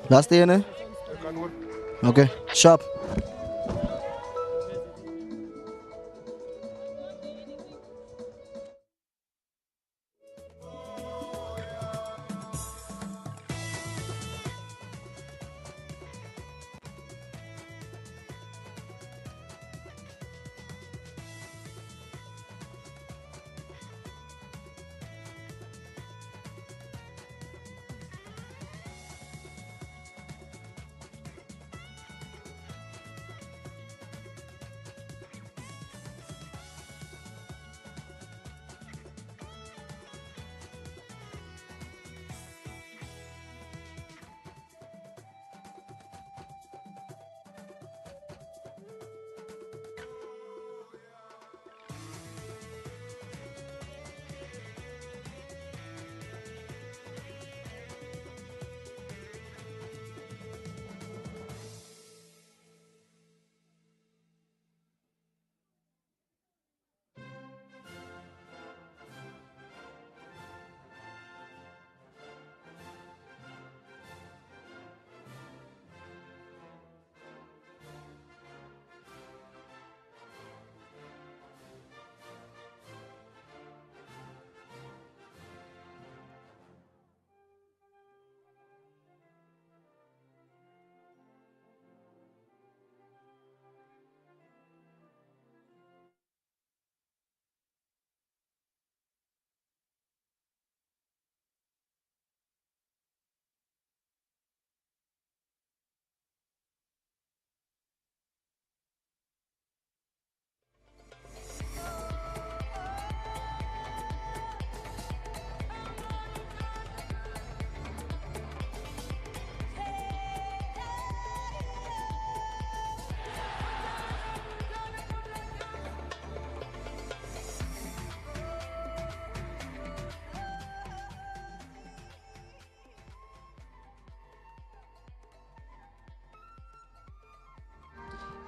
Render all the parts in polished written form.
Laatste ene? Oké, sharp.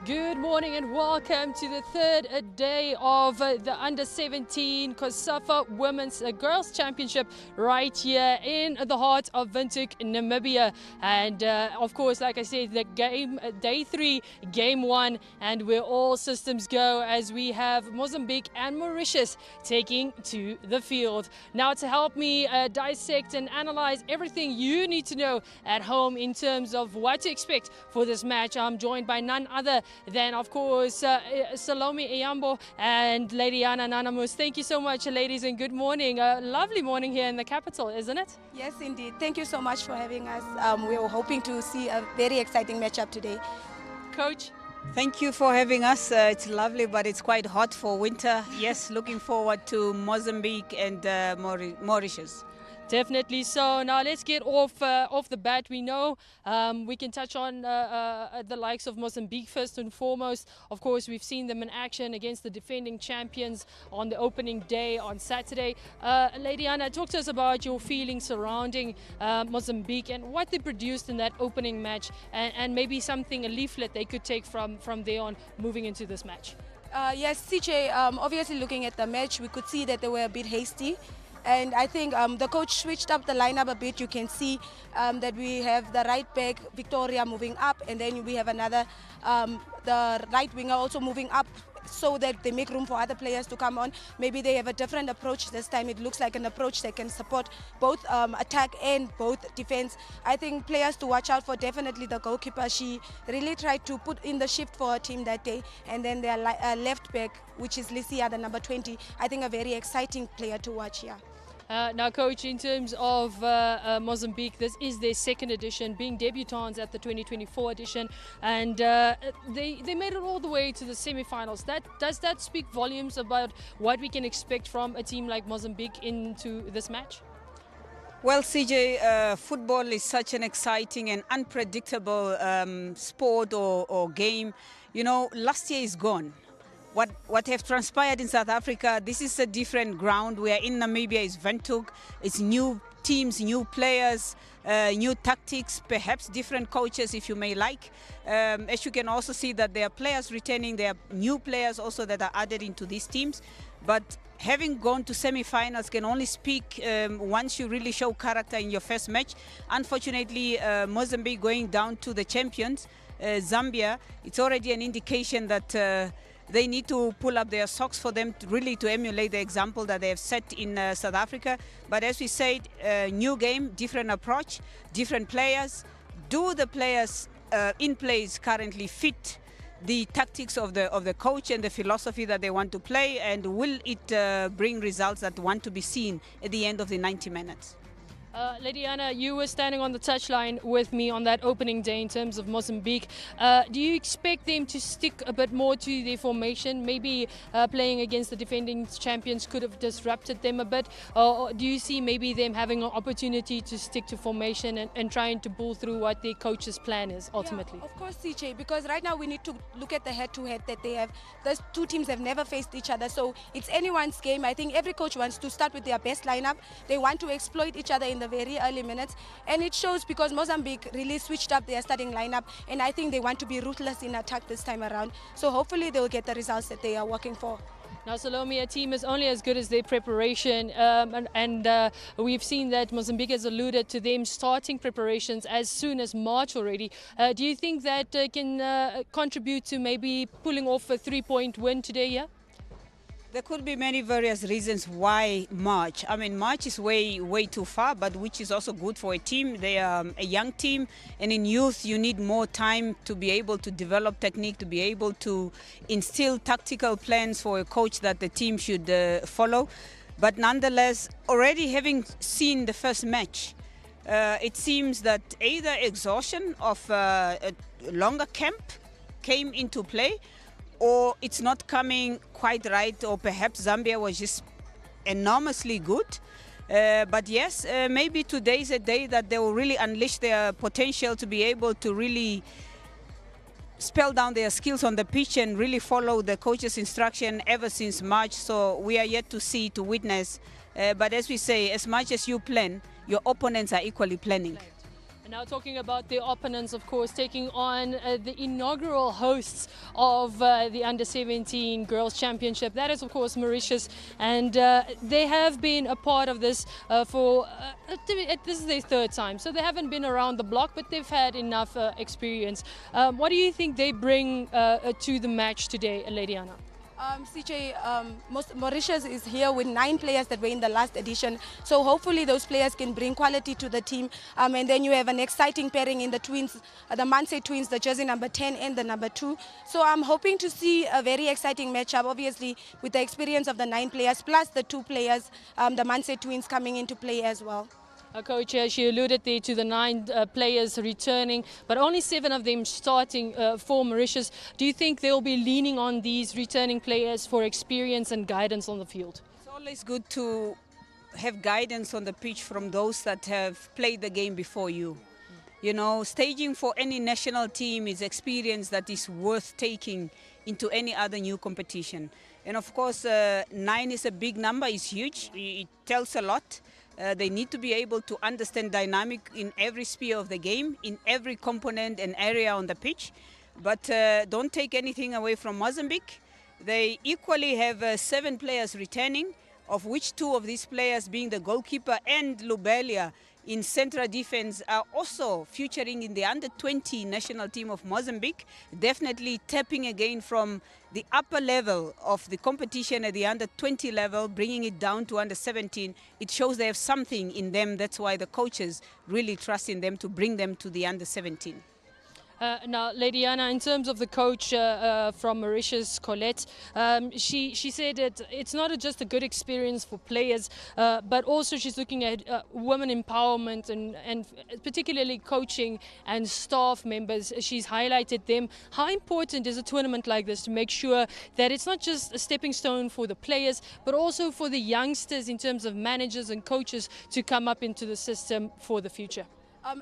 Good morning and welcome to the third day of the Under-17 COSAFA Women's Girls Championship right here in the heart of Windhoek, Namibia. And of course, like I said, the game, day 3, game 1, and where all systems go as we have Mozambique and Mauritius taking to the field. Now to help me dissect and analyze everything you need to know at home in terms of what to expect for this match, I'm joined by none other than, of course, Salome Iyambo and Lady Anna Nanamus. Thank you so much, ladies, and good morning. A lovely morning here in the capital, isn't it? Yes, indeed. Thank you so much for having us. We were hoping to see a very exciting matchup today. Coach? Thank you for having us. It's lovely, but it's quite hot for winter. Yes, looking forward to Mozambique and Mauritius. Definitely so. Now let's get off the bat. We know we can touch on the likes of Mozambique first and foremost. Of course, we've seen them in action against the defending champions on the opening day on Saturday. Lady Anna, talk to us about your feelings surrounding Mozambique and what they produced in that opening match, and maybe something, a leaflet they could take from there on moving into this match. Yes, CJ, obviously looking at the match, we could see that they were a bit hasty. And I think the coach switched up the lineup a bit. You can see that we have the right back, Victoria, moving up, and then we have another, the right winger also moving up, so that they make room for other players to come on. Maybe they have a different approach this time. It looks like an approach that can support both attack and both defense. I think players to watch out for, definitely the goalkeeper. She really tried to put in the shift for her team that day. And then their left back, which is Licia, the number 20, I think a very exciting player to watch here. Now, Coach, in terms of Mozambique, this is their second edition, being debutants at the 2024 edition, and they made it all the way to the semi-finals. Does that speak volumes about what we can expect from a team like Mozambique into this match? Well, CJ, football is such an exciting and unpredictable sport or game. You know, last year is gone. What have transpired in South Africa, this is a different ground. We are in Namibia, it's Windhoek, it's new teams, new players, new tactics, perhaps different coaches if you may like. As you can also see that there are players returning, there are new players also that are added into these teams. but having gone to semi-finals can only speak once you really show character in your first match. Unfortunately, Mozambique going down to the champions, Zambia, it's already an indication that they need to pull up their socks for them to really to emulate the example that they have set in South Africa. But as we said, new game, different approach, different players. Do the players in place currently fit the tactics of the coach and the philosophy that they want to play, and will it bring results that want to be seen at the end of the 90 minutes? Lady Anna, you were standing on the touchline with me on that opening day in terms of Mozambique. Do you expect them to stick a bit more to their formation? Maybe playing against the defending champions could have disrupted them a bit? Or do you see maybe them having an opportunity to stick to formation and trying to pull through what their coach's plan is ultimately? Yeah, of course, CJ, because right now we need to look at the head-to-head that they have. Those two teams have never faced each other, so it's anyone's game. I think every coach wants to start with their best lineup. They want to exploit each other in the very early minutes, and it shows because Mozambique really switched up their starting lineup, and I think they want to be ruthless in attack this time around. So hopefully they'll get the results that they are working for. Now, Salome, a team is only as good as their preparation, and we've seen that Mozambique has alluded to them starting preparations as soon as March already. Do you think that can contribute to maybe pulling off a 3-point win today? Yeah. There could be many various reasons why March. I mean, March is way too far, but which is also good for a team. They are a young team, and in youth you need more time to be able to develop technique, to be able to instill tactical plans for a coach that the team should follow. But nonetheless, already having seen the first match, it seems that either exhaustion of a longer camp came into play, or it's not coming quite right, or perhaps Zambia was just enormously good. But yes, maybe today is a day that they will really unleash their potential to be able to really spell down their skills on the pitch and really follow the coach's instruction ever since March. So we are yet to see, to witness. But as we say, as much as you plan, your opponents are equally planning. And now talking about the opponents, of course, taking on the inaugural hosts of the Under-17 Girls Championship. That is, of course, Mauritius. And they have been a part of this this is their third time. So they haven't been around the block, but they've had enough experience. What do you think they bring to the match today, Lady Anna? CJ, Mauritius is here with 9 players that were in the last edition, so hopefully those players can bring quality to the team, and then you have an exciting pairing in the twins, the Manse twins, the jersey number 10 and the number 2. So I'm hoping to see a very exciting matchup, obviously with the experience of the 9 players plus the 2 players, the Manse twins coming into play as well. Coach, she alluded there to the 9 players returning, but only 7 of them starting for Mauritius. Do you think they'll be leaning on these returning players for experience and guidance on the field? It's always good to have guidance on the pitch from those that have played the game before you. You know, staging for any national team is experience that is worth taking into any other new competition. And of course, 9 is a big number, it's huge, it tells a lot. They need to be able to understand dynamic in every sphere of the game, in every component and area on the pitch. But don't take anything away from Mozambique. They equally have 7 players returning, of which 2 of these players being the goalkeeper and Lubelia in central defense are also featuring in the under-20 national team of Mozambique, definitely tapping again from the upper level of the competition at the under-20 level, bringing it down to under-17. It shows they have something in them. That's why the coaches really trust in them to bring them to the under-17. Now, Lady Anna, in terms of the coach from Mauritius, Colette, she said that it's not just a good experience for players, but also she's looking at women empowerment and particularly coaching and staff members. She's highlighted them. How important is a tournament like this to make sure that it's not just a stepping stone for the players, but also for the youngsters in terms of managers and coaches to come up into the system for the future?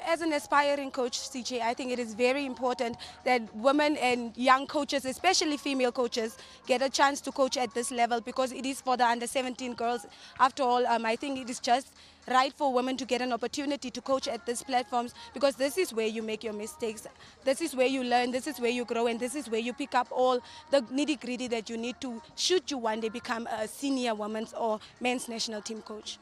As an aspiring coach, CJ, I think it is very important that women and young coaches, especially female coaches, get a chance to coach at this level, because it is for the under-17 girls. After all, I think it is just right for women to get an opportunity to coach at these platforms, because this is where you make your mistakes, this is where you learn, this is where you grow, and this is where you pick up all the nitty-gritty that you need to, should you one day become a senior women's or men's national team coach.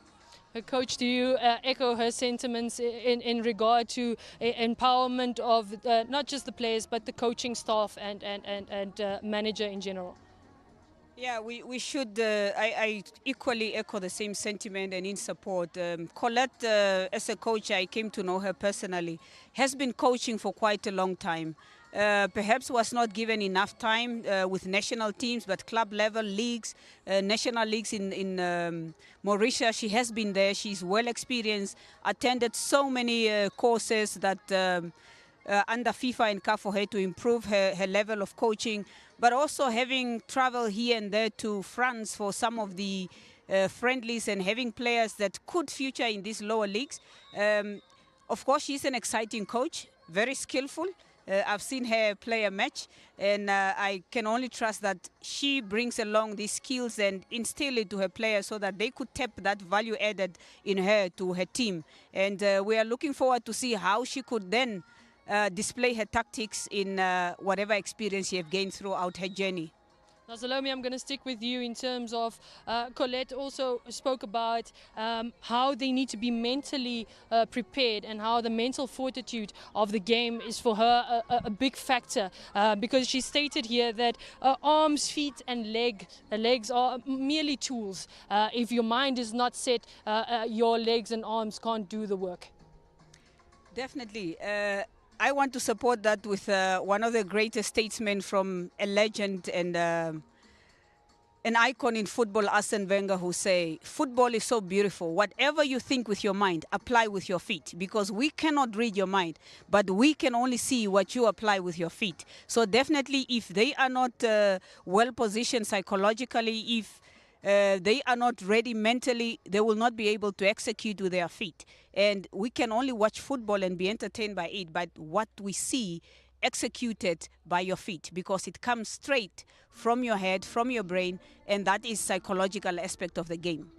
Coach, do you echo her sentiments in regard to empowerment of not just the players but the coaching staff and manager in general? Yeah, we should. I equally echo the same sentiment and in support. Colette, as a coach, I came to know her personally, has been coaching for quite a long time. Perhaps was not given enough time with national teams, but club level leagues, national leagues in Mauritius. She has been there. She's well experienced, attended so many courses that under FIFA and CAF for her to improve her level of coaching, but also having traveled here and there to France for some of the friendlies and having players that could future in these lower leagues. Of course, she's an exciting coach, very skillful. I've seen her play a match, and I can only trust that she brings along these skills and instill it to her players so that they could tap that value added in her to her team. And we are looking forward to see how she could then display her tactics in whatever experience she has gained throughout her journey. Now, Salome, I'm going to stick with you in terms of Colette also spoke about how they need to be mentally prepared and how the mental fortitude of the game is for her a big factor, because she stated here that arms, feet and legs are merely tools. If your mind is not set, your legs and arms can't do the work. Definitely. I want to support that with one of the greatest statesmen from a legend and an icon in football, Arsene Wenger, who say, football is so beautiful. Whatever you think with your mind, apply with your feet, because we cannot read your mind, but we can only see what you apply with your feet. So definitely, if they are not well positioned psychologically, if they are not ready mentally, they will not be able to execute with their feet. And we can only watch football and be entertained by it, but what we see executed by your feet, because it comes straight from your head, from your brain, and that is psychological aspect of the game.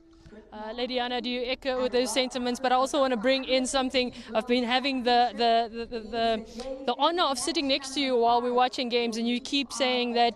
Lady Anna, do you echo those sentiments? But I also want to bring in something. I've been having the honor of sitting next to you while we're watching games, and you keep saying that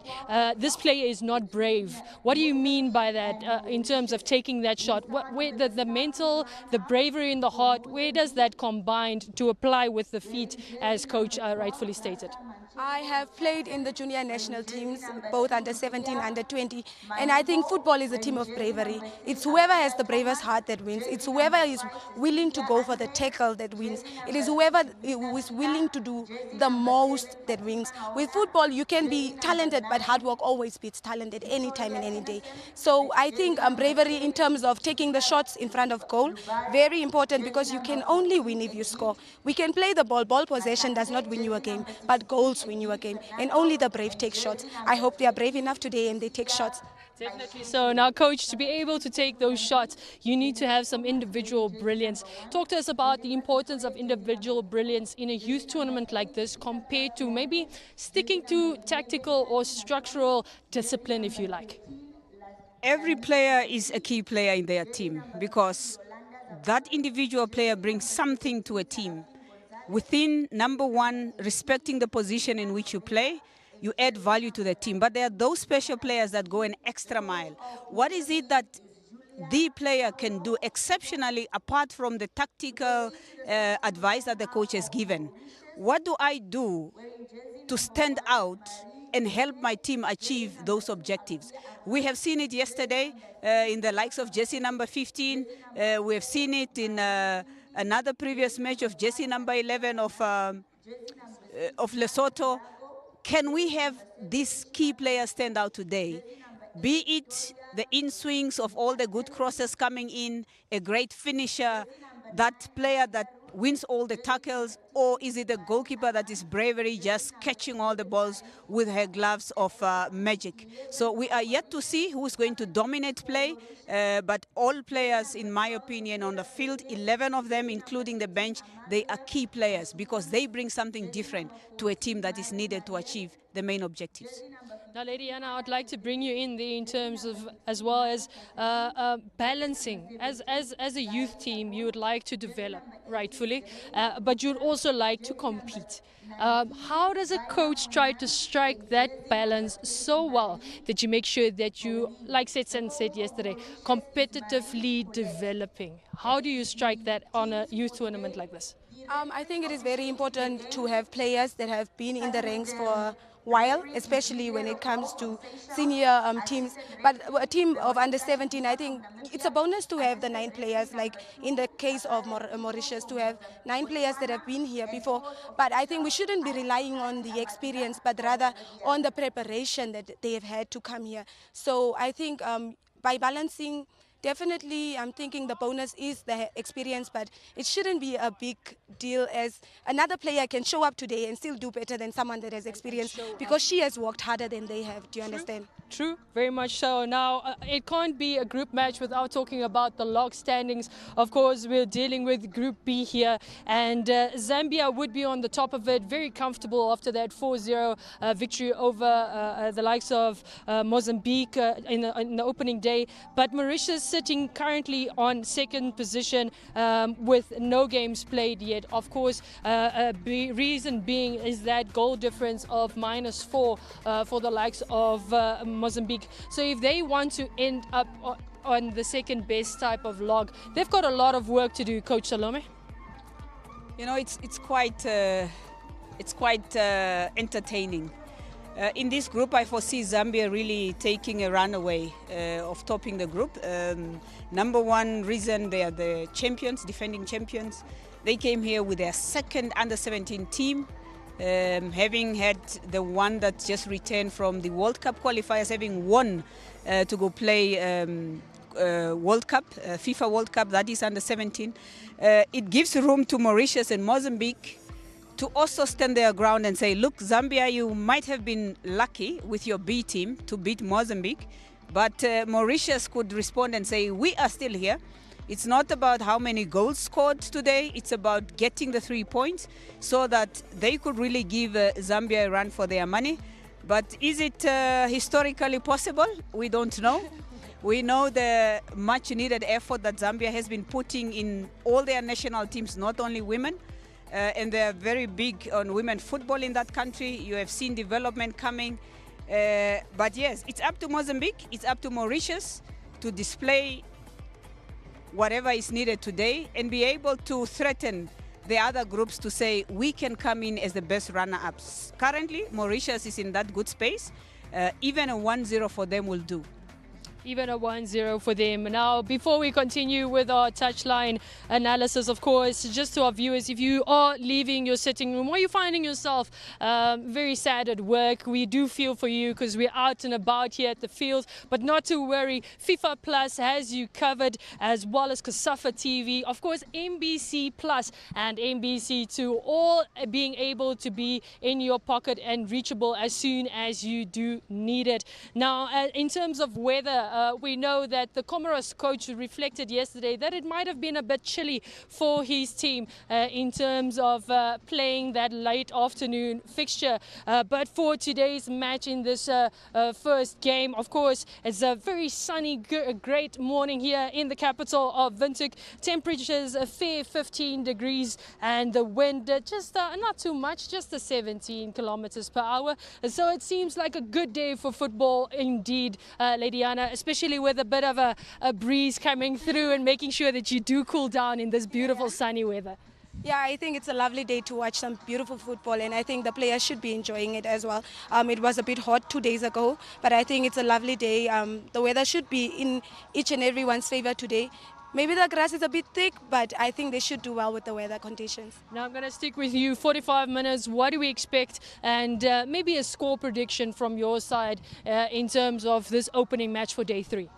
this player is not brave. What do you mean by that in terms of taking that shot? Where the mental, the bravery in the heart, where does that combine to apply with the feet, as Coach rightfully stated? I have played in the junior national teams, both under 17, under 20, and I think football is a team of bravery. It's whoever has the bravest heart that wins. It's whoever is willing to go for the tackle that wins. It is whoever is willing to do the most that wins. With football, you can be talented, but hard work always beats talent at any time and any day. So I think bravery in terms of taking the shots in front of goal, very important, because you can only win if you score. We can play the ball. Ball possession does not win you a game, but goals win you a game, and only the brave take shots. I hope they are brave enough today and they take shots. Definitely so. Now, Coach, to be able to take those shots, you need to have some individual brilliance. Talk to us about the importance of individual brilliance in a youth tournament like this compared to maybe sticking to tactical or structural discipline, if you like. Every player is a key player in their team, because that individual player brings something to a team. Within, number one, respecting the position in which you play, you add value to the team. But there are those special players that go an extra mile. What is it that the player can do exceptionally apart from the tactical advice that the coach has given? What do I do to stand out and help my team achieve those objectives? We have seen it yesterday in the likes of jersey number 15. We have seen it in another previous match of jersey number 11 of Lesotho. Can we have these key players stand out today? Be it the in-swings of all the good crosses coming in, a great finisher, that player that wins all the tackles, or is it the goalkeeper that is bravery, just catching all the balls with her gloves of magic? So we are yet to see who's going to dominate play, but all players, in my opinion, on the field, 11 of them, including the bench, they are key players because they bring something different to a team that is needed to achieve the main objectives. Now, Lady Anna, I'd like to bring you in there in terms of, as well as balancing. As a youth team, you would like to develop, rightfully, but you'd also like to compete. How does a coach try to strike that balance so well that you make sure that you, like Setsan said yesterday, competitively developing? How do you strike that on a youth tournament like this? I think it is very important to have players that have been in the ranks for a while, especially when it comes to senior teams. But a team of under 17, I think it's a bonus to have the 9 players, like in the case of Mauritius, to have 9 players that have been here before. But I think we shouldn't be relying on the experience, but rather on the preparation that they have had to come here. So I think by balancing, definitely, I'm thinking the bonus is the experience, but it shouldn't be a big deal, as another player can show up today and still do better than someone that has experience because she has worked harder than they have. Do you understand? True, very much so. Now, it can't be a group match without talking about the log standings. Of course, we're dealing with Group B here, and Zambia would be on the top of it, very comfortable after that 4-0 victory over the likes of Mozambique in the opening day. But Mauritius sitting currently on second position with no games played yet. Of course, reason being is that goal difference of -4 for the likes of Mozambique. So if they want to end up on the second best type of log, they've got a lot of work to do, Coach Salome. You know, it's quite entertaining. In this group, I foresee Zambia really taking a runaway of topping the group. Number one reason, they are the champions, defending champions. They came here with their second under-17 team. Having had the one that just returned from the World Cup qualifiers, having won to go play World Cup, FIFA World Cup, that is under 17. It gives room to Mauritius and Mozambique to also stand their ground and say, look, Zambia, you might have been lucky with your B team to beat Mozambique, but Mauritius could respond and say, we are still here. It's not about how many goals scored today. It's about getting the 3 points so that they could really give Zambia a run for their money. But is it historically possible? We don't know. We know the much needed effort that Zambia has been putting in all their national teams, not only women. And they're very big on women football in that country. You have seen development coming. But yes, it's up to Mozambique, it's up to Mauritius to display whatever is needed today and be able to threaten the other groups to say we can come in as the best runner-ups. Currently, Mauritius is in that good space. Even a 1-0 for them will do. Even a 1-0 for them. Now, before we continue with our touchline analysis, of course, just to our viewers, if you are leaving your sitting room or you're finding yourself very sad at work, we do feel for you because we're out and about here at the field. But not to worry, FIFA Plus has you covered, as well as COSAFA TV, of course, MBC Plus and MBC2, all being able to be in your pocket and reachable as soon as you do need it. Now, in terms of weather, we know that the Comoros coach reflected yesterday that it might have been a bit chilly for his team in terms of playing that late afternoon fixture. But for today's match in this first game, of course, it's a very sunny, great morning here in the capital of Windhoek. Temperatures a fair 15 degrees and the wind just not too much, just 17 kilometers per hour. So it seems like a good day for football indeed, Lady Anna, especially with a bit of a breeze coming through and making sure that you do cool down in this beautiful sunny weather. Yeah, I think it's a lovely day to watch some beautiful football, and I think the players should be enjoying it as well. It was a bit hot 2 days ago, but I think it's a lovely day. The weather should be in each and everyone's favor today. Maybe the grass is a bit thick, but I think they should do well with the weather conditions. Now I'm going to stick with you. 45 minutes, what do we expect? And maybe a score prediction from your side in terms of this opening match for day 3.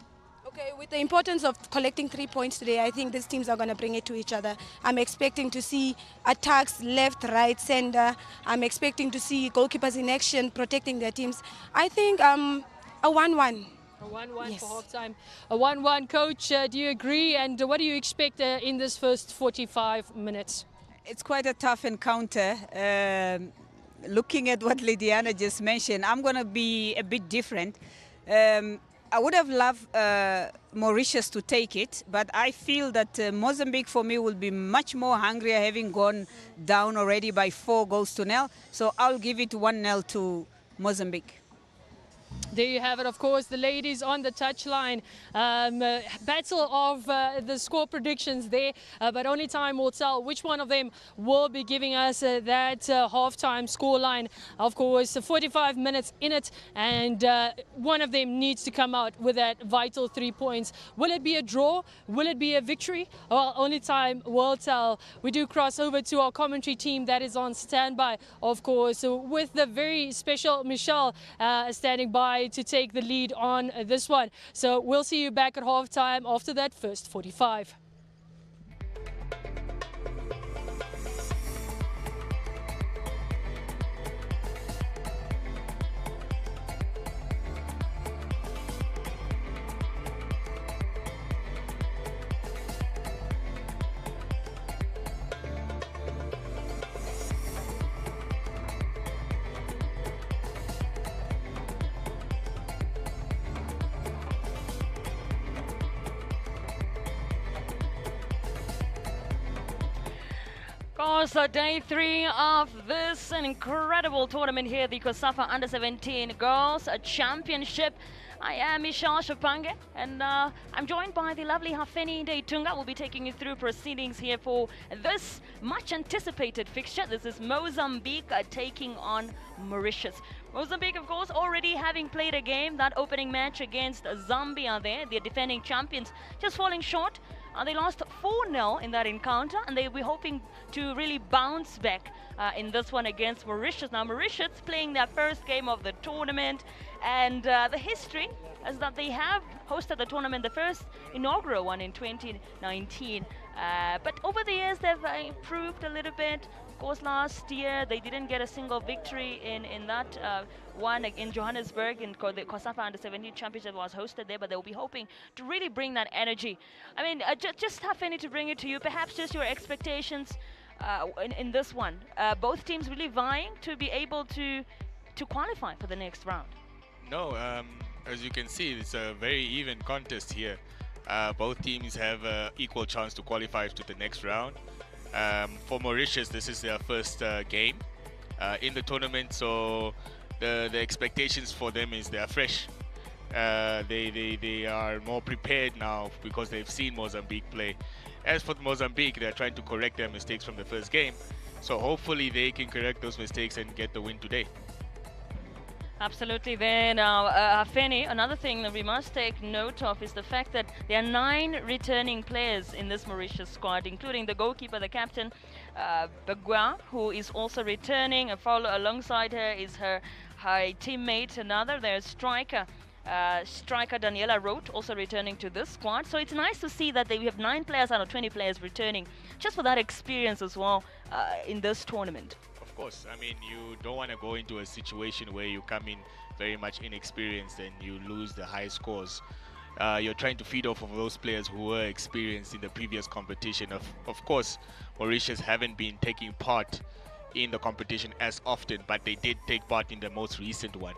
Okay, with the importance of collecting 3 points today, I think these teams are going to bring it to each other. I'm expecting to see attacks left, right, center. I'm expecting to see goalkeepers in action protecting their teams. I think a 1-1. A 1-1 Yes. for half-time. A 1-1, Coach, do you agree? And what do you expect in this first 45 minutes? It's quite a tough encounter. looking at what Lydiana just mentioned, I'm going to be a bit different. I would have loved Mauritius to take it, but I feel that Mozambique for me will be much more hungrier, having gone down already by 4-0. So I'll give it 1-0 to Mozambique. There you have it, of course, the ladies on the touchline. Battle of the score predictions there, but only time will tell which one of them will be giving us that halftime scoreline. Of course, 45 minutes in it, and one of them needs to come out with that vital 3 points. Will it be a draw? Will it be a victory? Well, only time will tell. We do cross over to our commentary team that is on standby, of course, with the very special Michelle standing by to take the lead on this one. So we'll see you back at halftime after that first 45. So day 3 of this an incredible tournament here, the COSAFA U17 Girls Championship. I am Michelle Shapange, and I'm joined by the lovely Hafeni Ndeitunga. We'll be taking you through proceedings here for this much anticipated fixture. This is Mozambique taking on Mauritius. Mozambique, of course, already having played a game, that opening match against Zambia there, the defending champions, just falling short. They lost 4-0 in that encounter, and they'll be hoping to really bounce back in this one against Mauritius. Now, Mauritius playing their first game of the tournament, and the history is that they have hosted the tournament, the first inaugural one in 2019. But over the years, they've improved a little bit. Of course, last year they didn't get a single victory in that one in Johannesburg, in the COSAFA U17 Championship was hosted there, but they'll be hoping to really bring that energy. I mean, just Hafeni, to bring it to you, perhaps just your expectations in this one. Both teams really vying to be able to qualify for the next round. No, as you can see, it's a very even contest here. Both teams have an equal chance to qualify to the next round. For Mauritius, this is their first game in the tournament, so the expectations for them is they are fresh. They are more prepared now because they've seen Mozambique play. As for Mozambique, they're trying to correct their mistakes from the first game, so hopefully they can correct those mistakes and get the win today. Absolutely. Then, Hafeni, another thing that we must take note of is the fact that there are 9 returning players in this Mauritius squad, including the goalkeeper, the captain, Bagua, who is also returning. Alongside her is her teammate, another. There's striker Daniela Roth, also returning to this squad. So it's nice to see that we have 9 players out of 20 players returning, just for that experience as well in this tournament. Of course, I mean, you don't want to go into a situation where you come in very much inexperienced and you lose the high scores. You're trying to feed off of those players who were experienced in the previous competition. Of course, Mauritius haven't been taking part in the competition as often, but they did take part in the most recent one.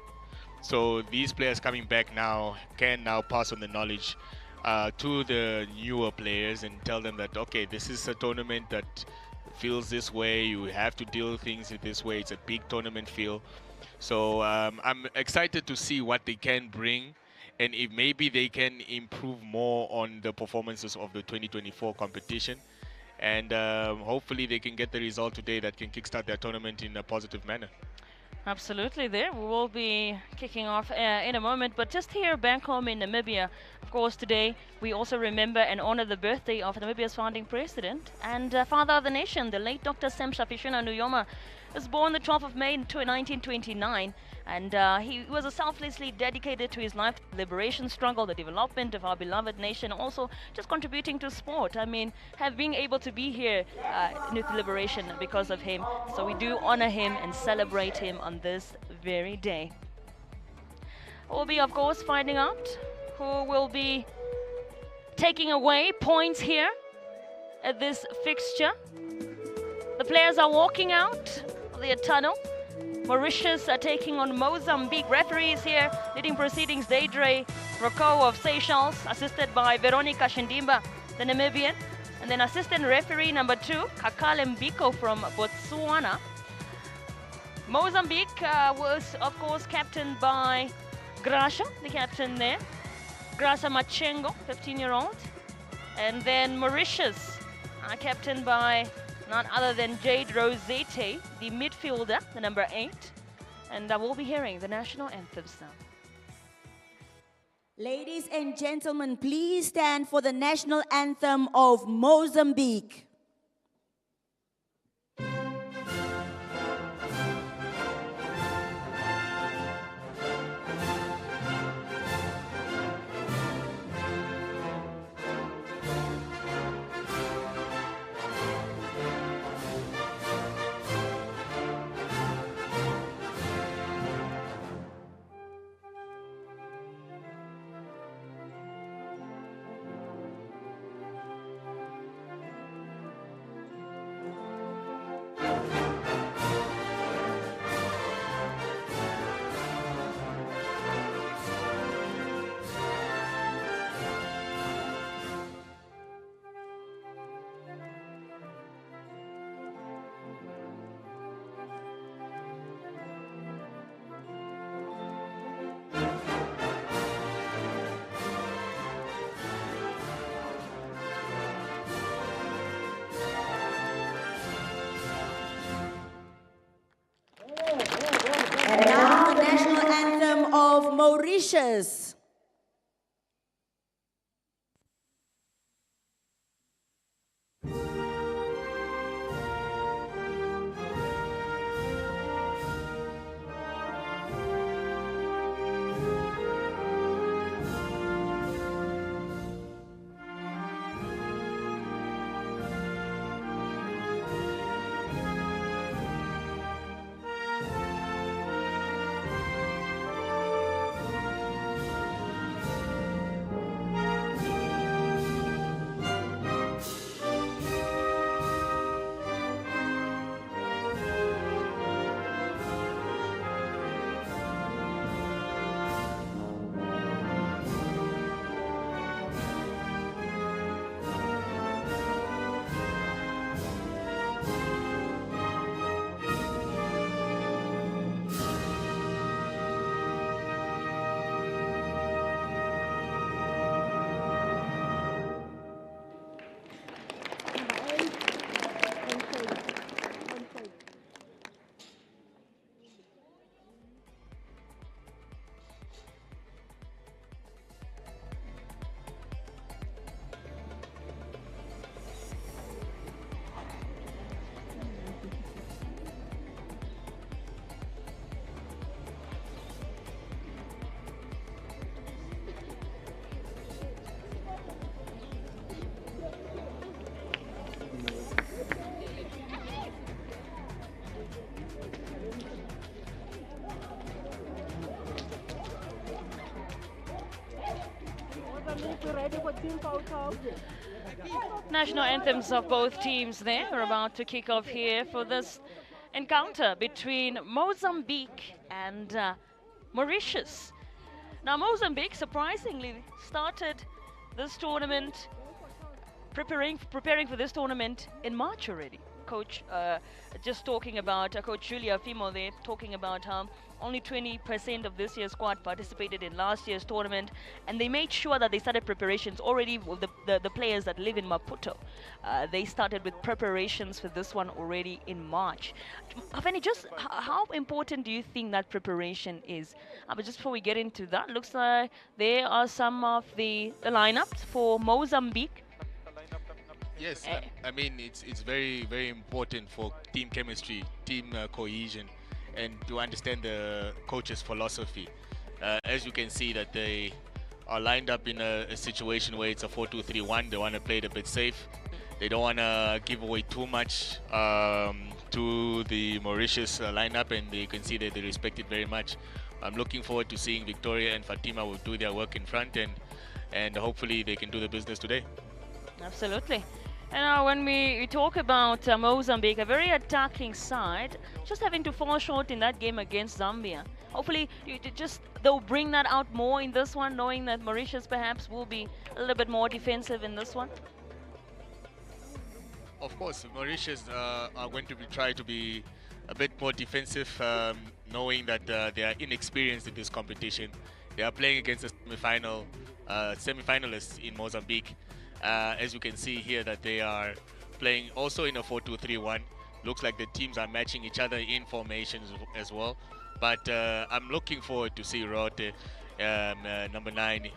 So these players coming back now can now pass on the knowledge to the newer players and tell them that, okay, this is a tournament that feels this way, you have to deal things in this way, it's a big tournament feel. So I'm excited to see what they can bring, and if maybe they can improve more on the performances of the 2024 competition, and hopefully they can get the result today that can kickstart their tournament in a positive manner. Absolutely. There we will be kicking off in a moment, but just here back home in Namibia, of course, today we also remember and honor the birthday of Namibia's founding president and father of the nation, the late Dr. Sam Shafishuna Nujoma. Was born the 12th of May in 1929, and he was selflessly dedicated to his life, liberation struggle, the development of our beloved nation, also just contributing to sport. I mean, being able to be here with liberation because of him. So we do honor him and celebrate him on this very day. We'll be, of course, finding out who will be taking away points here at this fixture. The players are walking out of their tunnel. Mauritius are taking on Mozambique. Referees here leading proceedings, Deidre Rocco of Seychelles, assisted by Veronica Shindimba, the Namibian. And then assistant referee number 2, Kakale Mbiko from Botswana. Mozambique was, of course, captained by Gracia, the captain there. Gracia Machengo, 15-year-old. And then Mauritius, captained by none other than Jade Rosete, the midfielder, the number 8. And we'll be hearing the national anthems now. Ladies and gentlemen, please stand for the national anthem of Mozambique. And now the national anthem of Mauritius. National anthems of both teams there are about to kick off here for this encounter between Mozambique and Mauritius. Now Mozambique surprisingly started this tournament, preparing for this tournament in March already. Coach just talking about Coach Julia Fimo there, talking about how only 20% of this year's squad participated in last year's tournament, and they made sure that they started preparations already with the players that live in Maputo. They started with preparations for this one already in March. Aveni, just how important do you think that preparation is? But just before we get into that, looks like there are some of the lineups for Mozambique. Yes, I mean it's very, very important for team chemistry, team cohesion, and to understand the coach's philosophy. As you can see that they are lined up in a situation where it's a 4-2-3-1. They want to play it a bit safe. They don't want to give away too much to the Mauritius lineup, and you can see that they respect it very much. I'm looking forward to seeing Victoria and Fatima will do their work in front, and hopefully they can do the business today. Absolutely. And when we talk about Mozambique, a very attacking side, just having to fall short in that game against Zambia. Hopefully, they'll bring that out more in this one, knowing that Mauritius perhaps will be a little bit more defensive in this one. Of course, Mauritius are going to try to be a bit more defensive, knowing that they are inexperienced in this competition. They are playing against the semi-finalists in Mozambique. As you can see here, that they are playing also in a 4-2-3-1. Looks like the teams are matching each other in formations as well. But I'm looking forward to see Rote, number 9,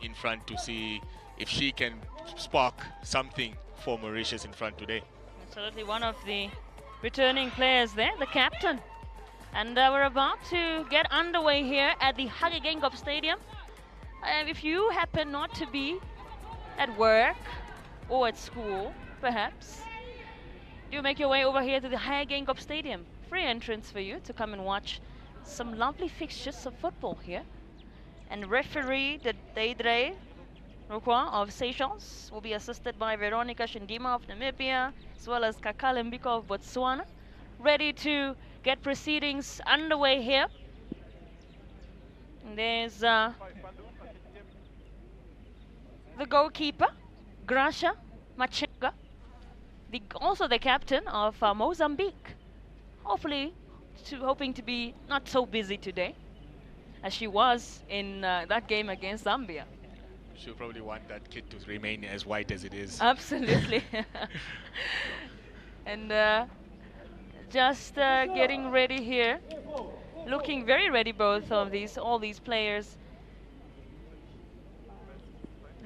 in front, to see if she can spark something for Mauritius in front today. Absolutely, one of the returning players there, the captain. And we're about to get underway here at the Kickoff Stadium. If you happen not to be at work or at school, perhaps, do make your way over here to the Kickoff Stadium. Free entrance for you to come and watch some lovely fixtures of football here. And referee Deidre Rokwa of Seychelles will be assisted by Veronica Shindima of Namibia, as well as Kakale Mbiko of Botswana, ready to get proceedings underway here. And there's the goalkeeper, Gracia Machenga, also the captain of Mozambique. Hoping to be not so busy today as she was in that game against Zambia. She'll probably want that kit to remain as white as it is. Absolutely. And just getting ready here, looking very ready, all these players.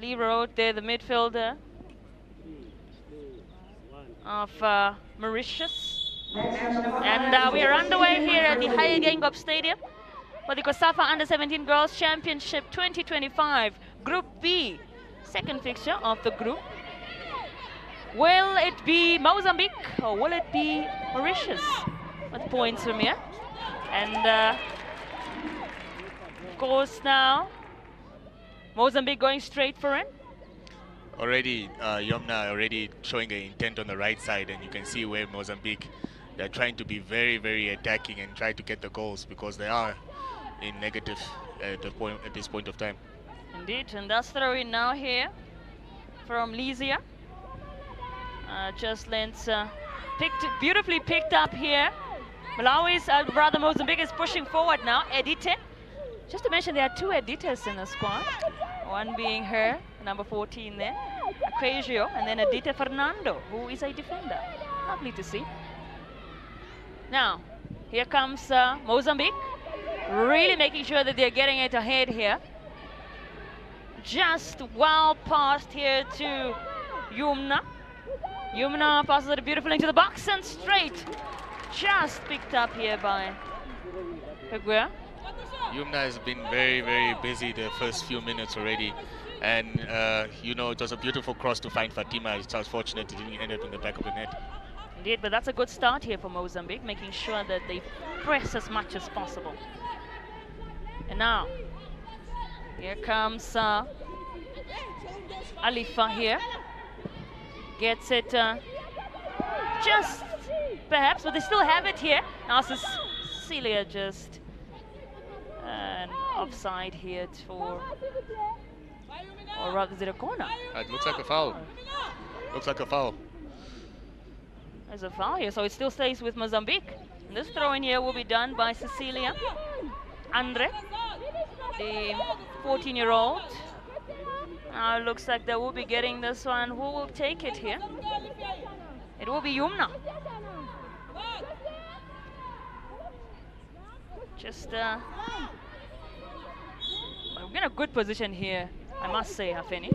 Lee Road there, the midfielder of Mauritius. And we are underway here at the Kickoff Stadium for the COSAFA U17 Girls Championship 2025, Group B, second fixture of the group. Will it be Mozambique or will it be Mauritius with points from here? And of course now, Mozambique going straight for it. Already, Yomna already showing an intent on the right side, and you can see where Mozambique, they're trying to be very, very attacking and try to get the goals because they are in negative at this point of time. Indeed, and that's throw in now here from Lysia. Just Lens beautifully picked up here. Malawi's, rather Mozambique is pushing forward now. Edite. Just to mention, there are 2 Edites in the squad. One being her, number 14 there, Aquasio, and then Edite Fernando, who is a defender. Lovely to see. Now, here comes Mozambique, really making sure that they're getting it ahead here. Just well passed here to Yumna. Yumna passes it beautifully into the box and straight. Just picked up here by Higuera. Yumna has been very, very busy the first few minutes already. And, you know, it was a beautiful cross to find Fatima. It's unfortunate it didn't end up in the back of the net. Indeed, but that's a good start here for Mozambique, making sure that they press as much as possible. And now, here comes Alifa here. Gets it just perhaps, but they still have it here. Now Cecilia just an offside here for, or rather is it a corner? It looks like a foul. Looks like a foul. There's a foul here, so it still stays with Mozambique. And this throw in here will be done by Cecilia Andre, the 14-year-old. Now it looks like they will be getting this one. Who will take it here? It will be Yumna. Just we're in a good position here, I must say, Hafeni.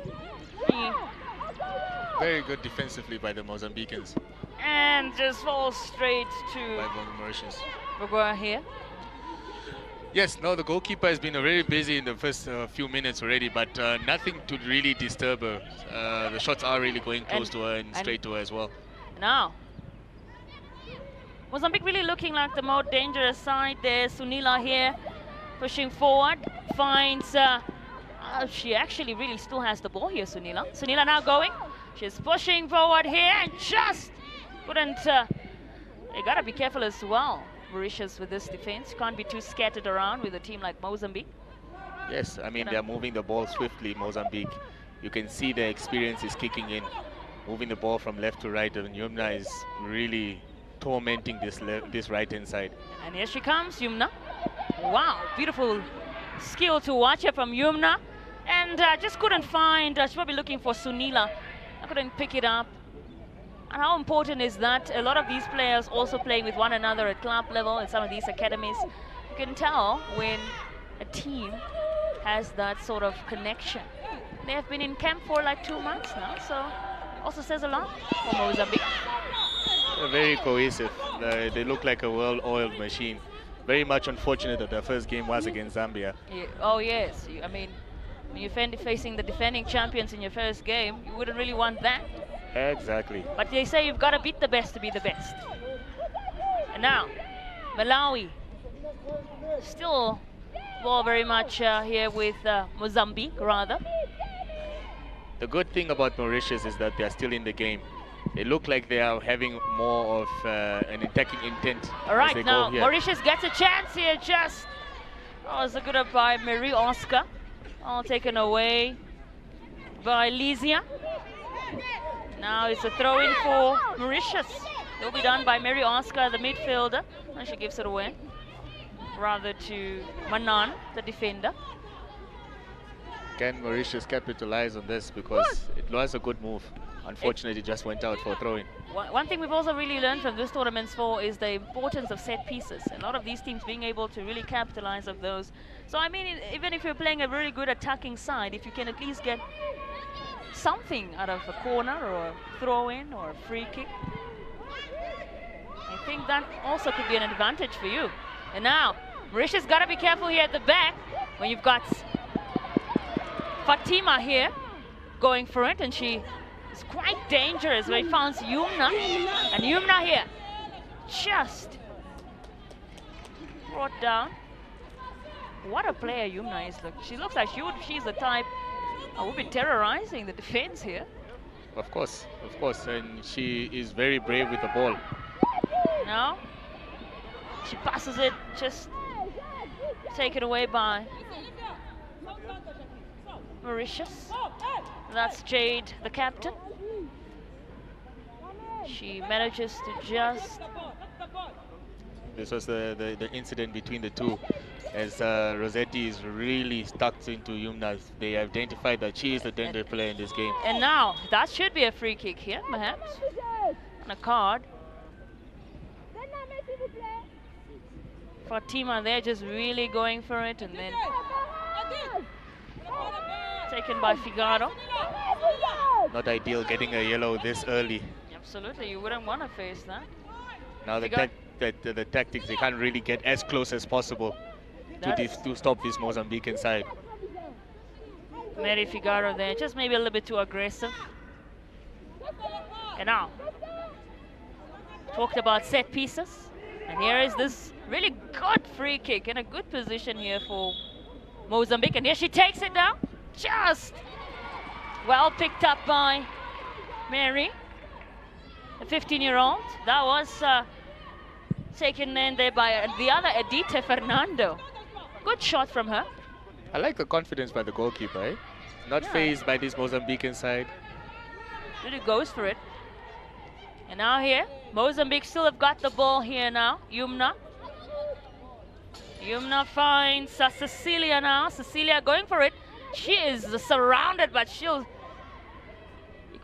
Very good defensively by the Mozambicans. And just falls straight to Mauritius. Bogora here. Yes, no, the goalkeeper has been very busy in the first few minutes already, but nothing to really disturb her. The shots are really going close to her and straight to her as well. Now, Mozambique really looking like the more dangerous side there. Sunila here pushing forward, finds, she actually really still has the ball here, Sunila. Sunila now going, She's pushing forward here and just couldn't. You gotta be careful as well, Mauritius, with this defense. Can't be too scattered around with a team like Mozambique. Yes, I mean, they're moving the ball swiftly, Mozambique. You can see the experience is kicking in, moving the ball from left to right, and Yumna is really tormenting this right-hand side. And here she comes, Yumna. Wow, beautiful skill to watch her from Yumna. And just couldn't find, she's probably looking for Sunila. I couldn't pick it up. And how important is that? A lot of these players also playing with one another at club level in some of these academies. You can tell when a team has that sort of connection. They have been in camp for like 2 months now, so also says a lot for Mozambique. They're very cohesive. They look like a well-oiled machine. Very much unfortunate that their first game was against Zambia. Yeah. Oh yes, I mean, when you're facing the defending champions in your first game, you wouldn't really want that. Exactly. But they say you've got to beat the best to be the best. And now, Malawi. Still ball very much here with Mozambique, rather. The good thing about Mauritius is that they're still in the game. They look like they are having more of an attacking intent. All right, now Mauritius gets a chance here. Just it's a good up by Marie Oscar. All taken away by Lysia. Now it's a throw-in for Mauritius. It'll be done by Mary Oscar, the midfielder, and she gives it away, rather to Manan, the defender. Can Mauritius capitalize on this, because it was a good move. Unfortunately, it just went out for a throw-in. One thing we've also really learned from this tournament is the importance of set pieces. A lot of these teams being able to really capitalize on those. So I mean, even if you're playing a really good attacking side, if you can at least get something out of a corner or a throw-in or a free kick, I think that also could be an advantage for you. And now, Mauritius got to be careful here at the back when you've got Fatima here going for it, and she is quite dangerous when he finds Yumna. And Yumna here just brought down. What a player Yumna is. Look, she looks like she's the type who would be terrorizing the defense here. Of course, and she is very brave with the ball. Now, she passes it, just taken away by Mauritius. That's Jade, the captain. She manages to just... This was the incident between the two, as Rossetti is really stuck into Yumna. They identified that she is the danger player in this game. And now, that should be a free kick here, perhaps. And a card. Fatima there just really going for it, and then taken by Figaro. Not ideal getting a yellow this early. Absolutely, you wouldn't want to face that. Now the tactics, they can't really get as close as possible to stop this Mozambican side. Mary Figaro there, just maybe a little bit too aggressive. And now, talked about set pieces. And here is this really good free kick in a good position here for Mozambique. And here she takes it down. Just well picked up by Mary, the 15-year-old. That was taken in there by the other Edita Fernando. Good shot from her. I like the confidence by the goalkeeper, eh? Not fazed by this Mozambican side. Really goes for it. And now here, Mozambique still have got the ball here now. Yumna. Yumna finds Cecilia now. Cecilia going for it. She is surrounded, but she'll...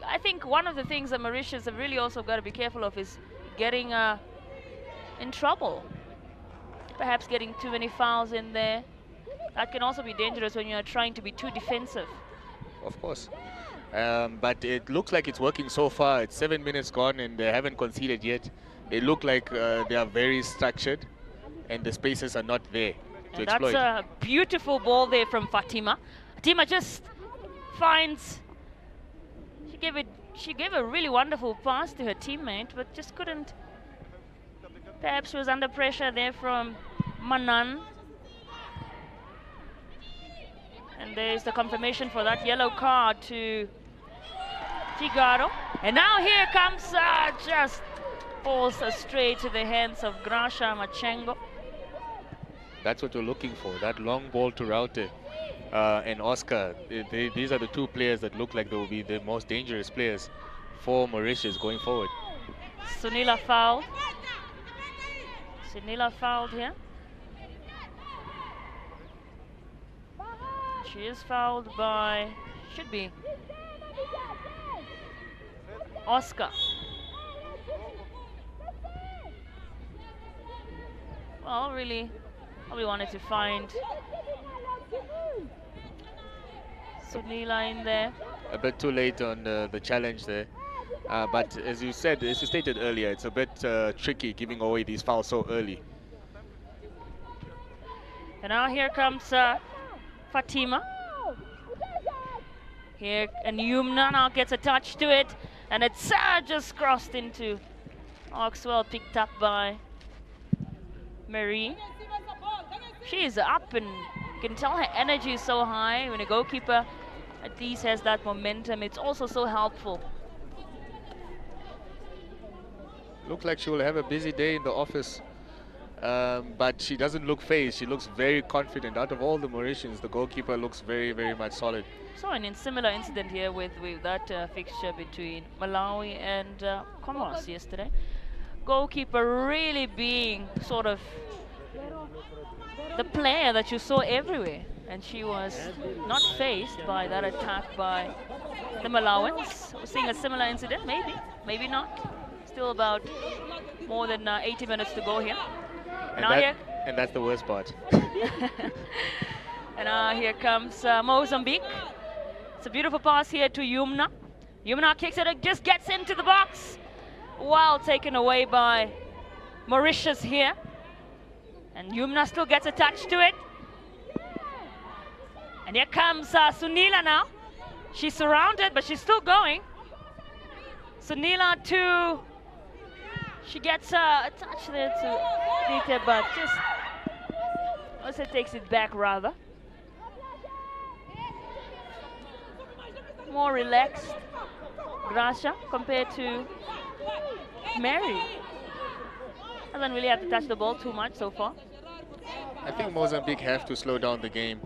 I think one of the things that Mauritius have really also got to be careful of is getting in trouble. Perhaps getting too many fouls in there. That can also be dangerous when you're trying to be too defensive. Of course. But it looks like it's working so far. It's 7 minutes gone and they haven't conceded yet. They look like they are very structured and the spaces are not there to exploit. That's a beautiful ball there from Fatima. Fatima just finds... She gave a really wonderful pass to her teammate, but just couldn't... Perhaps she was under pressure there from Manan. And there's the confirmation for that yellow card to Figaro. And now here comes, just falls straight to the hands of Gracia Machengo. That's what you're looking for, that long ball to Raute and Oscar. These are the two players that look like they will be the most dangerous players for Mauritius going forward. Sunila fouled. Sunila fouled here. She is fouled by, should be, Oscar. Well, really, probably wanted to find Sunila in there. A bit too late on the challenge there. But as you said, as you stated earlier, it's a bit tricky giving away these fouls so early. And now here comes Fatima. Here, and Yumna now gets a touch to it, and it's just crossed into Oxwell, picked up by Marie. She is up, and you can tell her energy is so high. When a goalkeeper at least has that momentum, it's also so helpful. Looks like she will have a busy day in the office, but she doesn't look phased. She looks very confident. Out of all the Mauritians, the goalkeeper looks very, very much solid. So a similar incident here with that fixture between Malawi and Comoros yesterday. Goalkeeper really being sort of the player that you saw everywhere, and she was not faced by that attack by the Malawans. We're seeing a similar incident, maybe not. Still about more than 80 minutes to go here. And that's the worst part. And here comes Mozambique. It's a beautiful pass here to Yumna. Yumna kicks it, just gets into the box. Well taken away by Mauritius here. And Yumna still gets a touch to it. And here comes Sunila now. She's surrounded, but she's still going. Sunila to... She gets a touch there to Dita, but just also takes it back rather. More relaxed, Gracia, compared to Mary. Doesn't really have to touch the ball too much so far. I think Mozambique have to slow down the game,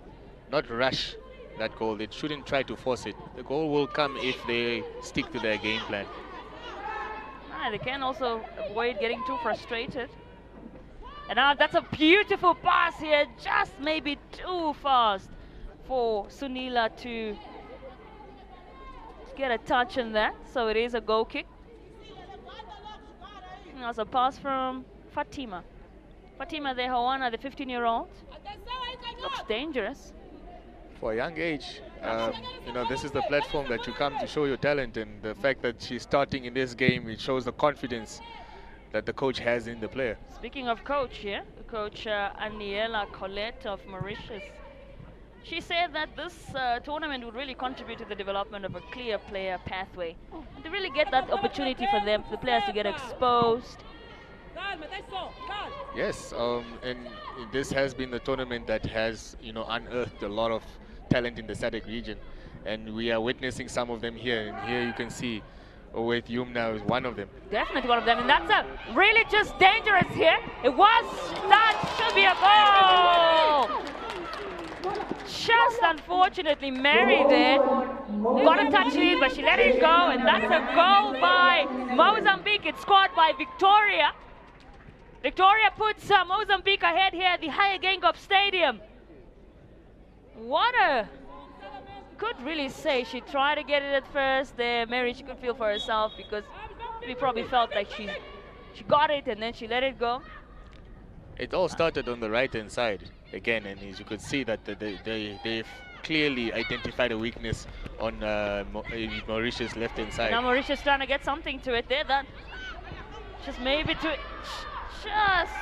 not rush that goal. They shouldn't try to force it. The goal will come if they stick to their game plan. They can also avoid getting too frustrated. And now that's a beautiful pass here, just maybe too fast for Sunila to get a touch in there. So it is a goal kick. And that's a pass from Fatima. Fatima de Hawana, the 15-year-old. Looks dangerous. For a young age, you know, this is the platform that you come to show your talent, and the fact that she's starting in this game, it shows the confidence that the coach has in the player. Speaking of coach here, Coach Aniela Colette of Mauritius, she said that this tournament would really contribute to the development of a clear player pathway, and to really get that opportunity for them, the players to get exposed. Yes, and this has been the tournament that has, you know, unearthed a lot of talent in the SADC region, and we are witnessing some of them here. And here you can see with Yumna is one of them. Definitely one of them, and that's a really just dangerous here. That should be a goal. Just unfortunately, Mary there got a touch lead, but she let it go, and that's a goal by Mozambique. It's scored by Victoria. Victoria puts Mozambique ahead here at the Higher Gangop Stadium. What a... Could really say she tried to get it at first there. Mary, she could feel for herself because we probably felt like she got it and then she let it go. It all started on the right-hand side again, and as you could see that they've clearly identified a weakness on Mauritius' left-hand side. Now Mauritius trying to get something to it there. That just maybe to just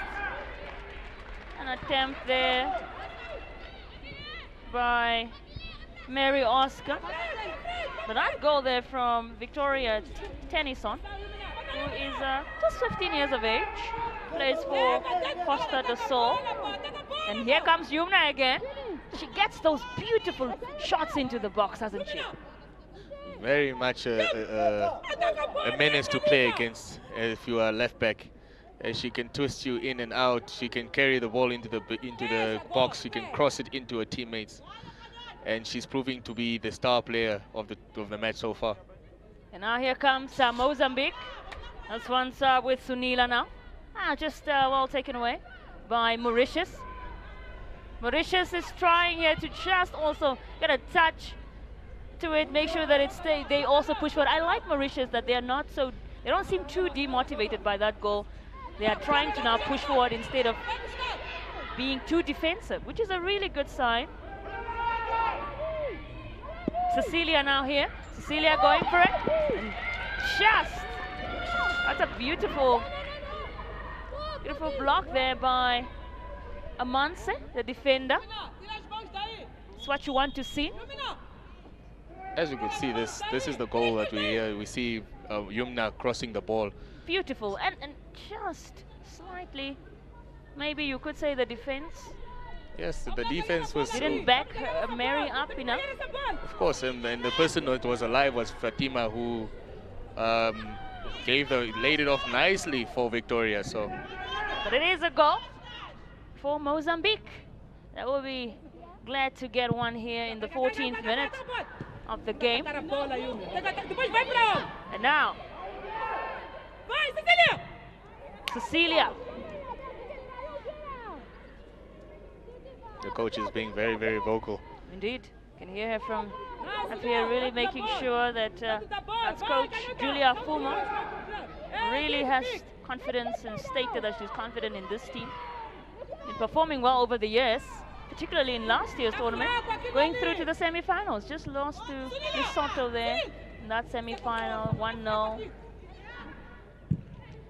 an attempt there by Mary Oscar. But that goal there from Victoria Tennyson, who is just 15 years of age, plays for Costa do Sol. And here comes Yumna again. She gets those beautiful shots into the box, hasn't she? very much a menace to play against if you are left back. She can twist you in and out. She can carry the ball into the box. She can cross it into her teammates, and she's proving to be the star player of the match so far. And now here comes Mozambique. This one's with Sunila now. Just well taken away by Mauritius. Mauritius is trying here to just also get a touch to it, make sure that it stays. They also push forward. I like Mauritius that they don't seem too demotivated by that goal. They are trying to now push forward instead of being too defensive, which is a really good sign. Cecilia now here. Cecilia going for it. And that's a beautiful block there by Amanse, the defender. It's what you want to see. As you can see, this is the goal that we see Yumna crossing the ball. Beautiful, and just slightly, maybe you could say the defense. Yes, the defense didn't back Mary up enough. Of course, and the person that was alive was Fatima, who laid it off nicely for Victoria. So, but it is a goal for Mozambique. That will be glad to get one here in the 14th minute of the game. And now, Cecilia. The coach is being very, very vocal. Indeed. You can hear her from up here, really making sure that that's Coach Julia Fuma really has confidence and stated that she's confident in this team. Been performing well over the years, particularly in last year's tournament, going through to the semi-finals. Just lost to Lesotho there in that semi-final, 1-0.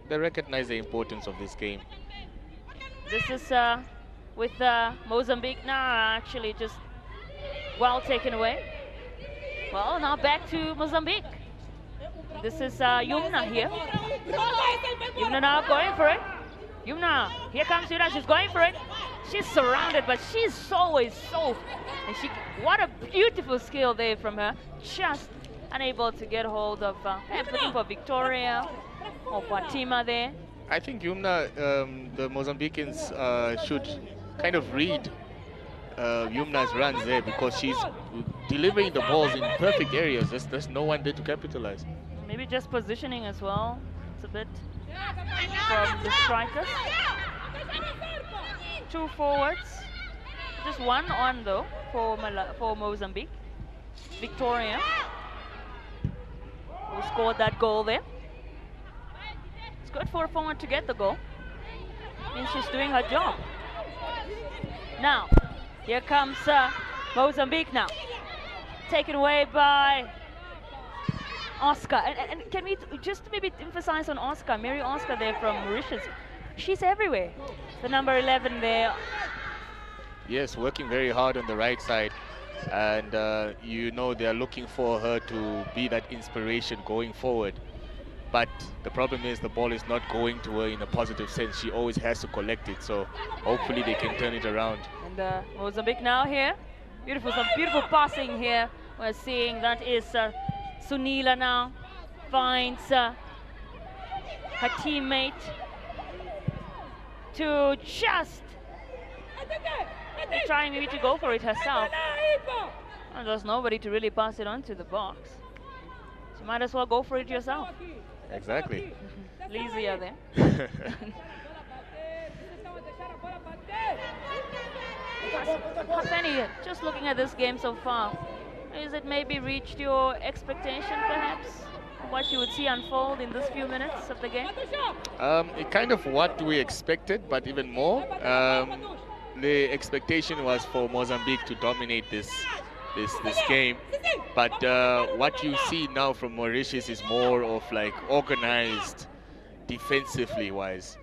They recognize the importance of this game. This is with Mozambique now actually just well taken away. Well, now back to Mozambique. This is Yumna here. Yumna now going for it. Yumna, here comes Yumna, she's going for it. She's surrounded, but she's always so, and what a beautiful skill there from her. Just unable to get hold of, looking for Victoria or Fatima there. I think Yumna, the Mozambicans should kind of read Yumna's runs there, because she's delivering the balls in perfect areas. There's no one there to capitalize. Maybe just positioning as well. It's a bit from the strikers. 2 forwards. Just 1 on though for Mozambique. Victoria, who scored that goal there. It's good for a forward to get the goal. Means she's doing her job. Now, here comes Mozambique now. Taken away by Oscar. And can we just maybe emphasize on Oscar, Mary Oscar there from Mauritius. She's everywhere. The number 11 there. Yes, working very hard on the right side. And you know they're looking for her to be that inspiration going forward. But the problem is the ball is not going to her in a positive sense. She always has to collect it. So hopefully they can turn it around. And Mozambique now here. Beautiful, some beautiful passing here. We're seeing that is Sunila now finds her teammate to just trying maybe to go for it herself. And there's nobody to really pass it on to the box. So you might as well go for it yourself. Exactly. Easier there. Penny, just looking at this game so far, is it maybe reached your expectation perhaps? What you would see unfold in this few minutes of the game? It kind of what we expected, but even more. The expectation was for Mozambique to dominate this game, but what you see now from Mauritius is more of like organized defensively wise.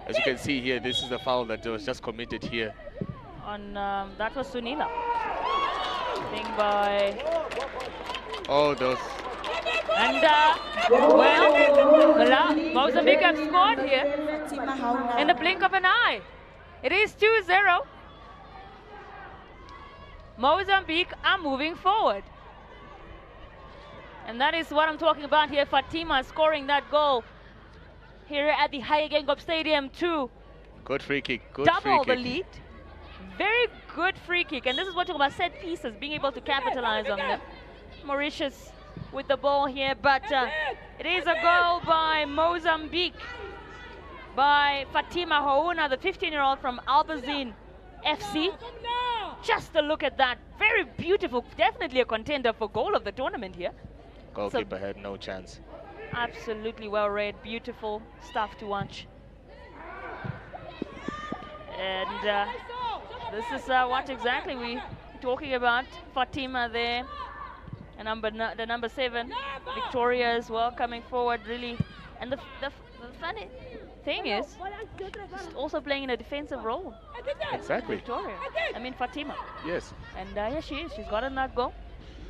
As you can see here, this is the foul that was just committed here. On that was Sunila. I think by. Oh, those. And well, Mozambique have scored here in the blink of an eye. It is 2-0. Mozambique are moving forward. And that is what I'm talking about here. Fatima scoring that goal here at the Hayegengo Stadium to Good free kick. Good double free the kick. lead. Very good free kick. And this is what you're talking about, set pieces, being able to capitalize on them. Mauritius with the ball here, but it is a goal by Mozambique, by Fatima Houna, the 15-year-old from Albazine FC. Just a look at that. Very beautiful. Definitely a contender for goal of the tournament here. Goalkeeper had no chance. Absolutely well read. Beautiful stuff to watch. And this is what exactly we're talking about. Fatima there. And the number 7, Victoria as well, coming forward really. And the funny thing is, she's also playing in a defensive role. Exactly. Victoria. I mean Fatima. Yes. And yeah, she is. She's got in that goal.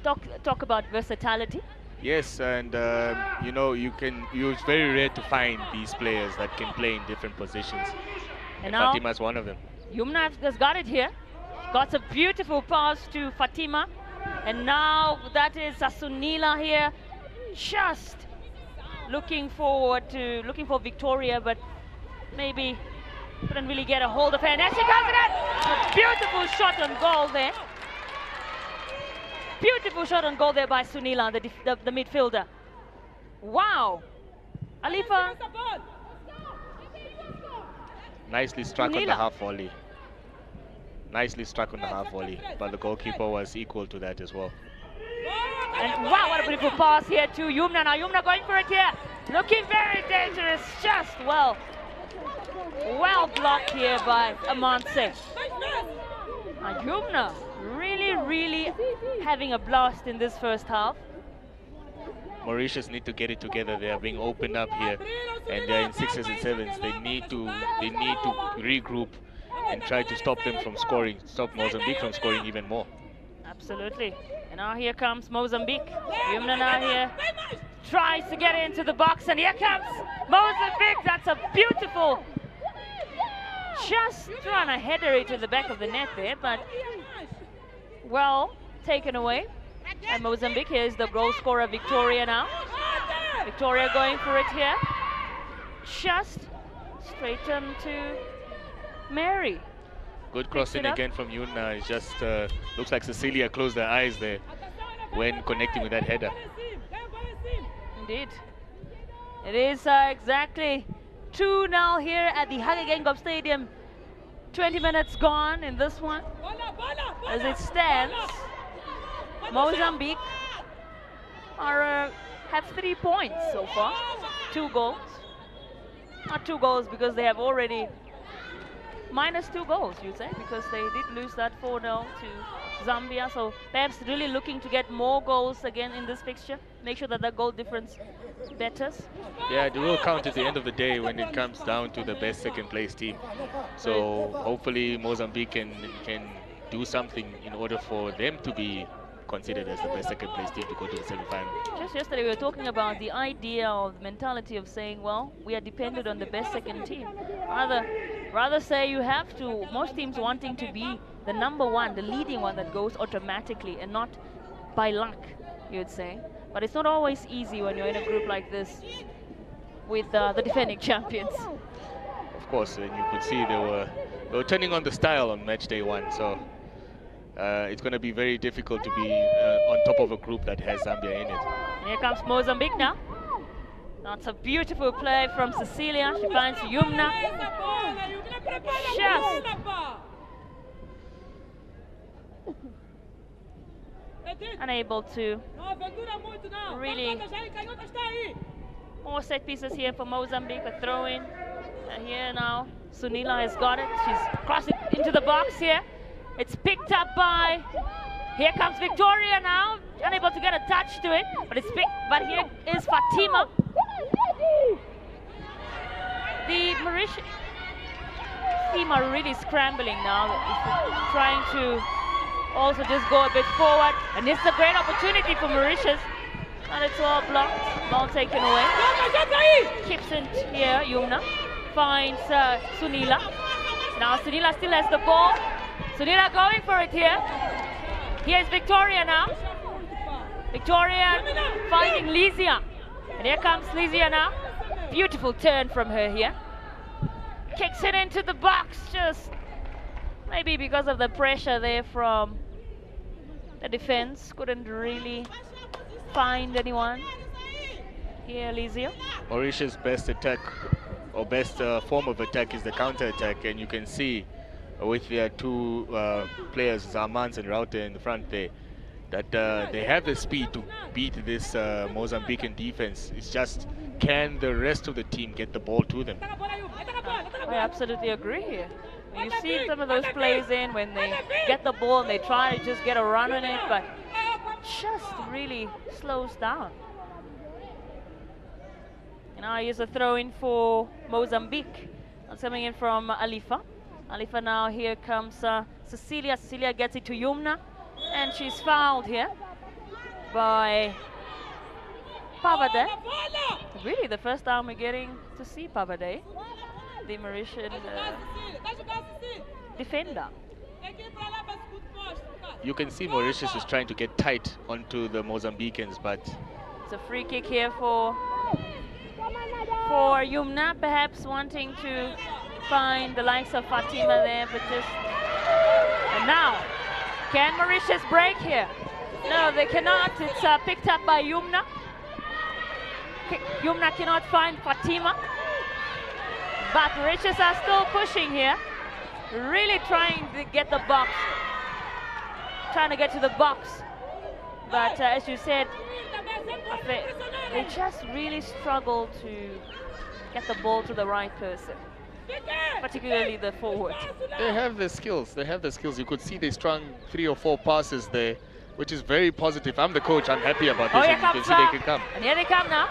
Talk about versatility. Yes, and you know, it's very rare to find these players that can play in different positions. And now Fatima's one of them. Yumna has got it here. Got a beautiful pass to Fatima. And now that is Sunila here, just looking for Victoria, but maybe couldn't really get a hold of her. And there she comes in. A beautiful shot on goal there. Beautiful shot on goal there by Sunila, the midfielder. Wow. Alifa. Nicely struck on the half volley. Nicely struck on the half volley, but the goalkeeper was equal to that as well. And wow, what a beautiful pass here to Yumna. Now Yumna going for it here. Looking very dangerous, just well blocked here by Amanse. Yumna really having a blast in this first half. Mauritius need to get it together. They are being opened up here, and they're in 6s and 7s. They need to regroup and try to stop them from scoring, stop Mozambique from scoring even more. Absolutely. And now here comes Mozambique. Yumna now here tries to get into the box, and here comes Mozambique. That's a beautiful, just trying to header it to the back of the net there, but well taken away. And Mozambique, here's the goal scorer Victoria now. Victoria going for it here. Just straight on to Mary. Good crossing again from Yuna. It just looks like Cecilia closed her eyes there when connecting with that header. Indeed. It is exactly 2-0 here at the Hayegengo Stadium. 20 minutes gone in this one. As it stands, Mozambique have 3 points so far. 2 goals. Not 2 goals because they have already minus 2 goals, you'd say, because they did lose that 4-0 to Zambia. So perhaps really looking to get more goals again in this fixture. Make sure that the goal difference betters. Yeah, it will count at the end of the day when it comes down to the best second place team. So hopefully Mozambique can do something in order for them to be considered as the best second place team to go to the semi-final. Just yesterday we were talking about the idea of the mentality of saying, well, we are dependent on the best second team. Rather say you have to, most teams wanting to be the number 1, the leading one that goes automatically and not by luck, you'd say. But it's not always easy when you're in a group like this with the defending champions. Of course, and you could see they were turning on the style on match day 1. So it's going to be very difficult to be on top of a group that has Zambia in it. And here comes Mozambique now. That's a beautiful play from Cecilia. She finds Yumna. Just unable to really. More set pieces here for Mozambique. A throw in. And here now, Sunila has got it. She's crossed it into the box here. It's picked up by, here comes Victoria now, unable to get a touch to it, but it's picked, but here is Fatima. The Mauritius team are really scrambling now, trying to also just go a bit forward, and this is a great opportunity for Mauritius, and it's all blocked, ball taken away. Keeps it here, Yumna, finds Sunila. Now Sunila still has the ball. Sunila going for it here. Here's Victoria now. Victoria finding Lysia. And here comes Lysia now. Beautiful turn from her here. Kicks it into the box, just maybe because of the pressure there from the defense. Couldn't really find anyone. Here, Lysia. Mauritius' best attack, or best form of attack, is the counter-attack, and you can see with their two players, Zamans and Rauter in the front there, that they have the speed to beat this Mozambican defense. It's just, can the rest of the team get the ball to them? I absolutely agree here. You see some of those plays in when they get the ball and they try to just get a run on it, but just really slows down. And now here's a throw in for Mozambique. That's coming in from Alifa. Alifa now, here comes Cecilia. Cecilia gets it to Yumna, and she's fouled here by Pavade. Really the first time we're getting to see Pavade, the Mauritian defender. You can see Mauritius is trying to get tight onto the Mozambicans, but it's a free kick here for Yumna, perhaps wanting to find the likes of Fatima there, but just... And now, can Mauritius break here? No, they cannot. It's picked up by Yumna. Yumna cannot find Fatima, but Mauritius are still pushing here, really trying to get the box, trying to get to the box. But as you said, they just really struggle to get the ball to the right person, particularly the forward. they have the skills. They have the skills. You could see they strung 3 or 4 passes there, which is very positive. I'm the coach. I'm happy about this. Oh, here And you can comes see they can come. And here they come now.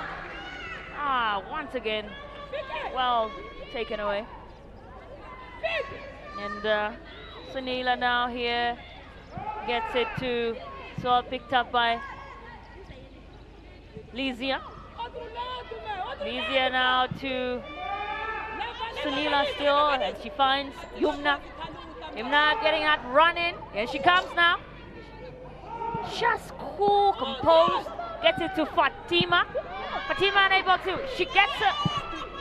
Once again, well taken away. And Sunila now here gets it to, so picked up by Lysia. Lysia now to Sunila still, and she finds Yumna. Yumna getting that run in. Here she comes now. Just cool, composed. Gets it to Fatima. Fatima unable to. She gets a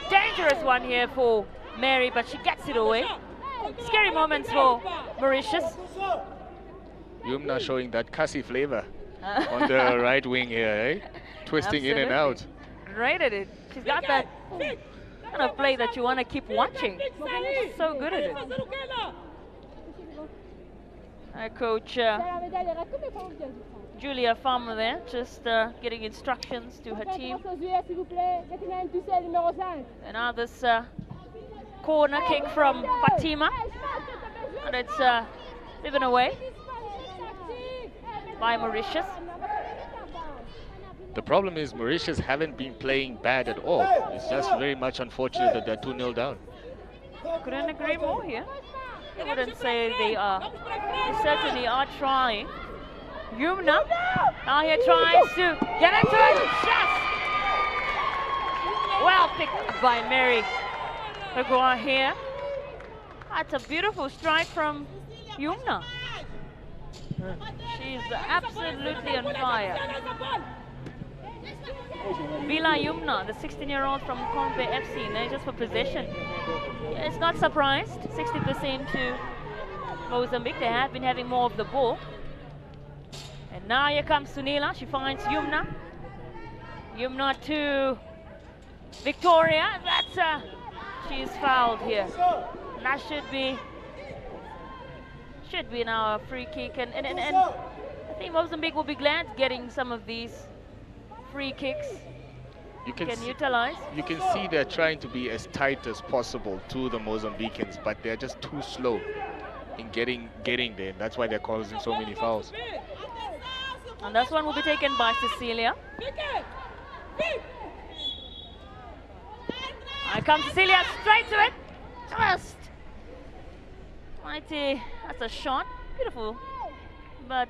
dangerous one here for Mary, but she gets it away. Scary moments for Mauritius. Yumna showing that Kasi flavor on the right wing here, eh? Twisting in and out. Great at it. She's got that kind of play that you want to keep watching. So good at it. Coach Julia Farmer there, just getting instructions to her team. And now this corner kick from Fatima, and it's driven away by Mauritius. The problem is Mauritius haven't been playing bad at all. It's just very much unfortunate that they're 2-0 down. Couldn't agree more here. I wouldn't say they are. They certainly are trying. Yumna now here tries to get into it. Just well picked by Mary Pagua here. That's a beautiful strike from Yumna. She's absolutely on fire. Bila Yumna, the 16-year-old from Kombe FC, and just for possession. It's not surprised, 60% to Mozambique. They have been having more of the ball. And now here comes Sunila. She finds Yumna. Yumna to Victoria. That's she's fouled here. And that should be now a free kick. And I think Mozambique will be glad getting some of these free kicks. You can utilize. You can see they're trying to be as tight as possible to the Mozambicans, but they're just too slow in getting there. That's why they're causing so many fouls. And this one will be taken by Cecilia. Here comes Cecilia, straight to it. Just mighty. That's a shot. Beautiful, but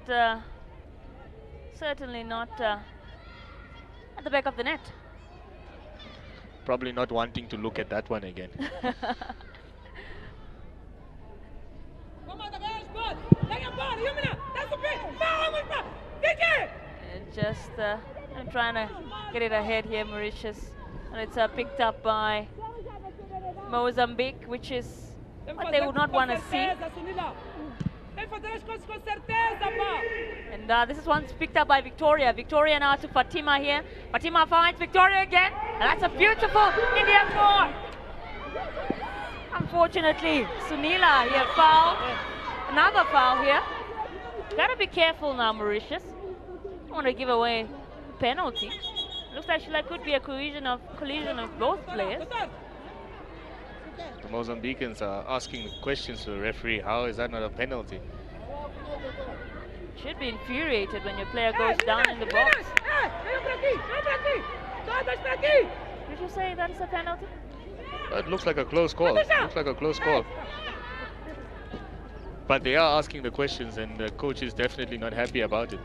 certainly not at the back of the net. Probably not wanting to look at that one again. And just trying to get it ahead here, Mauritius. And it's picked up by Mozambique, which is what they would not want to see. And this is once picked up by Victoria. Victoria now to Fatima here. Fatima finds Victoria again. And that's a beautiful Indian ball. Unfortunately, Sunila here fouled. Another foul here. Gotta be careful now, Mauritius. Don't want to give away penalty. Looks like it could be a collision of both players. The Mozambicans are asking questions to the referee. How is that not a penalty? Should be infuriated when your player goes down in the box. Did you say that is a penalty? It looks like a close call. Looks like a close call. But they are asking the questions, and the coach is definitely not happy about it.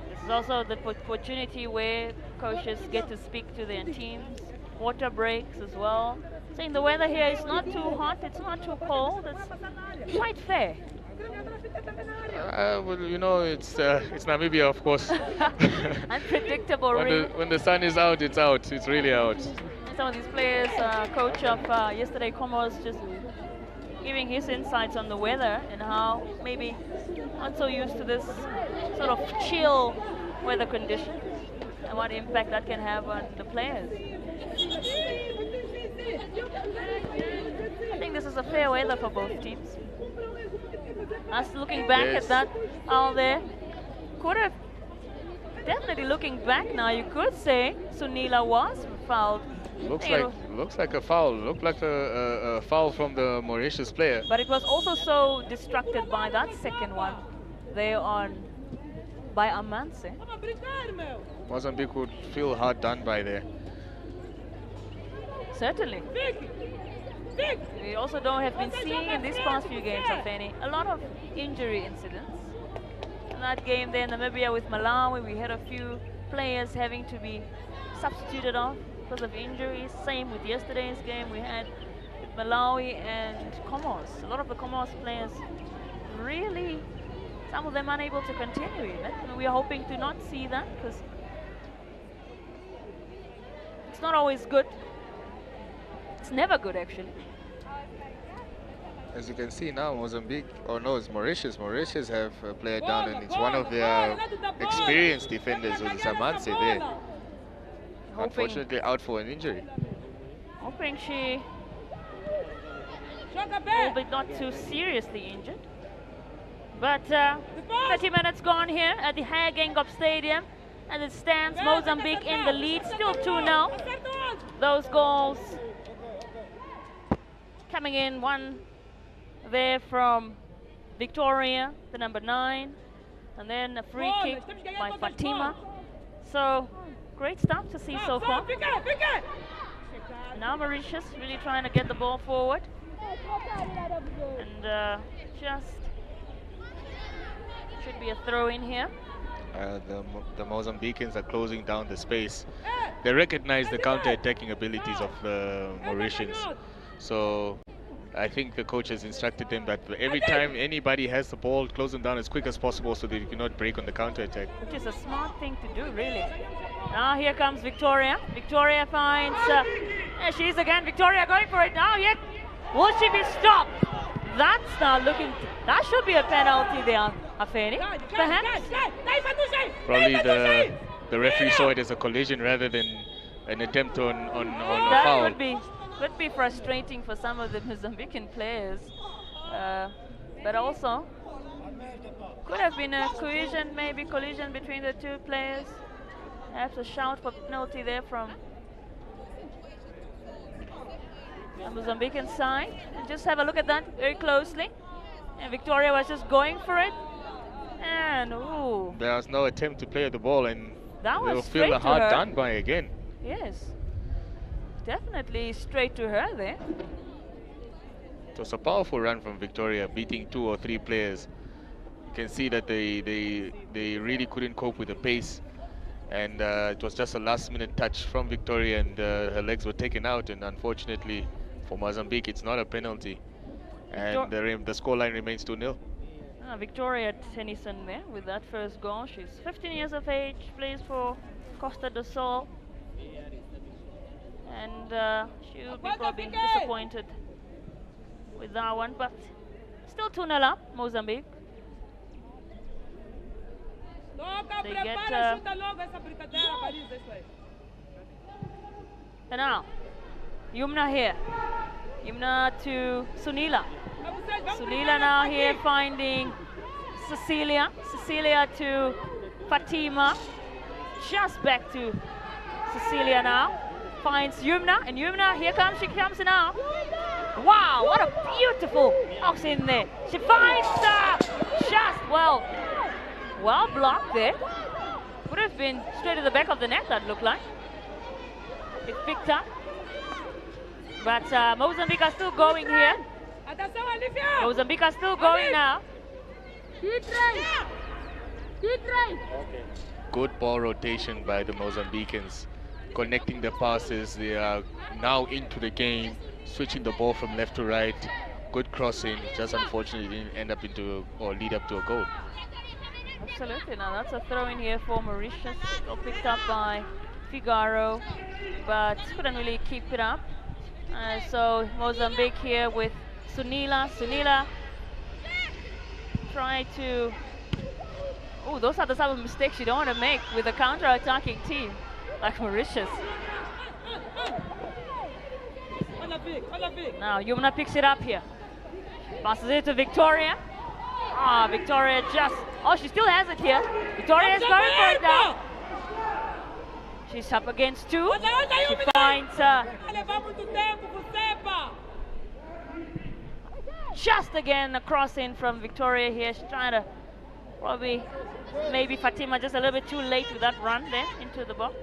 This is also the opportunity where coaches get to speak to their teams. Water breaks as well. Saying the weather here is not too hot, it's not too cold, it's quite fair. Well, you know, it's Namibia, of course. Unpredictable, really. When the sun is out, it's out. It's really out. Some of these players, coach of yesterday, Comoros, just giving his insights on the weather and how maybe not so used to this sort of chill weather condition and what impact that can have on the players. I think this is a fair weather for both teams. Us looking back at that out there, could have definitely looking back now, you could say Sunila was fouled. Looks like a foul. Looked like a foul from the Mauritius player. But it was also so distracted by that second one there by Amanse. Mozambique would feel hard done by there. Certainly. We also have been seeing in these past few games, Afeni, a lot of injury incidents. In that game there in Namibia with Malawi, we had a few players having to be substituted off because of injuries. Same with yesterday's game we had with Malawi and Comoros. A lot of the Comoros players really, some of them unable to continue even. I mean, we are hoping to not see that because it's not always good. It's never good, actually. As you can see now, Mozambique, or no, it's Mauritius. Mauritius have a player down, and it's one of their experienced defenders, with Samanse there. Unfortunately, out for an injury. Hoping she will be not too seriously injured. But 30 minutes gone here at the Hagengop Stadium, and it stands Mozambique in the lead, still 2-0. Those goals coming in, one there from Victoria, the number 9, and then a free kick by Fatima. So great stuff to see so far. Now Mauritius really trying to get the ball forward, and just should be a throw in here. The Mozambicans are closing down the space. They recognize the counter-attacking abilities of the Mauritians. So I think the coach has instructed them that every time anybody has the ball, close them down as quick as possible so they cannot break on the counter-attack. Which is a smart thing to do, really. Now here comes Victoria. Victoria finds, there she is again, Victoria going for it now, yet will she be stopped? That's now looking, that should be a penalty there, Afeni, perhaps? Probably the referee saw it as a collision rather than an attempt on a that foul. Would be frustrating for some of the Mozambican players, but also could have been a collision between the two players. Perhaps a shout for penalty there from the Mozambican side. And just have a look at that very closely. And Victoria was just going for it, and ooh, There was no attempt to play the ball, and that they'll was feel straight a to hard her. done by again. Yes, definitely straight to her there. It was a powerful run from Victoria, beating 2 or 3 players. You can see that they really couldn't cope with the pace, and it was just a last-minute touch from Victoria, and her legs were taken out. And unfortunately for Mozambique, it's not a penalty, and the scoreline remains 2-0. Victoria Tennyson there with that first goal. She's 15 years of age, plays for Costa do Sol. And she'll be probably disappointed with that one, but still 2-0 up, Mozambique. They get and now Yumna here. Yumna to Sunila. Sunila now here finding Cecilia. Cecilia to Fatima. Just back to Cecilia now. Finds Yumna, and Yumna, here comes, she comes now. Wow, what a beautiful box in there. She finds just well blocked there. Would have been straight to the back of the net, that looked like. It's picked up. But Mozambique are still going here. Mozambique are still going now. Good ball rotation by the Mozambicans. Connecting the passes, they are now into the game, switching the ball from left to right. Good crossing, just unfortunately didn't end up into or lead up to a goal. Absolutely, now that's a throw in here for Mauritius. Got picked up by Figaro, but couldn't really keep it up. So Mozambique here with Sunila. Sunila try to... Oh, those are the type of mistakes you don't want to make with a counter-attacking team like Mauritius. Now Yumna picks it up here. Passes it to Victoria. Victoria just... Oh, she still has it here. Victoria is going for it now. She's up against two. She finds just again a cross in from Victoria here. She's trying to probably, maybe Fatima just a little bit too late with that run there into the box.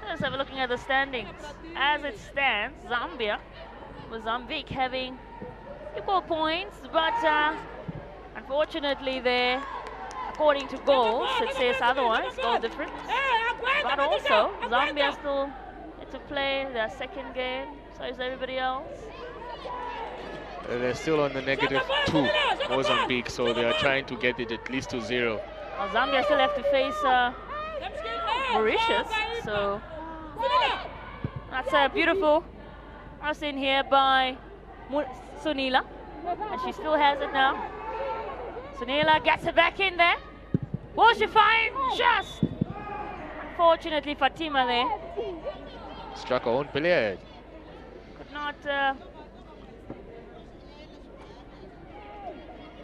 Let's have a looking at the standings. As it stands, Mozambique having equal points, but unfortunately there, according to goals, it says otherwise, goal difference. But also, Zambia still yet to play their second game, so is everybody else. They're still on the -2, Mozambique, so they are trying to get it at least to 0. Well, Zambia still have to face Mauritius, so that's a beautiful pass in here by Sunila, and she still has it now. Sunila gets it back in there. Will she find just? Unfortunately, Fatima there struck her own player. could not.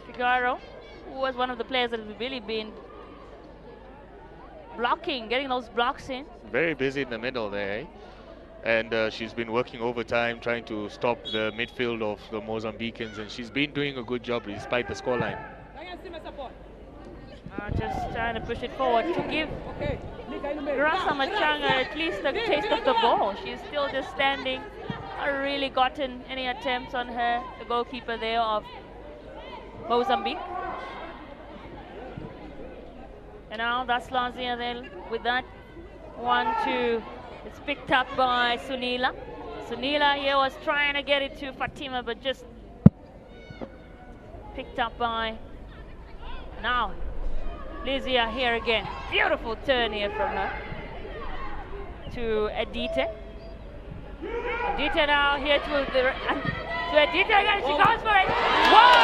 Figaro, who was one of the players that has really been blocking, getting those blocks in. Very busy in the middle there, eh? And she's been working overtime trying to stop the midfield of the Mozambicans, and she's been doing a good job despite the scoreline. Just trying to push it forward to give Grasa Machanga at least a taste of the ball. She's still just standing, not really gotten any attempts on her, the goalkeeper there of Mozambique. And now that's Lazia then with that 1-2. It's picked up by Sunila. Sunila here was trying to get it to Fatima, but just picked up by now Lizia here again. Beautiful turn here from her to Adite. Adite now here to Adite again. She goes for it. Whoa!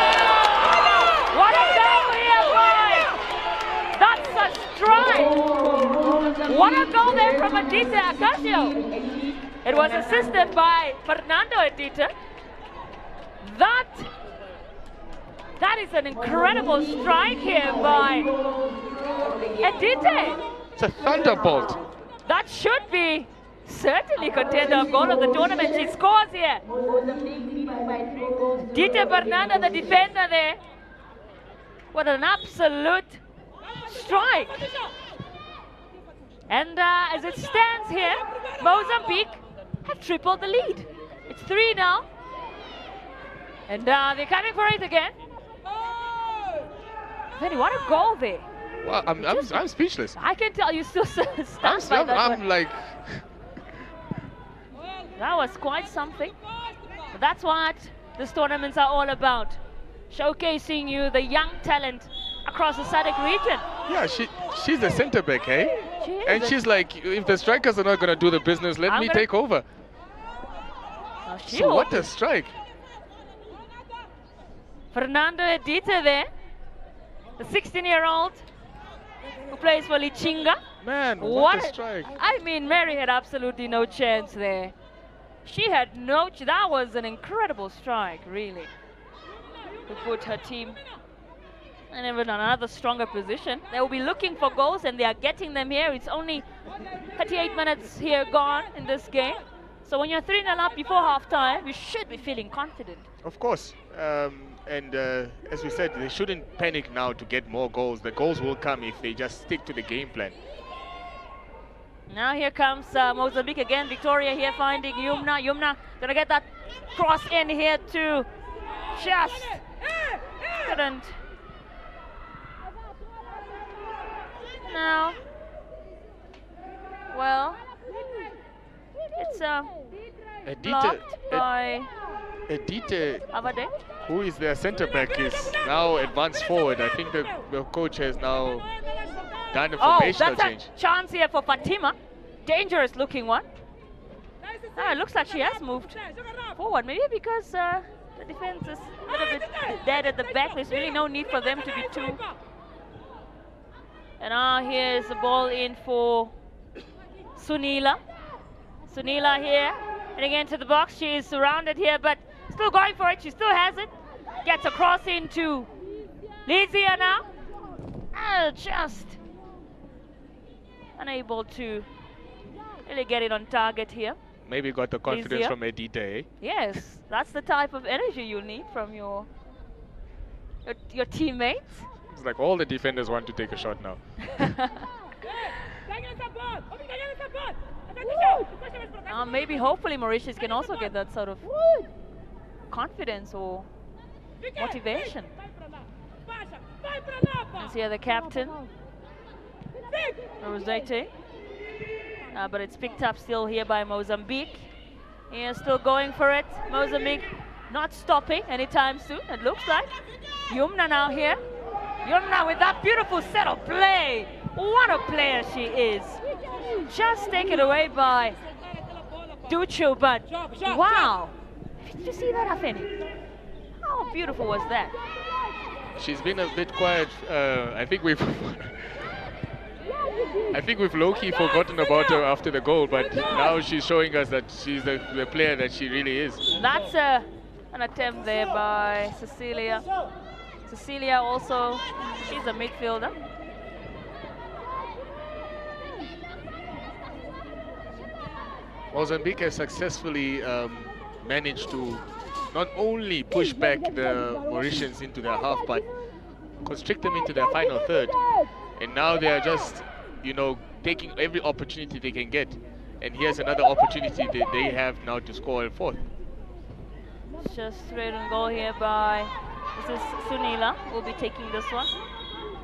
What a goal here, boys! That's a strike! What a goal there from Adite Acacio. It was assisted by Fernando Adite. That is an incredible strike here by Adite. It's a thunderbolt. That should be certainly contender of goal of the tournament. She scores here. Adite Fernando, the defender there. What an absolute strike. And as it stands here, Mozambique have tripled the lead. It's 3 now. And they're coming for it again. Benny, what a goal there. Well, I'm speechless. I can tell you still stunned by that one. I'm like... That was quite something. But that's what these tournaments are all about. Showcasing you the young talent across the SADC region. Yeah, she's the center back, hey? And she's like, if the strikers are not going to do the business, let me take over. Oh, so what a strike. Fernando Edita there, the 16-year-old who plays for Lichinga. Man, what a strike. I mean, Mary had absolutely no chance there. She had no chance. That was an incredible strike, really, to put her team in even another stronger position. They will be looking for goals, and they are getting them here. It's only 38 minutes here gone in this game. So when you're 3-0 up before halftime, you should be feeling confident. Of course. As we said, they shouldn't panic now to get more goals. The goals will come if they just stick to the game plan. Now here comes Mozambique again. Victoria here finding Yumna. Yumna gonna get that cross in here too. Just couldn't. Now, well, it's blocked by Avade, who is their center back, is now advanced forward. I think the coach has now done a formational change. A chance here for Fatima. Dangerous looking one. It looks like she has moved forward, maybe because the defense is a little bit dead at the back. There's really no need for them to be too. And now here's the ball in for Sunila. Sunila here, and again to the box. She is surrounded here, but still going for it. She still has it. Gets across into Lizia now. Just unable to really get it on target here. Maybe got the confidence from Edita, eh? Yes, that's the type of energy you need from your teammates. It's like all the defenders want to take a shot now. Maybe, hopefully, Mauritius can also get that sort of confidence or motivation. Let's hear the captain, Rosete. But it's picked up still here by Mozambique. He is still going for it. Mozambique not stopping anytime soon, it looks like. Yumna now here. Yumna with that beautiful set of play. What a player she is. Just taken away by Duchu, but wow. Did you see that, Afeni? How beautiful was that? She's been a bit quiet. I think we've low-key forgotten about her after the goal, but now she's showing us that she's the player that she really is. That's an attempt there by Cecilia. Cecilia also, she's a midfielder. Mozambique has successfully managed to not only push back the Mauritians into their half, but constrict them into their final third. And now they are just, you know, taking every opportunity they can get. And here's another opportunity that they have now to score a fourth. Just straight on goal here by, this is Sunila, will be taking this one.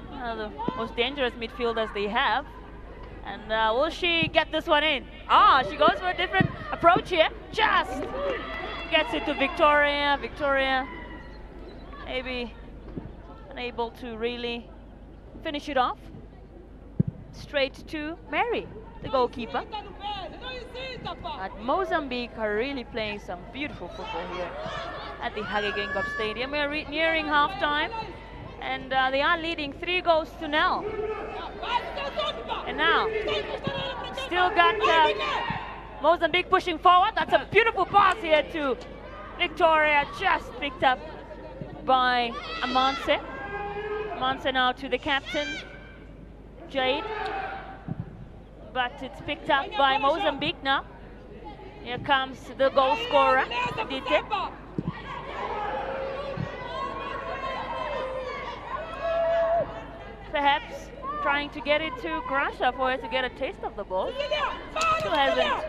One of the most dangerous midfielders they have. And will she get this one in? She goes for a different approach here. Just gets it to Victoria. Victoria maybe unable to really finish it off. Straight to Mary, the goalkeeper. But Mozambique are really playing some beautiful football here at the Hage Geingob Stadium. We're nearing halftime, and they are leading 3-0. And now, still got Mozambique pushing forward. That's a beautiful pass here to Victoria, just picked up by Amanse. Amanse now to the captain, Jade. But it's picked up by Mozambique now. Here comes the goal scorer, Dite. Perhaps trying to get it to Grasha for her to get a taste of the ball. Still hasn't.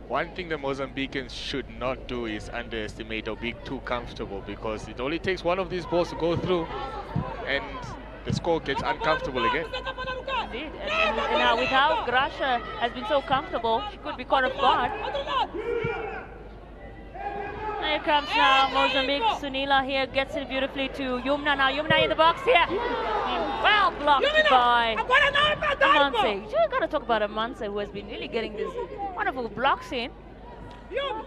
One thing the Mozambicans should not do is underestimate or be too comfortable, because it only takes one of these balls to go through and the score gets uncomfortable again. Indeed, and now with how Grasha has been so comfortable, she could be caught off guard. Here comes now Mozambique. Sunila here gets it beautifully to Yumna. Now Yumna in the box here. Well blocked by Amanse. You got to talk about Amanse, who has been really getting these wonderful blocks in.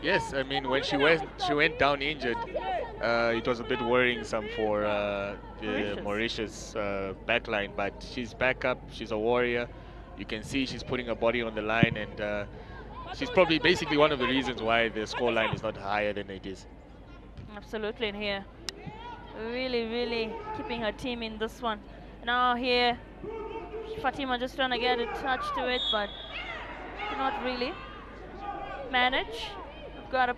Yes, I mean, when she went down injured, it was a bit worrisome for the Mauritius backline, but she's back up. She's a warrior. You can see she's putting her body on the line, and she's probably basically one of the reasons why the scoreline is not higher than it is. Absolutely, in here, really keeping her team in this one. Now here, Fatima just trying to get a touch to it, but not really manage. We've got a.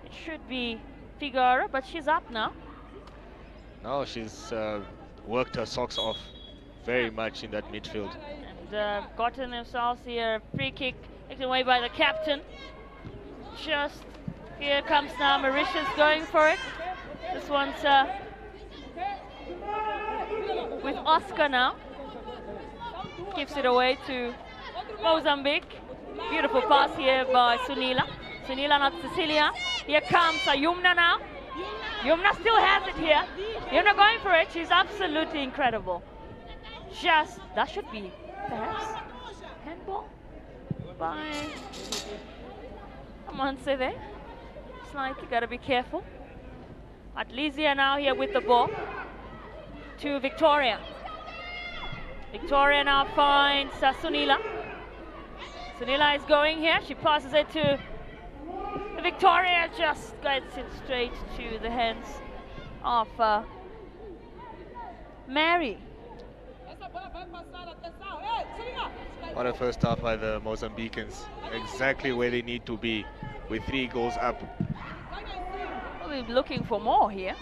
It should be Figueroa, but she's up now. No, she's worked her socks off very much in that midfield. And gotten themselves here a free kick taken away by the captain. Just here comes now Mauritius going for it. This one's with Oscar now. Gives it away to Mozambique. Beautiful pass here by Sunila. Sunila, not Cecilia. Here comes Yumna now. Yumna still has it here. Yumna going for it. She's absolutely incredible. Just, that should be perhaps handball by Amanse there. Slightly, gotta be careful. Atlizia now here with the ball to Victoria. Victoria now finds Sunila. Sunila is going here. She passes it to Victoria, just gets it straight to the hands of Mary. What a first half by the Mozambicans. Exactly where they need to be with 3 goals up. We're looking for more here.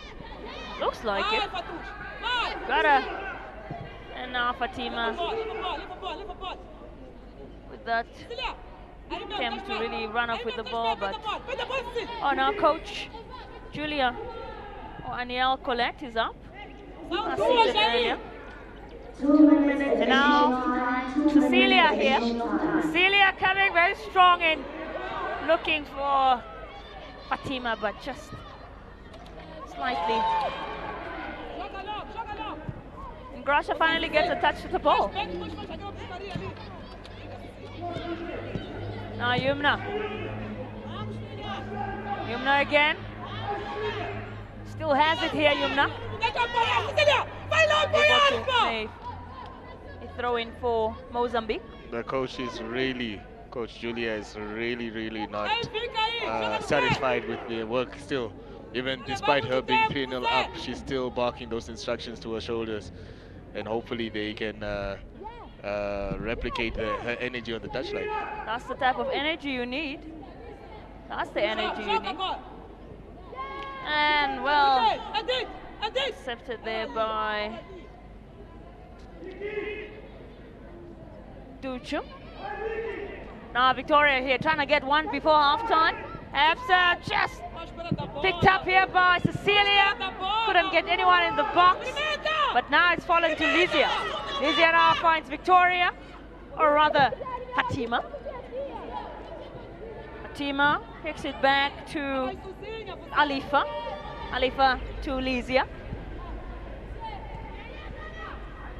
Looks like it. Gotta. And now Fatima with that attempt to really run up with the ball, but oh, now coach Julia Aniel Colette is up. And now Cecilia here. Cecilia coming very strong and looking for Fatima, but just slightly. And Grasha finally gets a touch to the ball. Now Yumna. Yumna again. Still has it here, Yumna. A throw in for Mozambique. The coach is really, Coach Julia is really not satisfied with the work still. Even despite her being 3-0 up, she's still barking those instructions to her shoulders. And hopefully they can replicate her energy on the touchline. That's the type of energy you need. That's the energy you need. And well, accepted there by Duchu. Now Victoria here trying to get one before halftime. Absa just picked up here by Cecilia. Couldn't get anyone in the box. But now it's fallen to Lizia. Lizia now finds Victoria, or rather Fatima. Fatima kicks it back to Alifa. Alifa to Lizia.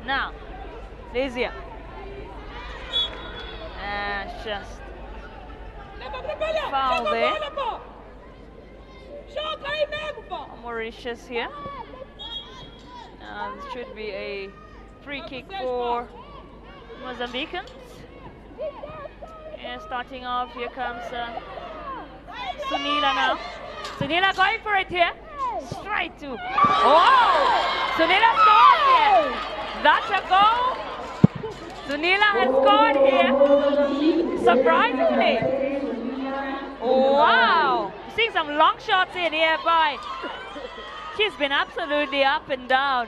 Now, Lizia. And just foul there. Mauritius here. This should be a free kick for Mozambicans. And starting off, here comes Sunila now. Sunila going for it here. Straight to. Oh! Sunila scored here. That's a goal. Sunila has scored here. Surprisingly. Wow! Seeing some long shots in here by. She's been absolutely up and down.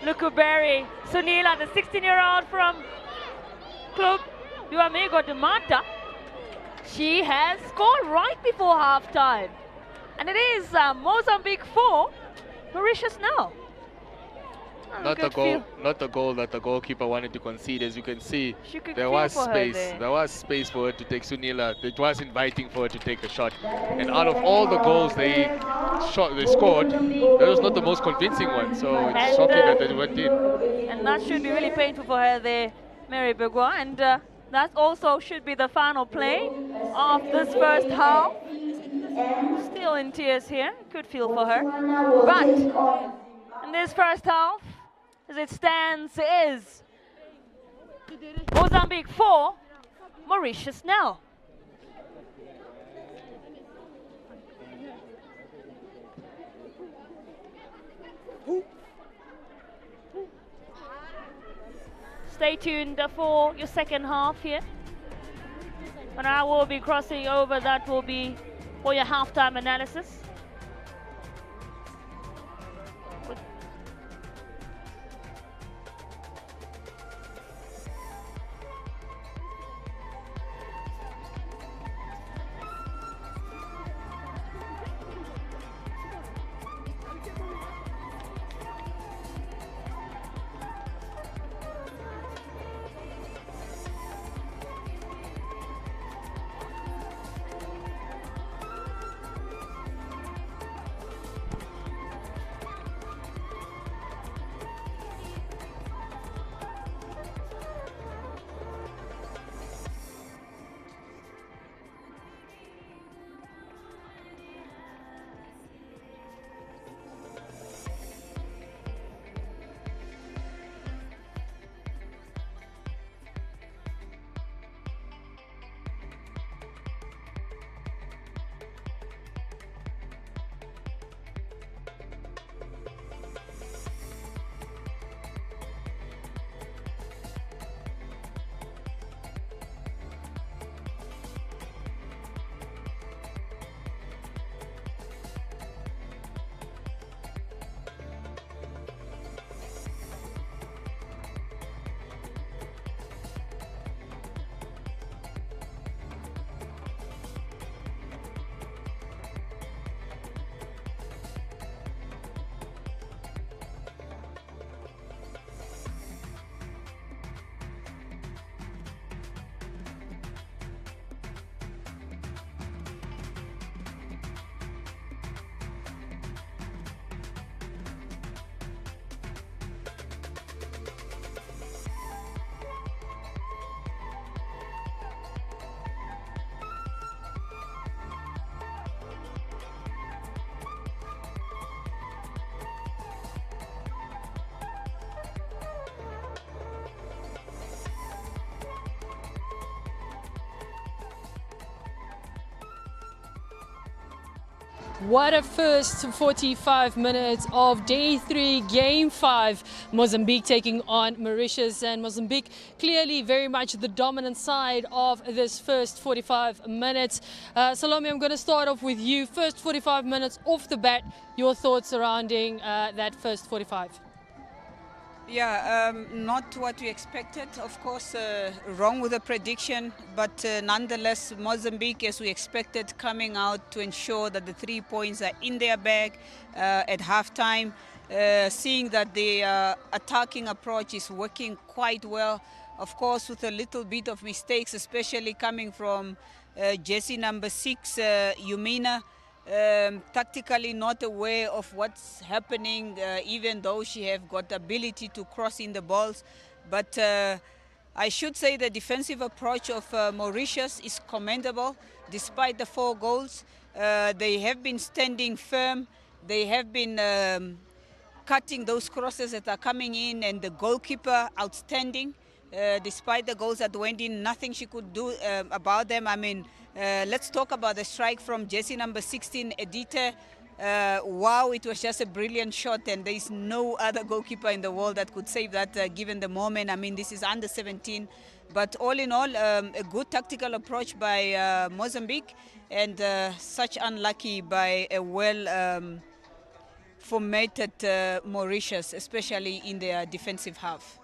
Lukuberi, Sunila, the 16-year-old from Club do Amigo de Mata. She has scored right before halftime. And it is Mozambique 4, Mauritius now. Not the goal that the goalkeeper wanted to concede. As you can see, there was was space. There was space for her to take Sunila. It was inviting for her to take a shot. And out of all the goals they scored, that was not the most convincing one. So it's shocking that they went in. And that should be really painful for her there, Mary Begua. And that also should be the final play of this first half. Still in tears here. Could feel for her. But in this first half, as it stands, is Mozambique 4, Mauritius 0. Stay tuned for your second half here. And I will be crossing over. That will be for your halftime analysis. What a first 45 minutes of day 3, game 5. Mozambique taking on Mauritius, and Mozambique clearly very much the dominant side of this first 45 minutes. Salome, I'm going to start off with you. First 45 minutes off the bat, your thoughts surrounding that first 45. Yeah, not what we expected. Of course, wrong with the prediction, but nonetheless, Mozambique, as we expected, coming out to ensure that the 3 points are in their bag at halftime, seeing that the attacking approach is working quite well. Of course, with a little bit of mistakes, especially coming from jersey number 6, Yumina. Tactically not aware of what's happening, even though she have got ability to cross in the balls. But I should say the defensive approach of Mauritius is commendable. Despite the 4 goals, they have been standing firm. They have been cutting those crosses that are coming in, and the goalkeeper outstanding. Despite the goals that went in, nothing she could do about them. I mean, let's talk about the strike from jersey number 16, Edita. Wow, it was just a brilliant shot, and there is no other goalkeeper in the world that could save that given the moment. I mean, this is under 17. But all in all, a good tactical approach by Mozambique, and such unlucky by a well formatted Mauritius, especially in their defensive half.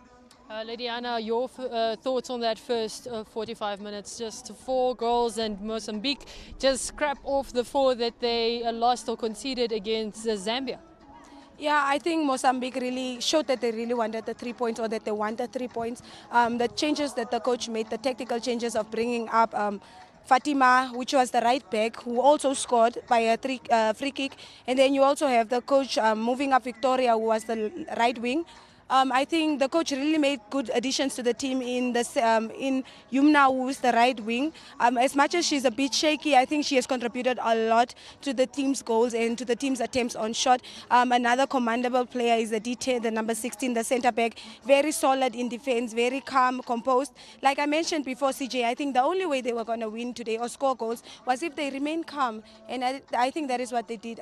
Lady Anna, your thoughts on that first 45 minutes? Just 4 goals, and Mozambique just scrap off the 4 that they lost or conceded against Zambia. Yeah, I think Mozambique really showed that they really wanted the 3 points, or that they wanted 3 points. The changes that the coach made, the tactical changes of bringing up Fatima, which was the right back, who also scored by a free kick. And then you also have the coach moving up Victoria, who was the right wing. I think the coach really made good additions to the team in Yumna, who is the right wing. As much as she's a bit shaky, I think she has contributed a lot to the team's goals and to the team's attempts on shot. Another commendable player is the D10, the number 16, the centre back. Very solid in defense, very calm, composed. Like I mentioned before, CJ, I think the only way they were going to win today or score goals was if they remain calm. And I think that is what they did.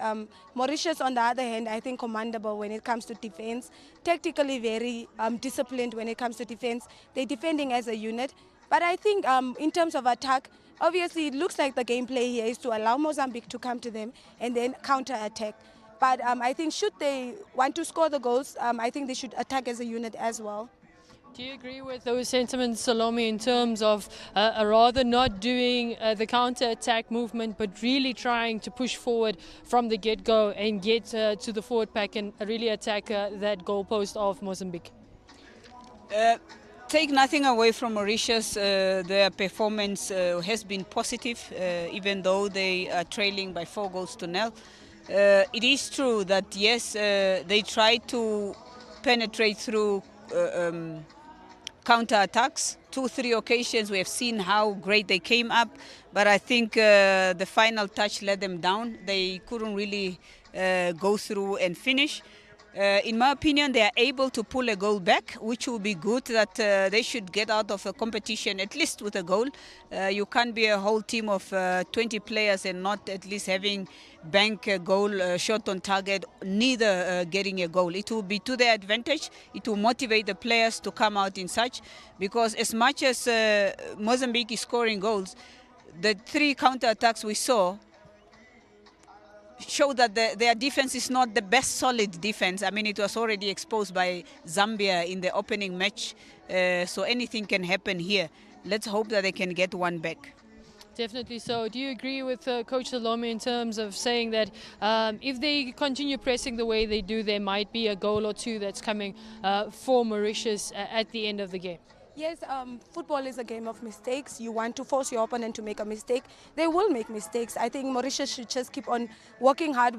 Mauritius, on the other hand, I think commendable when it comes to defense. Tactically very disciplined when it comes to defense. They're defending as a unit. But I think in terms of attack, obviously it looks like the gameplay here is to allow Mozambique to come to them and then counter-attack. But I think should they want to score the goals, I think they should attack as a unit as well. Do you agree with those sentiments, Salome, in terms of rather not doing the counter-attack movement, but really trying to push forward from the get-go and get to the forward pack and really attack that goalpost of Mozambique? Take nothing away from Mauritius. Their performance has been positive, even though they are trailing by 4-0. It is true that, yes, they tried to penetrate through counter-attacks. 2-3 occasions we have seen how great they came up, but I think the final touch let them down. They couldn't really go through and finish. In my opinion, they are able to pull a goal back, which will be good, that they should get out of a competition at least with a goal. You can't be a whole team of 20 players and not at least having bank a goal, shot on target, neither getting a goal. It will be to their advantage. It will motivate the players to come out in such, because as much as Mozambique is scoring goals, the 3 counter-attacks we saw show that their defense is not the best solid defense. I mean, it was already exposed by Zambia in the opening match, so anything can happen here. Let's hope that they can get one back. Definitely so. Do you agree with Coach Salome in terms of saying that if they continue pressing the way they do, there might be a goal or two that's coming for Mauritius at the end of the game? Yes, football is a game of mistakes. You want to force your opponent to make a mistake. They will make mistakes. I think Mauritius should just keep on working hard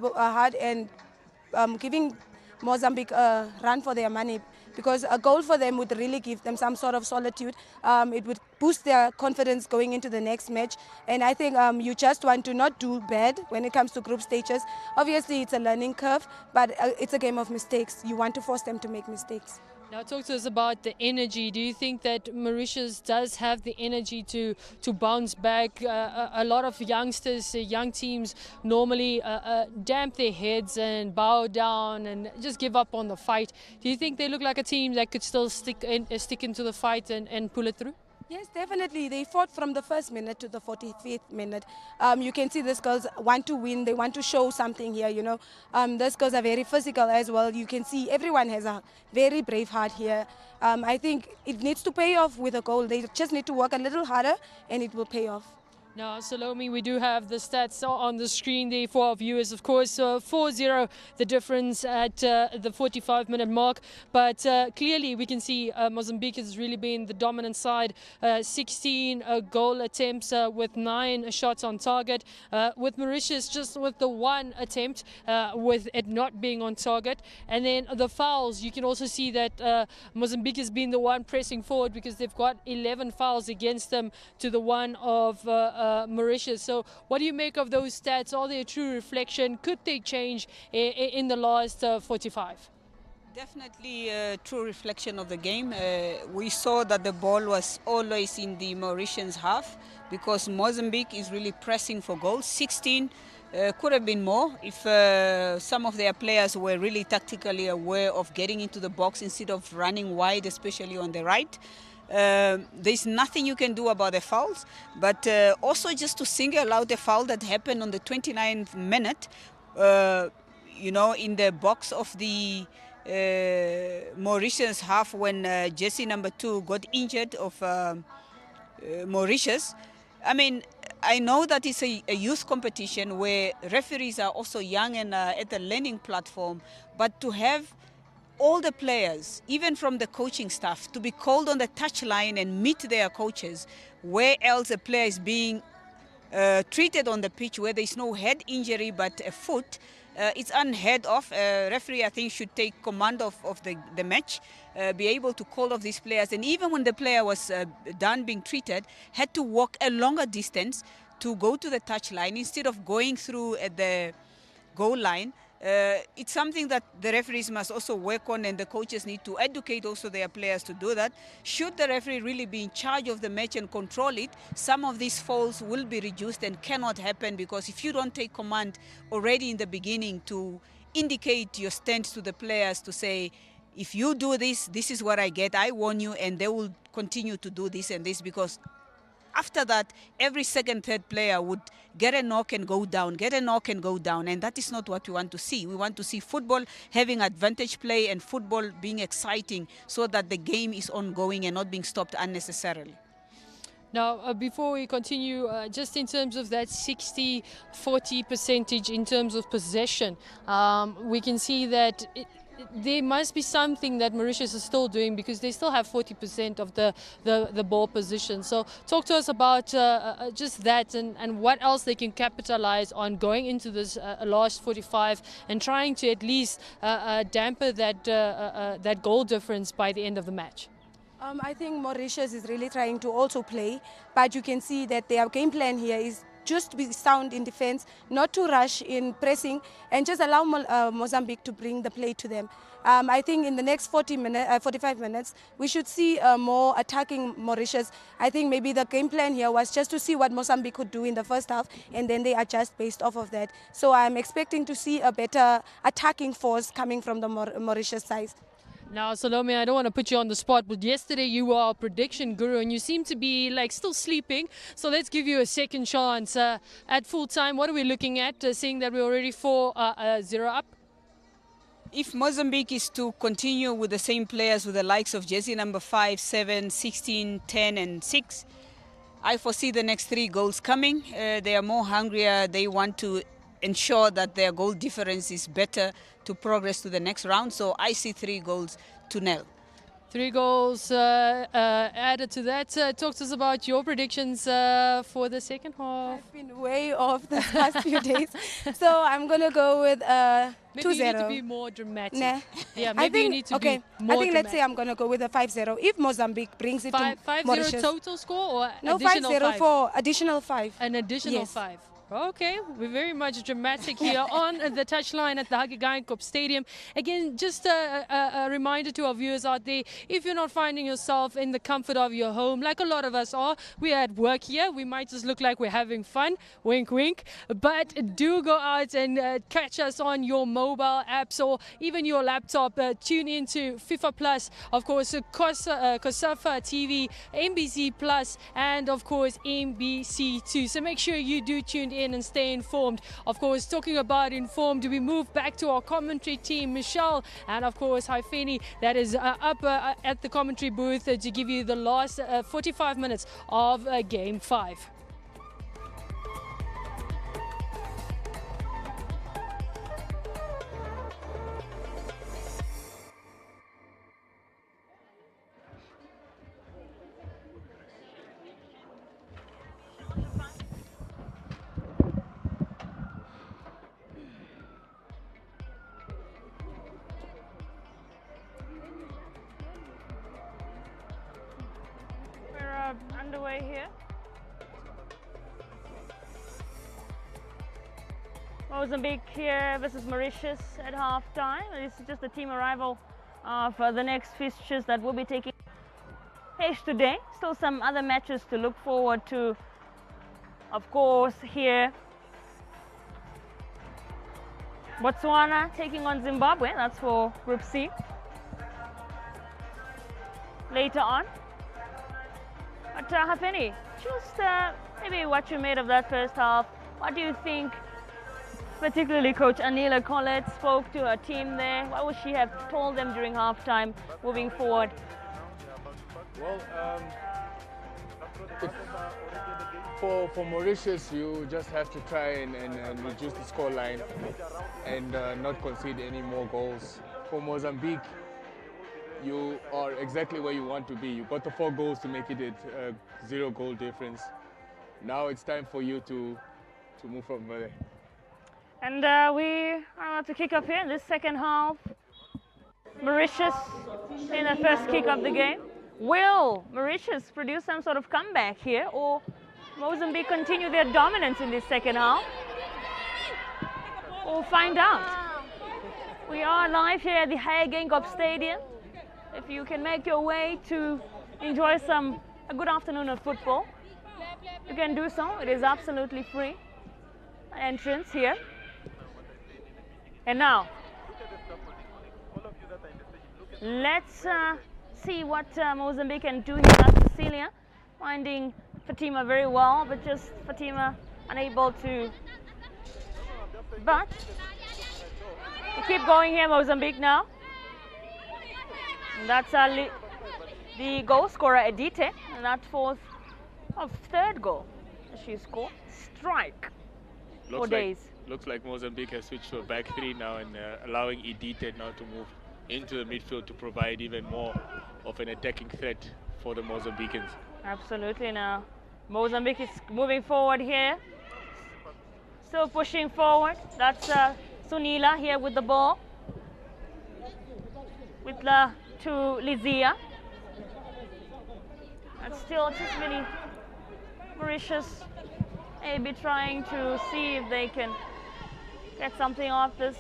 and giving Mozambique a run for their money, because a goal for them would really give them some sort of solitude. It would boost their confidence going into the next match. And I think you just want to not do bad when it comes to group stages. Obviously, it's a learning curve, but it's a game of mistakes. You want to force them to make mistakes. Now talk to us about the energy. Do you think that Mauritius does have the energy to bounce back? A lot of youngsters, young teams normally damp their heads and bow down and just give up on the fight. Do you think they look like a team that could still stick into the fight and pull it through? Yes, definitely. They fought from the first minute to the 45th minute. You can see these girls want to win. They want to show something here, you know. These girls are very physical as well. You can see everyone has a very brave heart here. I think it needs to pay off with a goal. They just need to work a little harder and it will pay off. Now, Salome, we do have the stats on the screen there for our viewers, of course. 4-0, the difference at the 45-minute mark. But clearly, we can see Mozambique has really been the dominant side. 16 goal attempts with 9 shots on target. With Mauritius, just with the 1 attempt, with it not being on target. And then the fouls, you can also see that Mozambique has been the one pressing forward, because they've got 11 fouls against them to the one of Mauritius. So what do you make of those stats? Are they a true reflection? Could they change in the last 45? Definitely a true reflection of the game. We saw that the ball was always in the Mauritians half, because Mozambique is really pressing for goals. 16 could have been more if some of their players were really tactically aware of getting into the box instead of running wide, especially on the right. There's nothing you can do about the fouls, but also just to single out the foul that happened on the 29th minute, you know, in the box of the Mauritius half, when Jesse number 2 got injured of Mauritius. I mean, I know that it's a youth competition where referees are also young and at the learning platform, but to have all the players, even from the coaching staff, to be called on the touchline and meet their coaches, where else a player is being treated on the pitch where there is no head injury but a foot, it's unheard of. Referee, I think, should take command of the match, be able to call off these players. And even when the player was done being treated, had to walk a longer distance to go to the touchline instead of going through at the goal line. It's something that the referees must also work on, and the coaches need to educate also their players to do that. Should the referee really be in charge of the match and control it, some of these fouls will be reduced and cannot happen, because if you don't take command already in the beginning to indicate your stand to the players to say, if you do this, this is what I get, I warn you, and they will continue to do this and this, because after that, every second, third player would get a knock and go down, get a knock and go down. And that is not what we want to see. We want to see football having advantage play and football being exciting so that the game is ongoing and not being stopped unnecessarily. Now, before we continue, just in terms of that 60-40 percentage in terms of possession, we can see that there must be something that Mauritius is still doing, because they still have 40% of the ball position. So talk to us about just that and what else they can capitalize on going into this last 45 and trying to at least dampen that goal difference by the end of the match. I think Mauritius is really trying to also play, but you can see that their game plan here is just to be sound in defense, not to rush in pressing, and just allow Mozambique to bring the play to them. I think in the next 45 minutes, we should see more attacking Mauritius. I think maybe the game plan here was just to see what Mozambique could do in the first half, and then they adjust based off of that. So I'm expecting to see a better attacking force coming from the Mauritius side. Now, Salome, I don't want to put you on the spot, but yesterday you were our prediction guru and you seem to be like still sleeping. So let's give you a second chance. At full time, what are we looking at, seeing that we're already 4-0 up? If Mozambique is to continue with the same players, with the likes of jersey number 5, 7, 16, 10 and 6, I foresee the next 3 goals coming. They are more hungrier. They want to ensure that their goal difference is better to progress to the next round. So I see 3-0. 3 goals added to that. Talk to us about your predictions for the second half. I've been way off the past few days, so I'm going to go with 2-0. Maybe you need to be more dramatic. Nah. Yeah, maybe you need to be more I think dramatic. let's say I'm going to go with a 5-0 if Mozambique brings it to 5-0 Mauritius. total score or No, additional 5-0 for additional 5. An additional Yes. 5. Okay, we're very much dramatic here on the touchline at the Hagegeinkop Stadium. Again, just a reminder to our viewers out there, if you're not finding yourself in the comfort of your home, like a lot of us are, we're at work here, we might just look like we're having fun, wink wink, but do go out and catch us on your mobile apps or even your laptop. Tune into FIFA Plus, of course, COSAFA TV, NBC Plus, and of course NBC2. So make sure you do tune in and stay informed. Of course, talking about informed, we move back to our commentary team, Michelle and of course Haifeni, that is up at the commentary booth to give you the last 45 minutes of Game 5. Underway here. Mozambique here versus Mauritius at half-time. This is just the team arrival for the next fixtures that will be taking place today. Still some other matches to look forward to. Of course, here Botswana taking on Zimbabwe. That's for Group C. Later on. But Hafeni, just maybe what you made of that first half. What do you think, particularly Coach Anila Collett spoke to her team there? What would she have told them during halftime moving forward? Well, for Mauritius, you just have to try and reduce the score line and not concede any more goals. For Mozambique, you are exactly where you want to be. You got the 4 goals to make it a 0 goal difference. Now it's time for you to move from there. And we are about to kick off here in this second half. Mauritius in the first kick of the game. Will Mauritius produce some sort of comeback here, or Mozambique continue their dominance in this second half? We'll find out. We are live here at the Kickoff Stadium. If you can make your way to enjoy a good afternoon of football, you can do so. It is absolutely free entrance here. And now, let's see what Mozambique can do here. That's Cecilia finding Fatima very well, but just Fatima unable to. But we keep going here, Mozambique now. And that's the goal scorer, Edite, and that third goal she scored. Strike for days. Looks like Mozambique has switched to a back 3 now and allowing Edite now to move into the midfield to provide even more of an attacking threat for the Mozambicans. Absolutely. Now Mozambique is moving forward here, still pushing forward. That's Sunila here with the ball, with to Lizia. And still just really Mauritius maybe trying to see if they can get something off this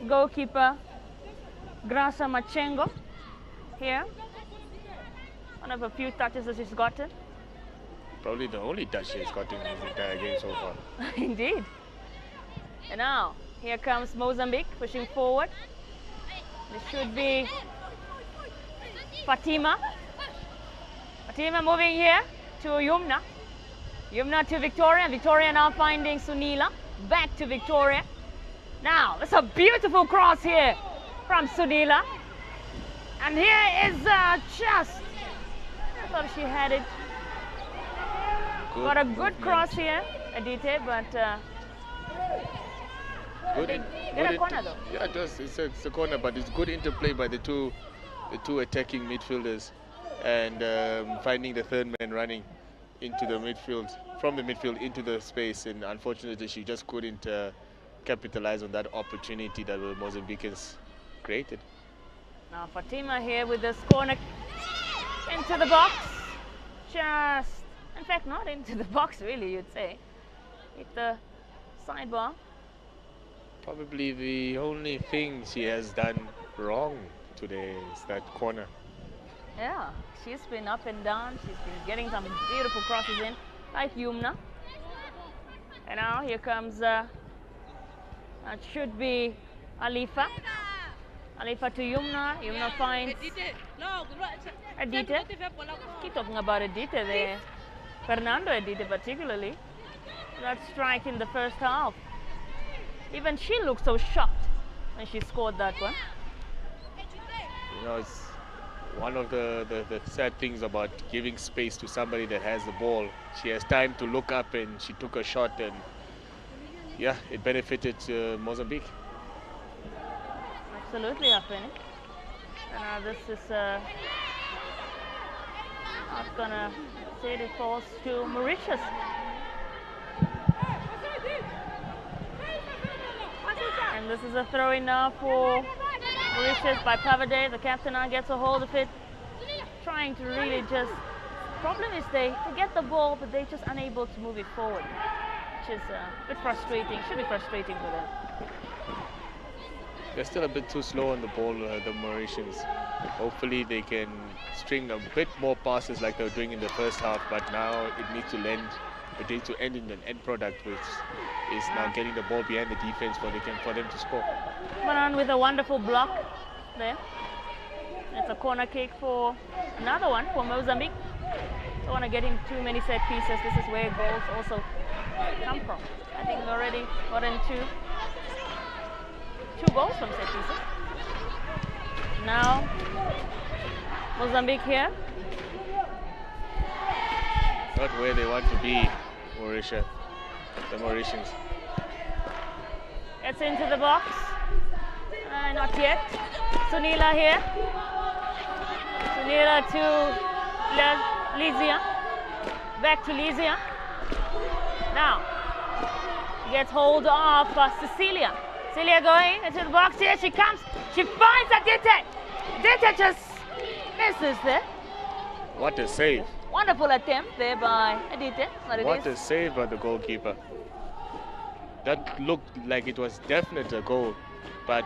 goalkeeper Grasa Machengo here. One of a few touches that she's gotten. Probably the only touch she's gotten in this entire game so far. Indeed. And now, here comes Mozambique pushing forward. This should be Fatima. Fatima moving here to Yumna. Yumna to Victoria. Victoria now finding Sunila. Back to Victoria. Now, it's a beautiful cross here from Sunila. And here is just, I thought she had it. Got a good cross here, Edite, but good corner though. Yeah, it does. It's a corner, but it's good interplay by the two attacking midfielders, and finding the third man running into the midfield, from the midfield into the space, and unfortunately she just couldn't capitalize on that opportunity that the Mozambicans created. Now Fatima here with this corner into the box. Just, in fact, not into the box really, you'd say. With the sidebar. Probably the only thing she has done wrong today is that corner. Yeah, she's been up and down. She's been getting some beautiful crosses in, like Yumna. And now here comes, that should be Alifa. Alifa to Yumna. Yumna finds Edite. Keep talking about Edite there. Fernando Edite particularly. That strike in the first half. Even she looked so shocked when she scored that one. You know, it's one of the sad things about giving space to somebody that has the ball. She has time to look up, and she took a shot, and yeah, it benefited Mozambique. Absolutely, Afeni. And now this is, I was gonna say it falls to Mauritius. And this is a throw-in now for Mauritius by Pavade. The captain now gets a hold of it, trying to really just, problem is they get the ball, but they're just unable to move it forward, which is a bit frustrating, should be frustrating for them. They're still a bit too slow on the ball, the Mauritians. Hopefully they can string a bit more passes like they were doing in the first half, but now it needs to end in an end product, which is now getting the ball behind the defense for them to score. Maran with a wonderful block there. It's a corner kick for another one for Mozambique. Don't want to get in too many set pieces. This is where goals also come from. I think we've already gotten two goals from set pieces. Now Mozambique here. Not where they want to be. the Mauritians. Gets into the box. Not yet. Sunila here. Sunila to Lizia. Back to Lizia. Now, gets hold of Cecilia. Cecilia going into the box here. She comes. She finds Adite. Adite just misses there. What a save. Wonderful attempt there by Adite. What a save by the goalkeeper. That looked like it was definite a goal, but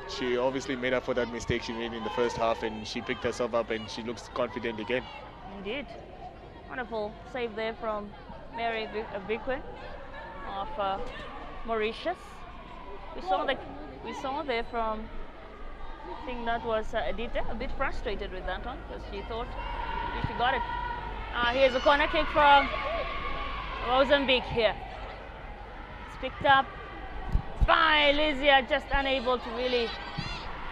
she obviously made up for that mistake she made in the first half, and she picked herself up and she looks confident again. Indeed. Wonderful save there from Mary Bikwe of Mauritius. We saw there from, I think that was Adite, a bit frustrated with that one because she thought she got it. Here's a corner kick from Mozambique here. It's picked up by Lizia, just unable to really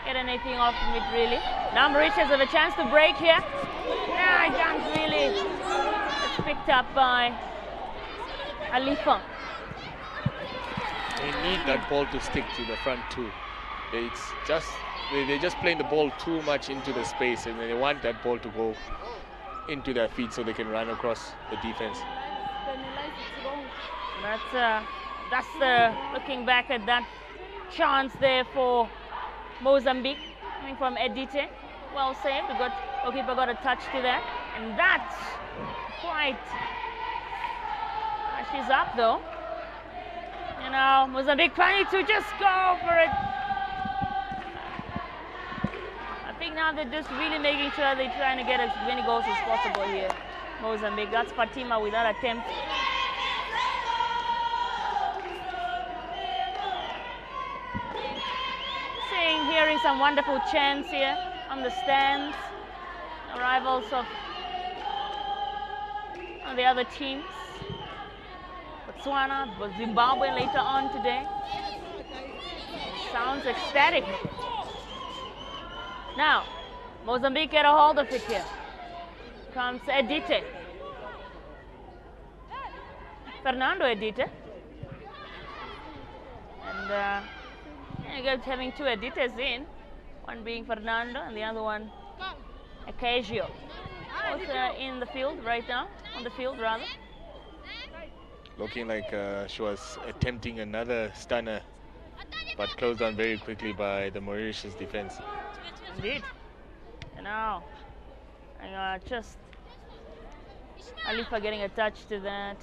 get anything off from it really. Now Mauritius have a chance to break here. I can't really. It's picked up by Alifa. They need that ball to stick to the front too. They're just playing the ball too much into the space, and they want that ball to go into their feet so they can run across the defense. That's the looking back at that chance there for Mozambique coming from Edite. Well saved. The goalkeeper got a touch to that, and that's quite. She's up though. You know, Mozambique trying to just go for it. I think now they're just really making sure they're trying to get as many goals as possible here. Mozambique. That's Fatima with that attempt. Hearing some wonderful chants here on the stands. Arrivals of the other teams. Botswana, Zimbabwe later on today. Sounds ecstatic. Now, Mozambique get a hold of it here. Comes Edite. Fernando Edite. And you got having two Edites in, one being Fernando and the other one Acasio. Both in the field right now, on the field rather. Looking like she was attempting another stunner, but closed down very quickly by the Mauritius defense. Indeed. And now, just Alifa getting a touch to that.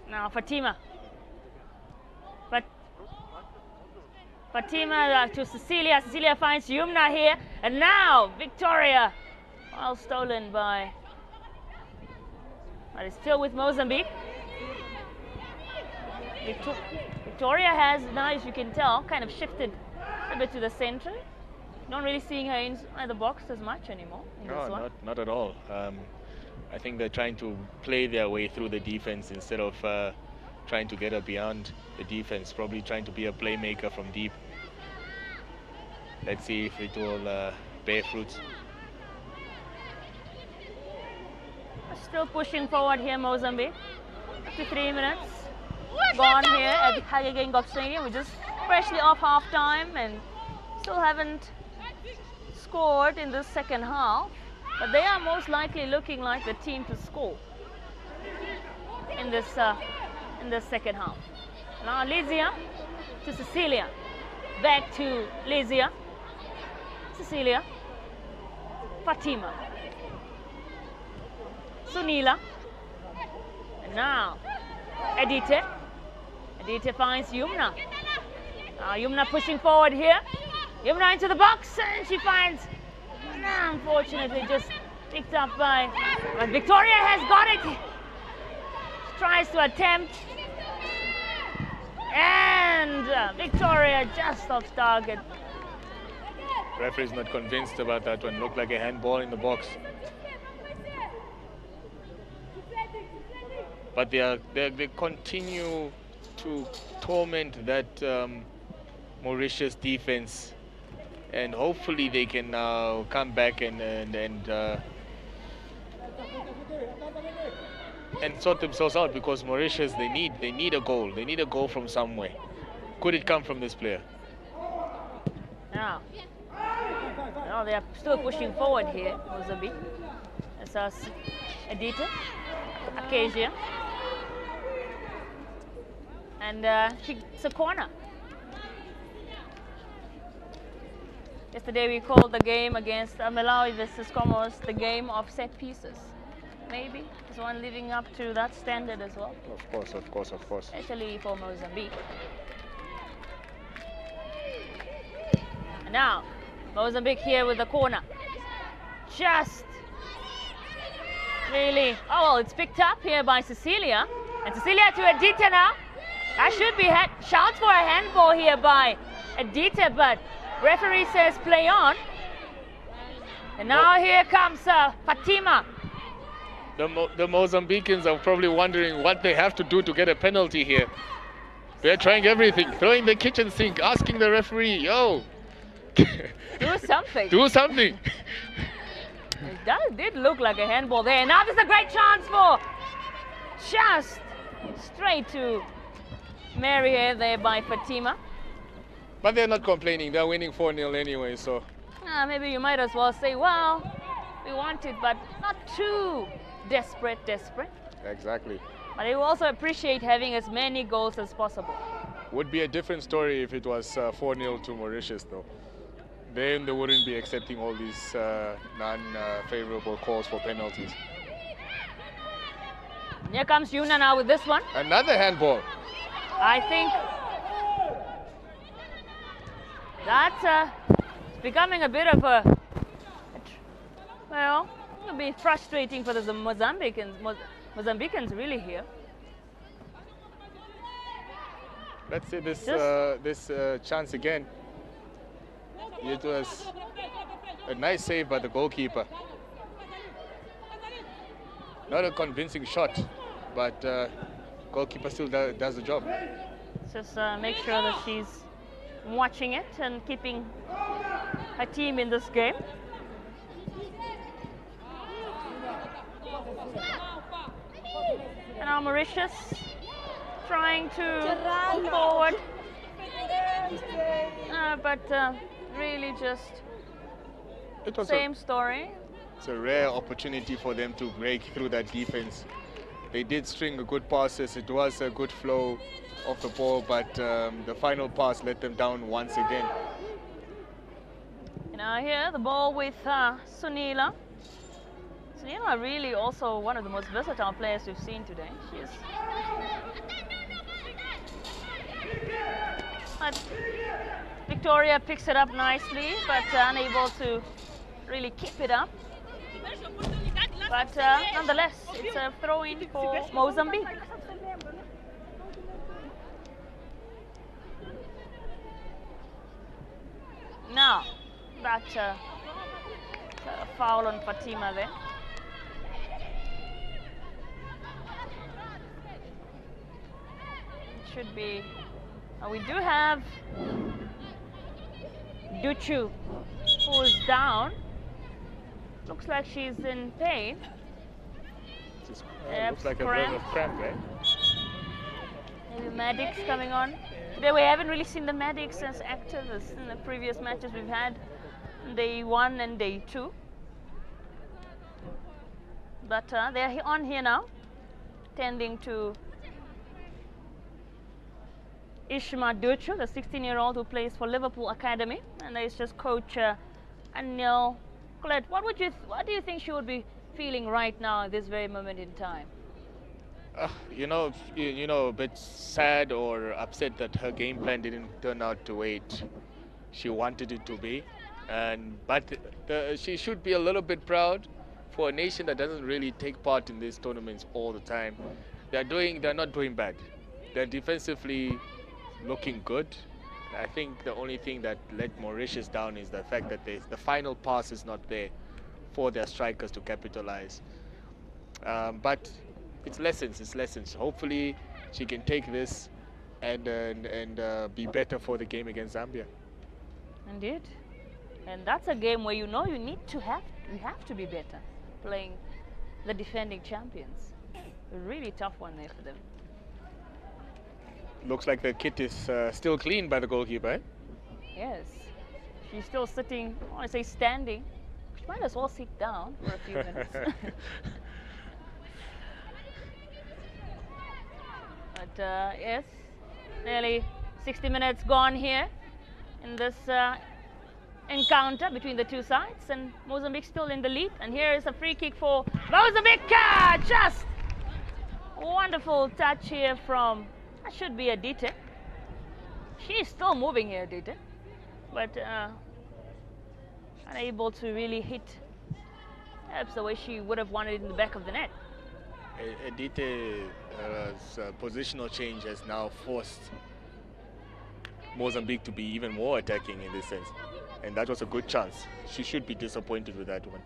Now Fatima. But Fatima to Cecilia. Cecilia finds Yumna here. And now Victoria. Well stolen by. But it's still with Mozambique. Victoria has, now as you can tell, kind of shifted a bit to the center. Not really seeing her in the box as much anymore. No, not at all. I think they're trying to play their way through the defense instead of trying to get her beyond the defense, probably trying to be a playmaker from deep. Let's see if it will bear fruits. Still pushing forward here, Mozambique. Up to 3 minutes gone here at the Hage Stadium. We're just freshly off half time and still haven't scored in the second half. But they are most likely looking like the team to score in this second half. Now Lizia to Cecilia. Back to Lizia. Cecilia. Fatima. Sunila. And now Edite. Edite finds Yumna. Yumna pushing forward here. Yumna into the box and she finds, unfortunately, just picked up by, but Victoria has got it. She tries to attempt. And Victoria just off target. Referee's not convinced about that one. Looked like a handball in the box. But they continue to torment that Mauritius defense, and hopefully they can now come back and and sort themselves out, because Mauritius, they need a goal. They need a goal from somewhere. Could it come from this player? Now, they are still pushing forward here, Mozambique. It's Edita, Acacia. And it's a corner. Yesterday we called the game against Malawi versus Comoros the game of set pieces. Maybe is one living up to that standard as well. Of course, of course, of course. Especially for Mozambique. And now, Mozambique here with the corner. Just really, oh well, it's picked up here by Cecilia. And Cecilia to Edita now. That should be shouts for a handball here by Edita, but referee says play on. And now here comes Fatima. The Mozambicans are probably wondering what they have to do to get a penalty here. They're trying everything, throwing the kitchen sink, asking the referee, yo. Do something. Do something. It did look like a handball there. Now there's a great chance for just straight to Mary here there by Fatima. But they're not complaining. They're winning 4-0 anyway, so. Maybe you might as well say, well, we want it, but not too desperate. Exactly. But they will also appreciate having as many goals as possible. Would be a different story if it was 4-0 to Mauritius, though. Then they wouldn't be accepting all these non-favorable calls for penalties. Here comes Yuna now with this one. Another handball. I think that's becoming a bit of a, well, it'll be frustrating for the Mozambicans really here. Let's see this chance again. It was a nice save by the goalkeeper. Not a convincing shot, but goalkeeper still does the job. Just make sure that she's watching it and keeping her team in this game. And now Mauritius trying to move forward, but really just same story. It's a rare opportunity for them to break through that defense. They did string good passes. It was a good flow of the ball, but the final pass let them down once again. Now here the ball with Sunila. Sunila really also one of the most versatile players we've seen today. But Victoria picks it up nicely, but unable to really keep it up. But nonetheless, it's a throw-in for Mozambique. Now, that's a foul on Fatima there. It should be. We do have Duchu, who's down. Looks like she's in pain. Looks like a bit of cramp, right? Maybe medics coming on. Today we haven't really seen the medics as active as in the previous matches we've had, day 1 and day 2. But they're on here now, tending to Ishma Duchu, the 16-year-old who plays for Liverpool Academy, and there's just coach Anil. Colette, what do you think she would be feeling right now at this very moment in time? You know, a bit sad or upset that her game plan didn't turn out the way she wanted it to be, but she should be a little bit proud for a nation that doesn't really take part in these tournaments all the time. They're not doing bad. They're defensively looking good. I think the only thing that let Mauritius down is the fact that the final pass is not there for their strikers to capitalize. But it's lessons. Hopefully she can take this and be better for the game against Zambia. Indeed. And that's a game where you know you have to be better, playing the defending champions. A really tough one there for them. Looks like the kit is still cleaned by the goalkeeper. Eh? Yes. She's still sitting, I want to say standing. She might as well sit down for a few minutes. But yes, nearly 60 minutes gone here in this encounter between the two sides, and Mozambique still in the lead. And here is a free kick for Mozambique. Just wonderful touch here from, that should be Adite. She's still moving here, Adite, but unable to really hit perhaps the way she would have wanted it in the back of the net. Adite's positional change has now forced Mozambique to be even more attacking in this sense. And that was a good chance. She should be disappointed with that one.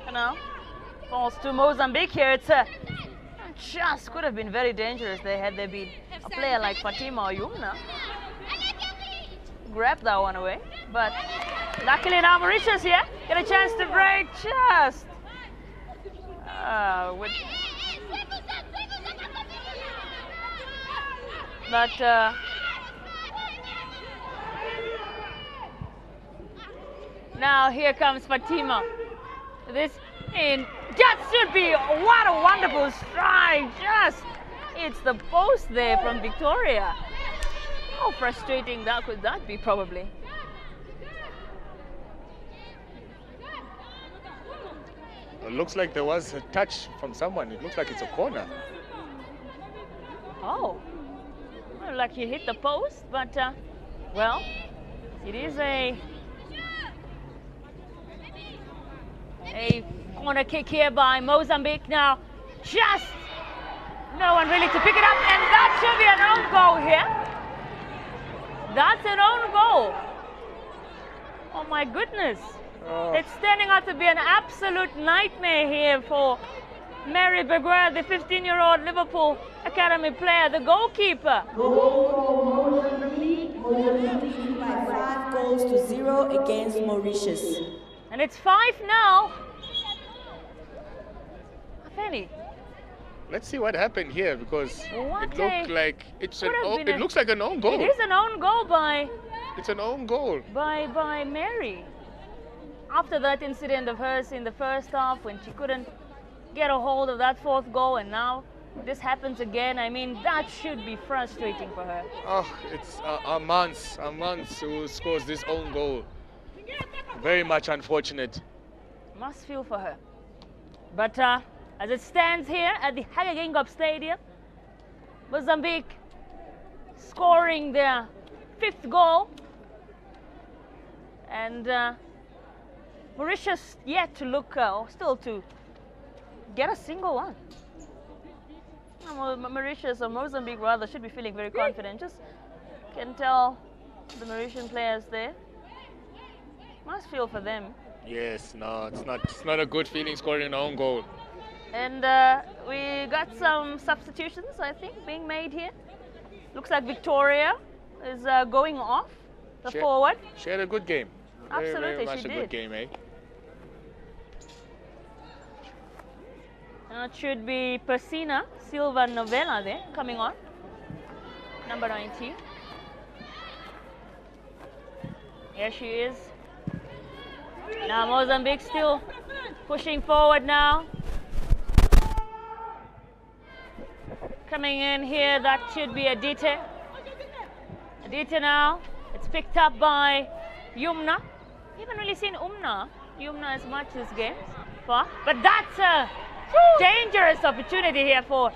And now, falls to Mozambique here. It's just could have been very dangerous had there been a player like Fatima or Yumna. Grab that one away. But luckily now Mauritius here get a chance to break just but now here comes Fatima. This in that should be what a wonderful strike. Just it's the post there from Victoria. How frustrating that could that be probably. It looks like there was a touch from someone. It looks like it's a corner. Oh, well, like he hit the post, but well, it is a corner kick here by Mozambique now. Just no one really to pick it up, and that should be an own goal here. That's an own goal. Oh my goodness. Oh. It's turning out to be an absolute nightmare here for Mary Beguer, the 15-year-old Liverpool Academy player, the goalkeeper. Goal for Mozambique. Mozambique by 5-0 against Mauritius. And it's 5 now. Fanny. Let's see what happened here, because What it looked like it's an could have been it looks like an own goal. It is an own goal by It's an own goal. by Mary. After that incident of hers in the first half when she couldn't get a hold of that fourth goal, and now this happens again. I mean, that should be frustrating for her. Oh, it's Armance who scores this own goal. Very much unfortunate. Must feel for her. But as it stands here at the Hagagingop Stadium, Mozambique scoring their 5th goal, and Mauritius yet to look, still to get a single one. Mauritius, or Mozambique rather, should be feeling very confident. Just can tell the Mauritian players there. Must feel for them. Yes, no, it's not a good feeling scoring an own goal. And we got some substitutions, I think, being made here. Looks like Victoria is going off, the forward. She had a good game. Absolutely, very much she a did. good game, eh? It should be Persina Silva Novella there, coming on. Number 19. Here she is. Now Mozambique still pushing forward now. Coming in here, that should be Adite. Adite now. It's picked up by Yumna. Haven't really seen Yumna as much this game. But that's a dangerous opportunity here for.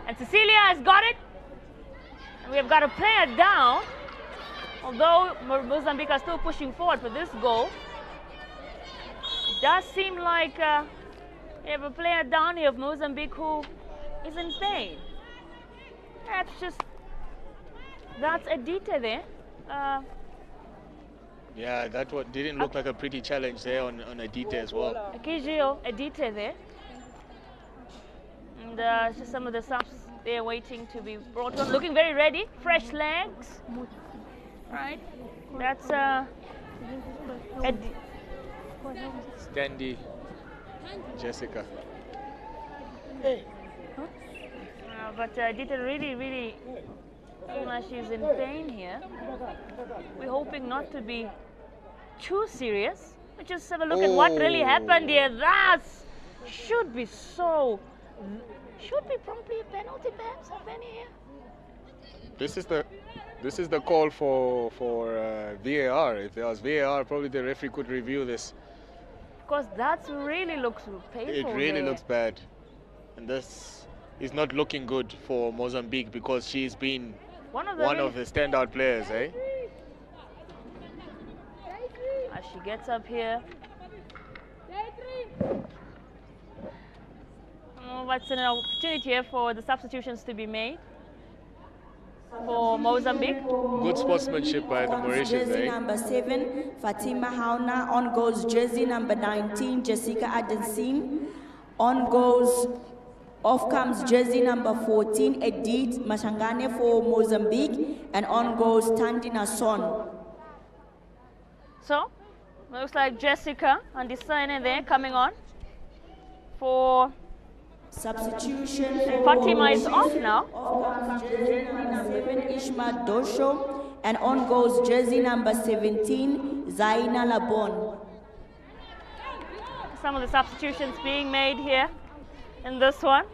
And Cecilia has got it. And we have got a player down. Although Mozambique are still pushing forward for this goal. It does seem like we have a player down here of Mozambique who is in pain. Perhaps just that's Adite there. Yeah, that didn't look like a pretty challenge there on Adite as well. Akijio Adite there. And just some of the subs there waiting to be brought on. Looking very ready. Fresh legs. Right. That's Standy Jessica. But Dita really feel like she's in pain here. We're hoping not to be too serious. But just have a look at what really happened here. That should be probably a penalty, perhaps, of any here. This is the call for VAR. If there was VAR, probably the referee could review this. Because that really looks painful. It really looks bad, and this is not looking good for Mozambique because she's been one of the standout players, eh? As she gets up here. What's an opportunity here for the substitutions to be made for Mozambique. Good sportsmanship by the Mauritius, jersey eh? number 7, Fatima Hauna. On goes jersey number 19, Jessica Adensin. On goes, off comes jersey number 14, Edith Mashangane for Mozambique. And on goes Tandina Son. So, looks like Jessica and the sign there coming on for substitution. Fatima is off now. Off comes jersey number 7, Ishma Dosho. And on goes jersey number 17, Zaina Labon. Some of the substitutions being made here in this one.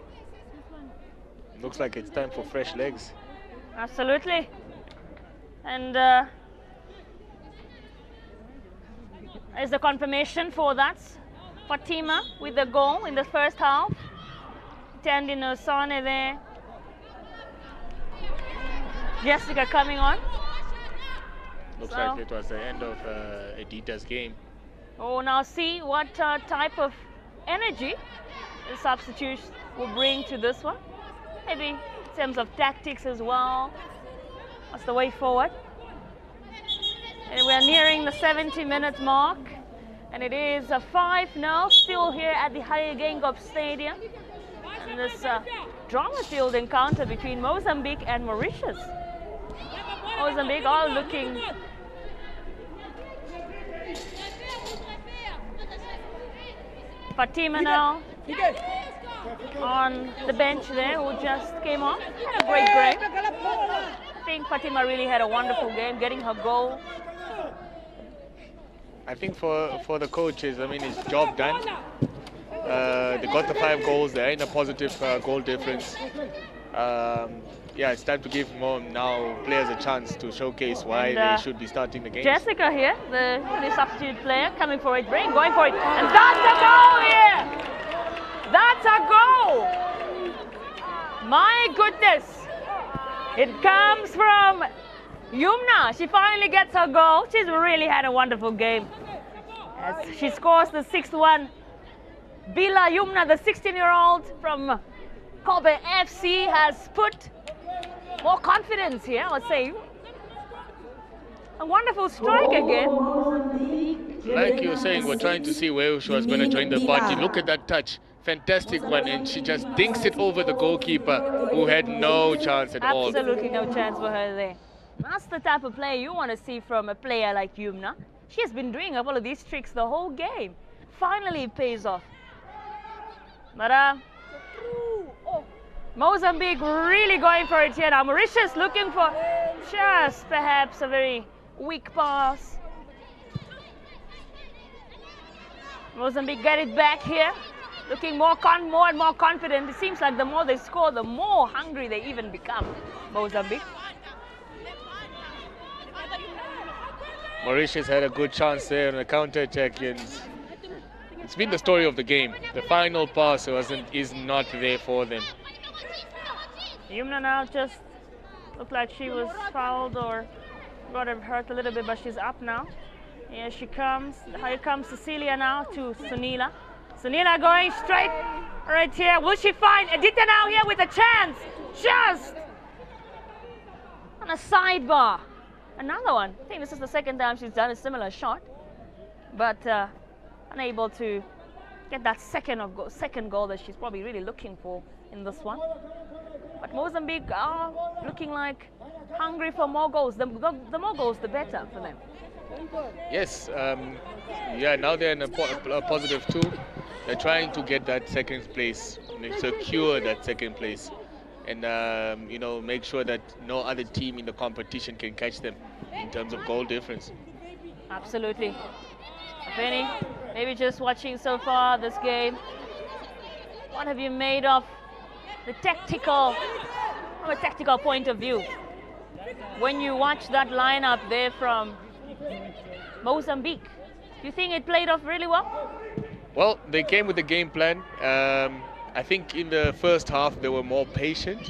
Looks like it's time for fresh legs. Absolutely. And is the confirmation for that. Fatima with the goal in the first half. Tandina Sane there. Jessica coming on. Looks like it was the end of Edita's game. Oh, now see what type of energy the substitutes will bring to this one. Maybe in terms of tactics as well. That's the way forward. And we're nearing the 70-minute mark. And it is a 5-0 still here at the Hayagengop Stadium. And this drama-filled encounter between Mozambique and Mauritius. Mozambique all looking Fatima now on the bench there, who just came on. Had a great game. I think Fatima really had a wonderful game, getting her goal. I think for the coaches, I mean, it's job done. They got the 5 goals. They're in a positive goal difference. Yeah, it's time to give more now players a chance to showcase why they should be starting the game. Jessica here, the substitute player, coming for it, going for it, and that's a goal here! That's a goal! My goodness! It comes from Yumna. She finally gets her goal. She's really had a wonderful game. As she scores the 6th one. Bila Yumna, the 16-year-old from Kobe FC, has put more confidence here, I would say. A wonderful strike again. Like you were saying, we're trying to see where she was going to join the party. Look at that touch. Fantastic one, and she just dinks it over the goalkeeper, who had no chance at all. Absolutely no chance for her there. That's the type of player you want to see from a player like Yumna. She has been doing all of these tricks the whole game. Finally, it pays off. But Mozambique really going for it here now. Mauritius looking for just perhaps a very weak pass. Mozambique get it back here. Looking more and more confident. It seems like the more they score, the more hungry they even become, Mozambique. Mauritius had a good chance there on a counter-attack, and it's been the story of the game. The final pass is not there for them. Yumna now just looked like she was fouled or got hurt a little bit, but she's up now. Here she comes. Here comes Cecilia now to Sunila. Sunila going straight right here. Will she find Edita now here with a chance? Just on a sidebar. Another one. I think this is the second time she's done a similar shot, but unable to get that second goal that she's probably really looking for in this one. But Mozambique are looking like hungry for more goals. The more goals, the better for them. Yes, yeah, now they're in a positive 2. They're trying to get that second place, secure that second place, and you know, make sure that no other team in the competition can catch them in terms of goal difference. Absolutely. Penny, maybe just watching so far this game, what have you made of the tactical, from a tactical point of view, when you watch that lineup there from Mozambique? Do you think it played off really well? Well, they came with a game plan. I think in the first half they were more patient.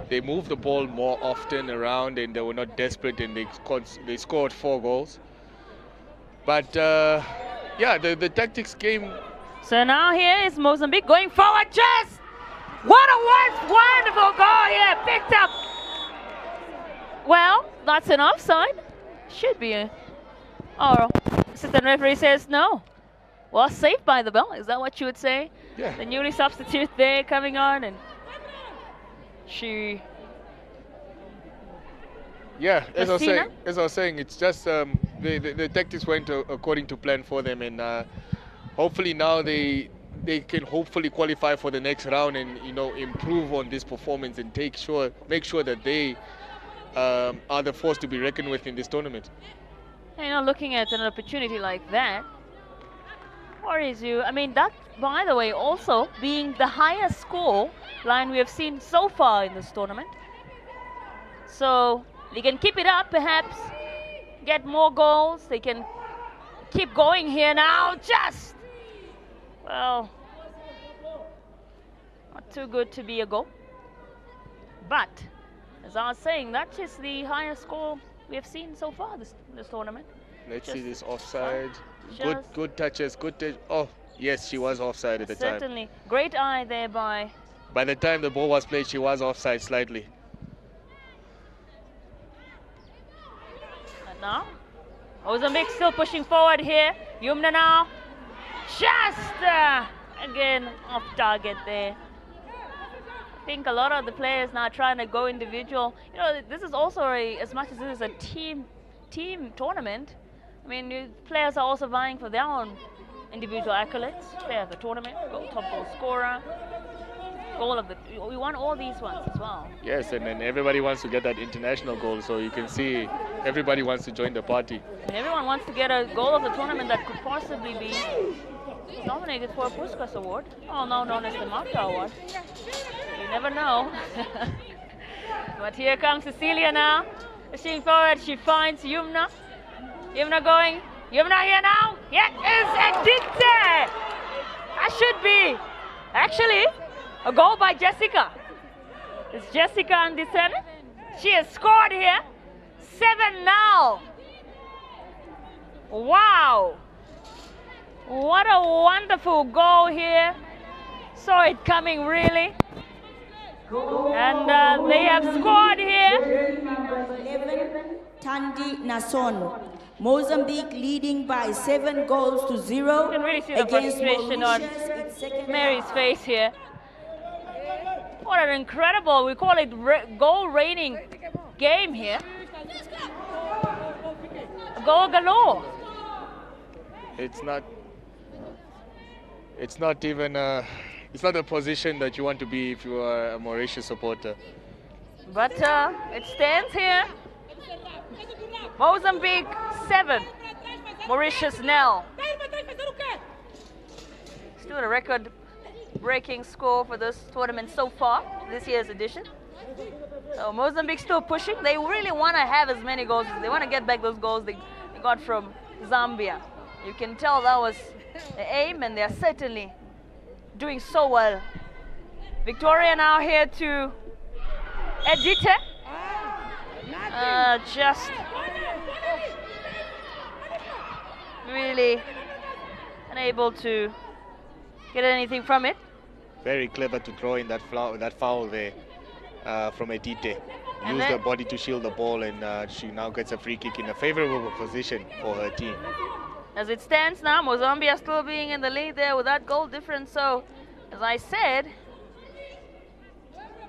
They moved the ball more often around, and they were not desperate, and they scored 4 goals. But yeah, the tactics game. So now here is Mozambique going forward. Just what a wonderful goal here, picked up. Well, that's an offside. Should be a. Oh, assistant referee says no. Well, saved by the bell. Is that what you would say? Yeah. The newly substitute there coming on, and she. Yeah, as Christina? I was saying, it's just the tactics went according to plan for them, and hopefully now they can hopefully qualify for the next round, and you know, improve on this performance and make sure that they are the force to be reckoned with in this tournament. You know, looking at an opportunity like that worries you. I mean, that, by the way, also being the highest score line we have seen so far in this tournament. So they can keep it up, perhaps get more goals. They can keep going here now. Just, well, not too good to be a goal. But as I was saying, that's just the highest score we have seen so far this tournament. Let's see this offside. Good touches, good touch. Oh, yes, she was offside at the time. Certainly. Great eye there by the time the ball was played, she was offside slightly. And now, Mozambique still pushing forward here. Yumna now. Just, again, off target there. I think a lot of the players now trying to go individual. You know, this is also as much as this is a team tournament. I mean, players are also vying for their own individual accolades. Player of the tournament, top goal scorer, goal of the. We won all these ones as well. Yes, and then everybody wants to get that international goal. So you can see everybody wants to join the party. And everyone wants to get a goal of the tournament that could possibly be nominated for a Puskas Award. Oh, now known as the Marta Award. You never know. But here comes Cecilia now. Pushing forward, she finds Yumna. Yumna going. Yumna here now. Here is Edith. That should be actually a goal by Jessica. It's Jessica Andisen. She has scored here. 7 now. Wow. What a wonderful goal here. Saw it coming really. And they have scored here. Number 11, Tandi Nason. Mozambique leading by 7 goals to 0 You can really see the against frustration on Mauritius. Mary's face here. What an incredible, we call it goal raining game here. Goal galore. It's not even it's not a position that you want to be if you are a Mauritius supporter. But it stands here. Mozambique 7, Mauritius 0. Still a record-breaking score for this tournament so far, this year's edition. So Mozambique still pushing. They really want to have as many goals. They want to get back those goals they got from Zambia. You can tell that was the aim, and they're certainly doing so well. Victoria now here to Edite. Just really unable to get anything from it. Very clever to throw in that foul there from Edite. And Use then the body to shield the ball, and she now gets a free kick in a favorable position for her team. As it stands now, Mozambique still being in the lead there with that goal difference. So, as I said,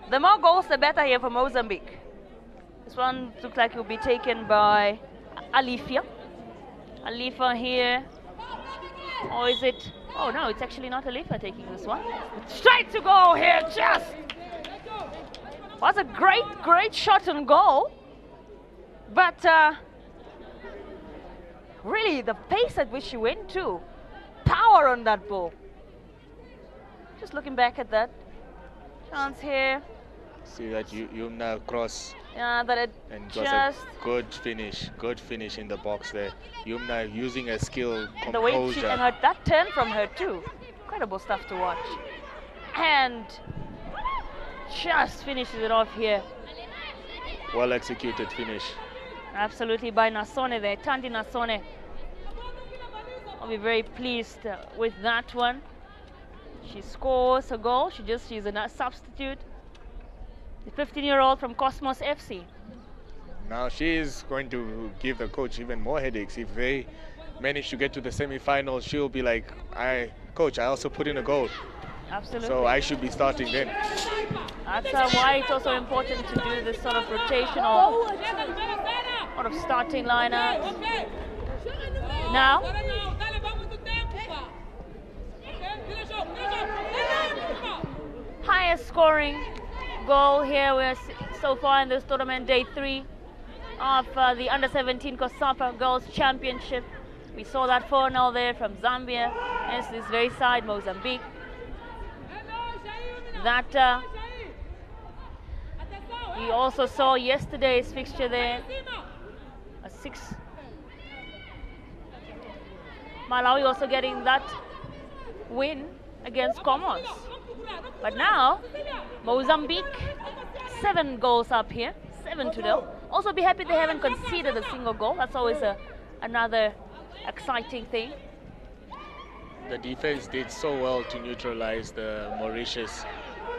the more goals, the better here for Mozambique. This one looks like it will be taken by Alifia. Alifa here. Or is it Oh no, it's actually not Alifa taking this one. Straight to goal here, just was a great shot on goal. But really the pace at which she went to, power on that ball. Just looking back at that chance here. See that Yumna cross. Yeah, that it and just a good finish in the box there. Yumna using her skill, composure. the way she and that turn from her too, incredible stuff to watch. And just finishes it off here. Well executed finish. Absolutely by Nasone there, Tandi Nasone. I'll be very pleased with that one. She scores a goal. She's a substitute. The 15-year-old from Cosmos FC. Now she is going to give the coach even more headaches. If they manage to get to the semi-finals, she'll be like, Coach, I also put in a goal. Absolutely. So I should be starting then. That's why it's also important to do this sort of rotational, sort of starting lineup. Now, highest scoring goal here we're so far in this tournament, day 3 of the Under-17 COSAFA Girls Championship. We saw that 4-0 there from Zambia against this very side, Mozambique. That we also saw yesterday's fixture there, a 6. Malawi also getting that win against Comoros. But now, Mozambique, 7 goals up here, 7-0. Also be happy they haven't conceded a single goal. That's always another exciting thing. The defense did so well to neutralize the Mauritius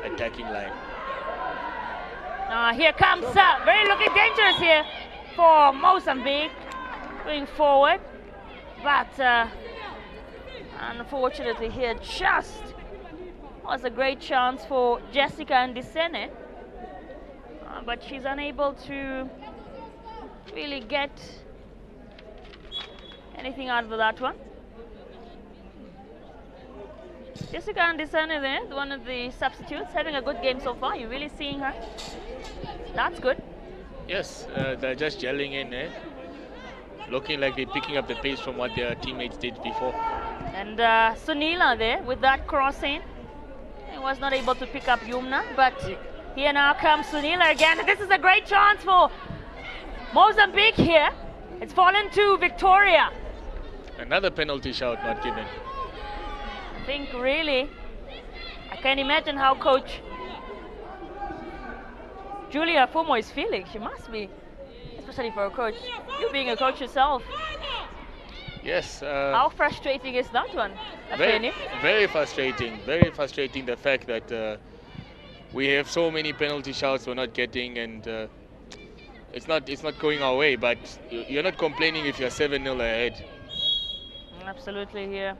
attacking line. Here comes, very looking dangerous here for Mozambique, going forward. But unfortunately here, just was a great chance for Jessica Ndisene. But she's unable to really get anything out of that one. Jessica Ndisene there, one of the substitutes, having a good game so far. You're really seeing her. That's good. Yes, they're just gelling in, looking like they're picking up the pace from what their teammates did before. And Sunila there with that crossing. He was not able to pick up Yumna, but here now comes Sunila again. This is a great chance for Mozambique here. It's fallen to Victoria. Another penalty shout not given. I think really, I can imagine how Coach Julia Fumo is feeling. She must be, especially for a coach. You being a coach yourself. Yes. How frustrating is that one, very frustrating. Very frustrating, the fact that we have so many penalty shouts we're not getting, and it's not going our way. But you're not complaining if you're 7-0 ahead. Absolutely here.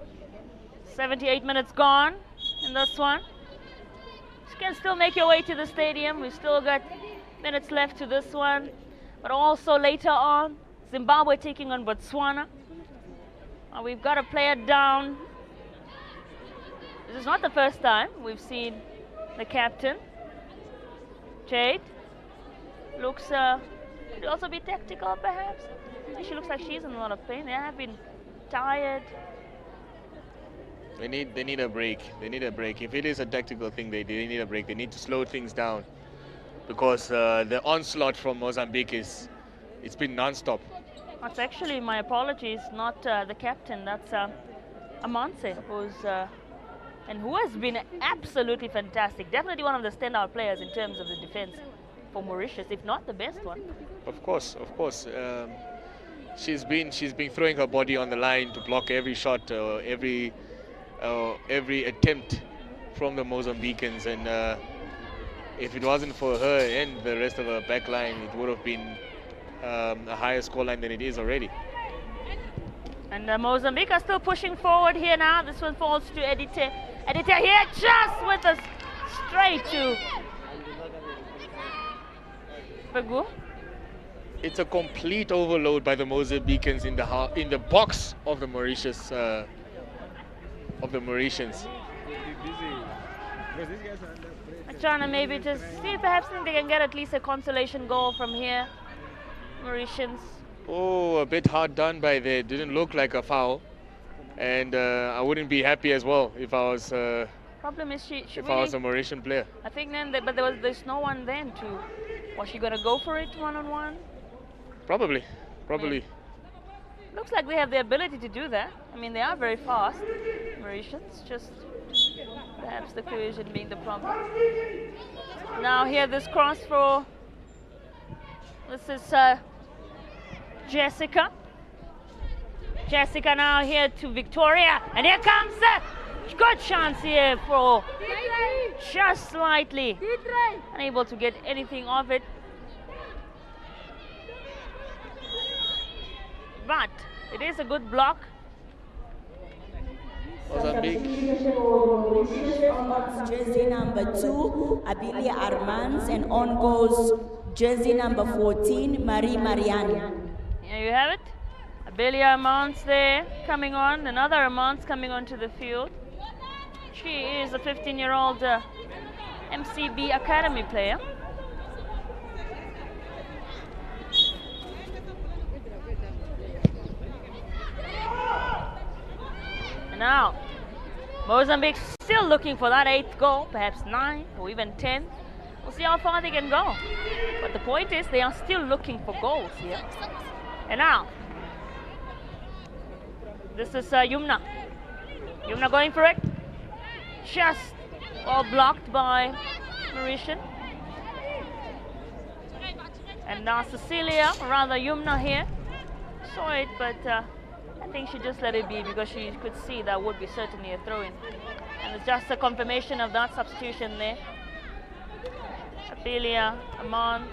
78 minutes gone in this one. You can still make your way to the stadium. We've still got minutes left to this one. But also later on, Zimbabwe taking on Botswana. We've got a player down. This is not the first time we've seen the captain. Jade looks, could also be tactical perhaps. She looks like she's in a lot of pain. They have been tired. They need a break. They need a break. If it is a tactical thing, they need a break. They need to slow things down, because the onslaught from Mozambique it's been non-stop. That's actually, my apologies, not the captain. That's Amanse, who has been absolutely fantastic. Definitely one of the standout players in terms of the defense for Mauritius, if not the best one. Of course. She's been throwing her body on the line to block every shot, every attempt from the Mozambicans, and if it wasn't for her and the rest of her back line, it would have been a higher scoreline than it is already. And Mozambique are still pushing forward here now. This one falls to Edita. Edita here, just with a straight to Pegu. It's a complete overload by the Mozambicans in the box of the Mauritius of the Mauritians. I'm trying to maybe just see if perhaps they can get at least a consolation goal from here. Mauritians. Oh, a bit hard done by there. Didn't look like a foul. And I wouldn't be happy as well if I was Problem is she if really, I was a Mauritian player. I think then, but there's no one then to. Was she gonna go for it one-on-one? Probably. Looks like they have the ability to do that. I mean, they are very fast, Mauritians. Just perhaps the cohesion being the problem. Now here, this cross for. This is Jessica. Jessica now here to Victoria, and here comes the good chance here for just slightly unable to get anything of it, but it is a good block. Mozambique. Jersey number 2, Abilia Armans, and on goes jersey number 14, Marie Marianne. Here you have it. Abilia Armans there coming on, another Armans coming onto the field. She is a 15-year-old MCB Academy player. And now, Mozambique still looking for that 8th goal, perhaps 9th or even 10th. We'll see how far they can go. But the point is, they are still looking for goals here. And now, this is Yumna. Yumna going for it. Just all blocked by Mauritian. And now Cecilia, or rather Yumna here, saw it, but I think she just let it be because she could see that would be certainly a throw-in. And it's just a confirmation of that substitution there. Apelia, Amans,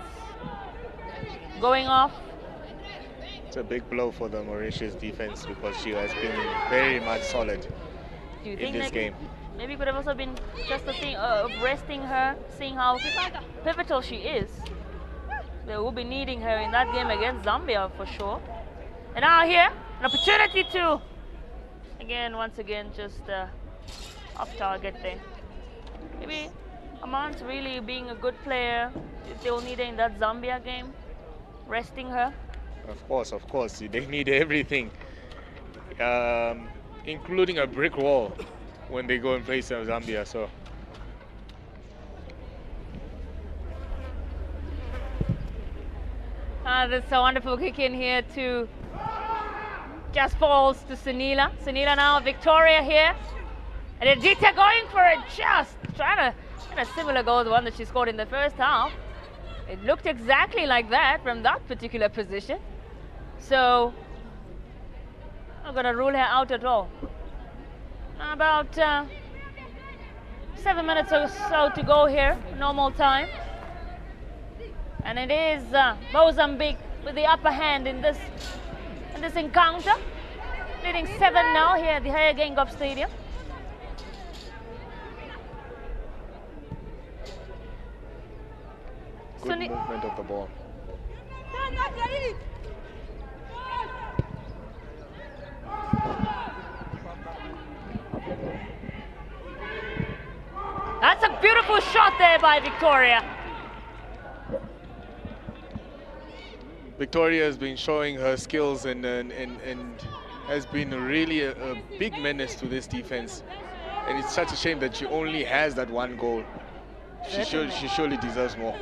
going off. It's a big blow for the Mauritius defense because she has been very much solid in this game. Maybe it could have also been just a thing of resting her, seeing how pivotal she is. They will be needing her in that game against Zambia for sure. And now here, an opportunity to, once again, just off target there. Maybe Aman's really being a good player. If they will need her in that Zambia game, resting her. Of course, they need everything, including a brick wall when they go and play Zambia. So that's a wonderful kick in here to just falls to Sunila. Sunila now, Victoria here, and Edita going for it, just trying to get a similar goal to the one that she scored in the first half. It looked exactly like that from that particular position. So I'm going to rule her out at all. About 7 minutes or so to go here, normal time. And it is Mozambique with the upper hand in this encounter, leading 7-0 here at the Haya Gengop Stadium. good movement of the ball. That's a beautiful shot there by Victoria. Victoria has been showing her skills and has been really a big menace to this defense. And it's such a shame that she only has that one goal. She surely deserves more.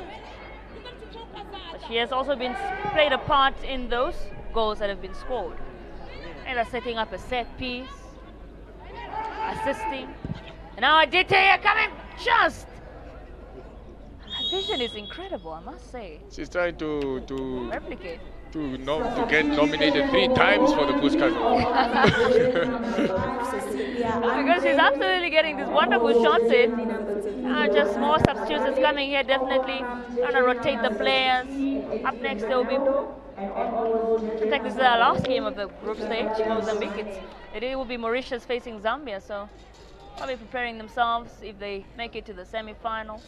But she has also played a part in those goals that have been scored. And setting up a set piece, assisting. And now Aditya coming just. Her vision is incredible, I must say. She's trying to replicate. To get nominated 3 times for the Puskas Award. Because she's absolutely getting these wonderful shots in. Just more substitutes coming here, definitely trying to rotate the players. Up next there will be, I think this is our last game of the group stage, Mozambique. It will be Mauritius facing Zambia, so probably preparing themselves if they make it to the semi-final.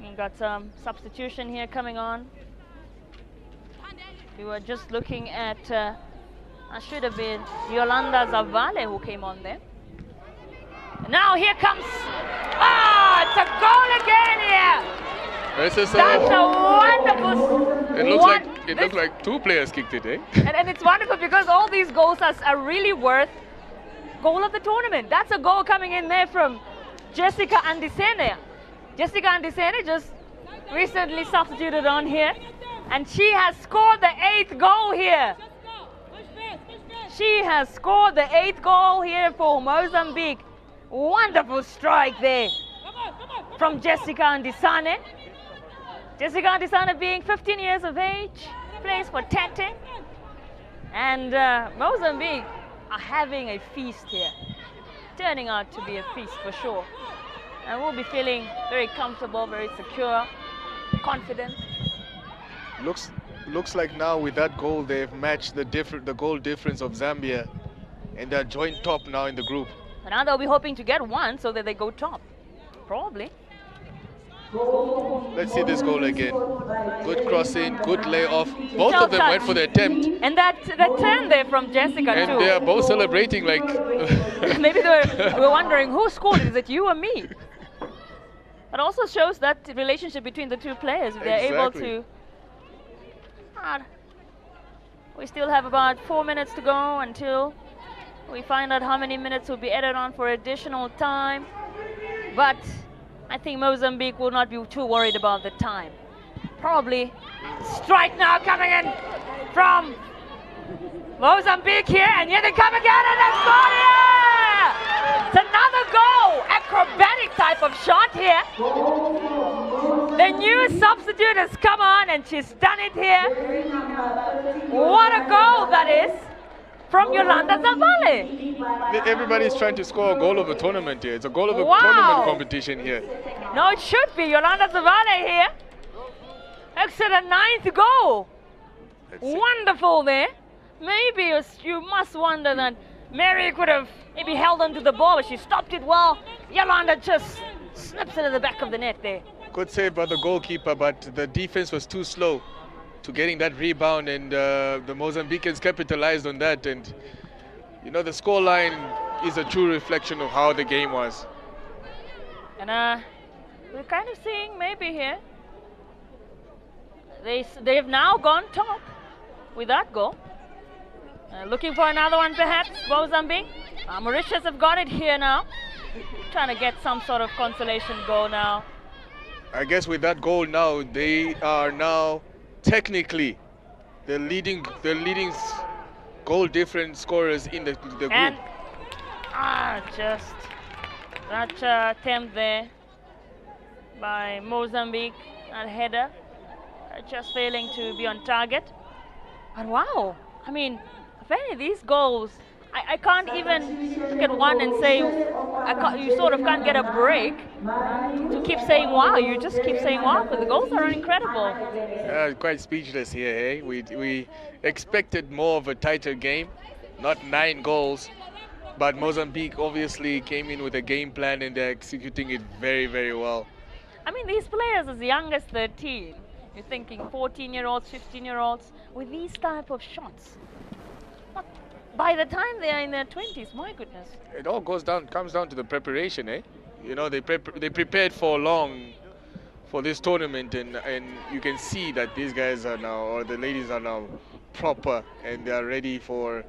We've got some substitution here coming on. We were just looking at, should have been Yolanda Zavale who came on there. Now here comes, it's a goal again here. That's a wonderful. It looks like two players kicked it, eh? And it's wonderful because all these goals are really worth goal of the tournament. That's a goal coming in there from Jessica Andisene. Jessica Andisene just recently substituted on here, and she has scored the 8th goal here. She has scored the 8th goal here for Mozambique. Wonderful strike there from Jessica Andisane. Jessica Andisane being 15 years of age, plays for Tete. And Mozambique are having a feast here. Turning out to be a feast for sure. And we'll be feeling very comfortable, very secure, confident. Looks like now with that goal they've matched the goal difference of Zambia, and they're joint top now in the group. And now they'll be hoping to get one so that they go top. Probably. Let's see this goal again. Good crossing, good layoff. Both of them went for the attempt. And that turn there from Jessica and too. And they are both celebrating like... Maybe they were wondering, who scored? Is it you or me? It also shows that relationship between the two players. If they're able to... We still have about 4 minutes to go until we find out how many minutes will be added on for additional time. But I think Mozambique will not be too worried about the time. Probably strike now coming in from Mozambique here, and here they come again, and they score here! It's another goal! Acrobatic type of shot here. The new substitute has come on and she's done it here. What a goal that is from Yolanda Zavale. Everybody's trying to score a goal of the tournament here. It's a goal of the tournament competition here. No, it should be Yolanda Zavale here. Extra 9th goal. Wonderful there. Maybe you must wonder that Mary could have maybe held onto the ball, but she stopped it well. Yolanda just snips it in the back of the net there. Good save by the goalkeeper, but the defense was too slow to getting that rebound, and the Mozambicans capitalized on that. And you know, the scoreline is a true reflection of how the game was. And we're kind of seeing maybe here they've now gone top with that goal. Looking for another one perhaps, Mozambique. Mauritius have got it here now. Trying to get some sort of consolation goal now. I guess with that goal now, they are now technically the leading goal difference scorers in the group. And just that attempt there by Mozambique, that header, just failing to be on target. But wow, I mean, if any of these goals, I can't even look at one and say, you sort of can't get a break to keep saying wow. You just keep saying wow, but the goals are incredible. Quite speechless here, eh? We expected more of a tighter game, not 9 goals, but Mozambique obviously came in with a game plan and they're executing it very, very well. I mean, these players as young as 13, you're thinking 14-year-olds, 15-year-olds, with these type of shots. By the time they are in their 20s, my goodness. It all comes down to the preparation, eh? You know, they prepared for long for this tournament, and you can see that these guys are now, or the ladies are now proper, and they are ready for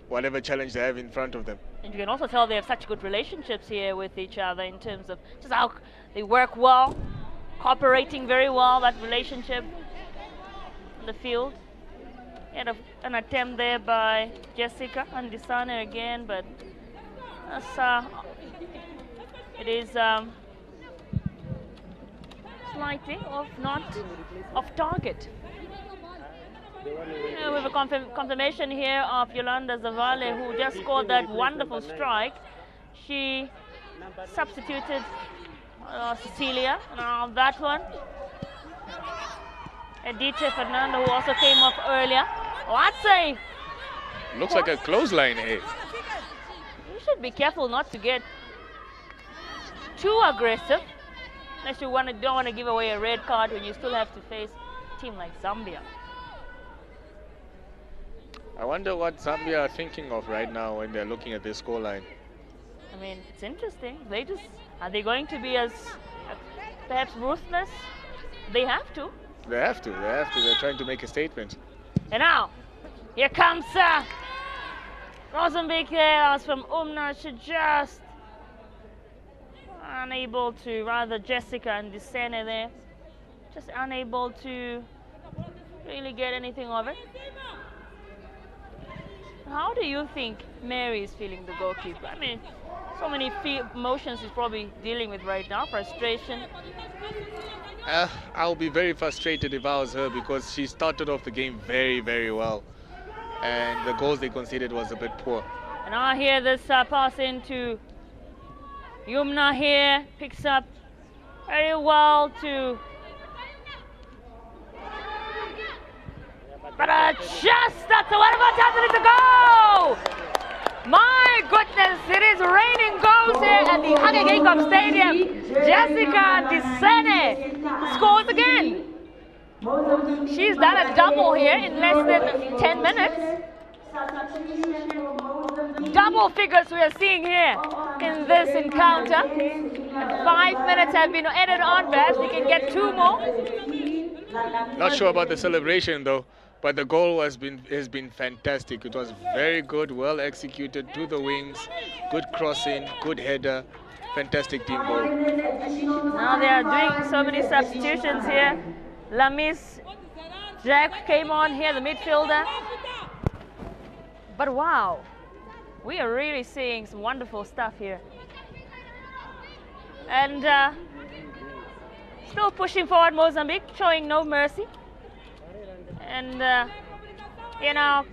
whatever challenge they have in front of them. And you can also tell they have such good relationships here with each other in terms of just how they work well, cooperating very well, that relationship in the field. Had an attempt there by Jessica Andisane again, but it is slightly off target. We have a confirmation here of Yolanda Zavale, who just scored that wonderful strike. She substituted Cecilia on that one. Edith Fernando, who also came off earlier. What say? Looks like a clothesline here. You should be careful not to get too aggressive, unless you don't want to give away a red card when you still have to face a team like Zambia. I wonder what Zambia are thinking of right now when they're looking at this scoreline. I mean, it's interesting. Are they going to be as perhaps ruthless? They have to. They have to. They're trying to make a statement. And now, here comes Mozambique there. That was from Umna. She just unable to, rather Jessica and Disene there, just unable to really get anything of it. How do you think Mary is feeling, the goalkeeper? I mean, so many emotions he's probably dealing with right now, frustration. I'll be very frustrated if I was her, because she started off the game very, very well. And the goals they conceded was a bit poor. And now here this pass into Yumna here, picks up very well to... But that's what about happening to go! My goodness, it is raining goals here at the Hage Geingob Stadium. Jessica Disene scores again. She's done a double here in less than 10 minutes. Double figures we are seeing here in this encounter. And 5 minutes have been added on, perhaps we can get 2 more. Not sure about the celebration though, but the goal has been fantastic. It was very good, well executed to the wings, good crossing, good header, fantastic team goal. Now they are doing so many substitutions here. Lamis, Jack came on here, the midfielder. But wow, we are really seeing some wonderful stuff here. And still pushing forward Mozambique, showing no mercy. And you know,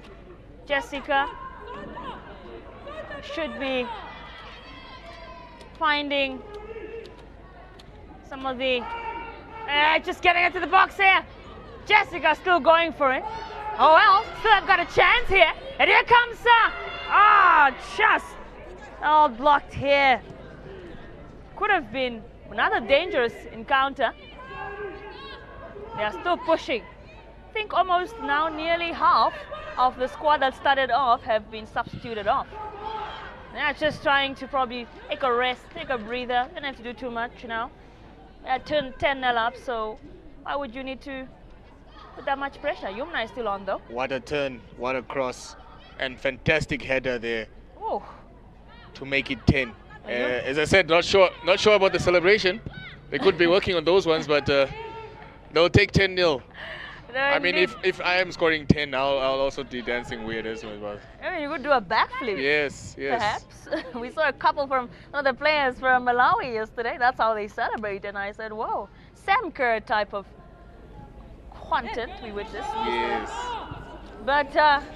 Jessica should be finding some of the... just getting into the box here. Jessica still going for it. Oh well, still have got a chance here. And here comes just all blocked here. Could have been another dangerous encounter. They are still pushing. I think almost now nearly half of the squad that started off have been substituted off. They're just trying to probably take a rest, take a breather. Don't have to do too much, you know. Turn 10-0 up, so why would you need to put that much pressure? Yumna is still on though. What a turn, what a cross, and fantastic header there. Oh. To make it 10. As I said, not sure about the celebration. They could be working on those ones, but they'll take 10-0. I mean, if I am scoring 10, I'll also be dancing weird as well. I mean, you could do a backflip. Yes. Perhaps. We saw a couple from one of the players from Malawi yesterday. That's how they celebrate, and I said, whoa, Sam Kerr type of content we witnessed. Yes. But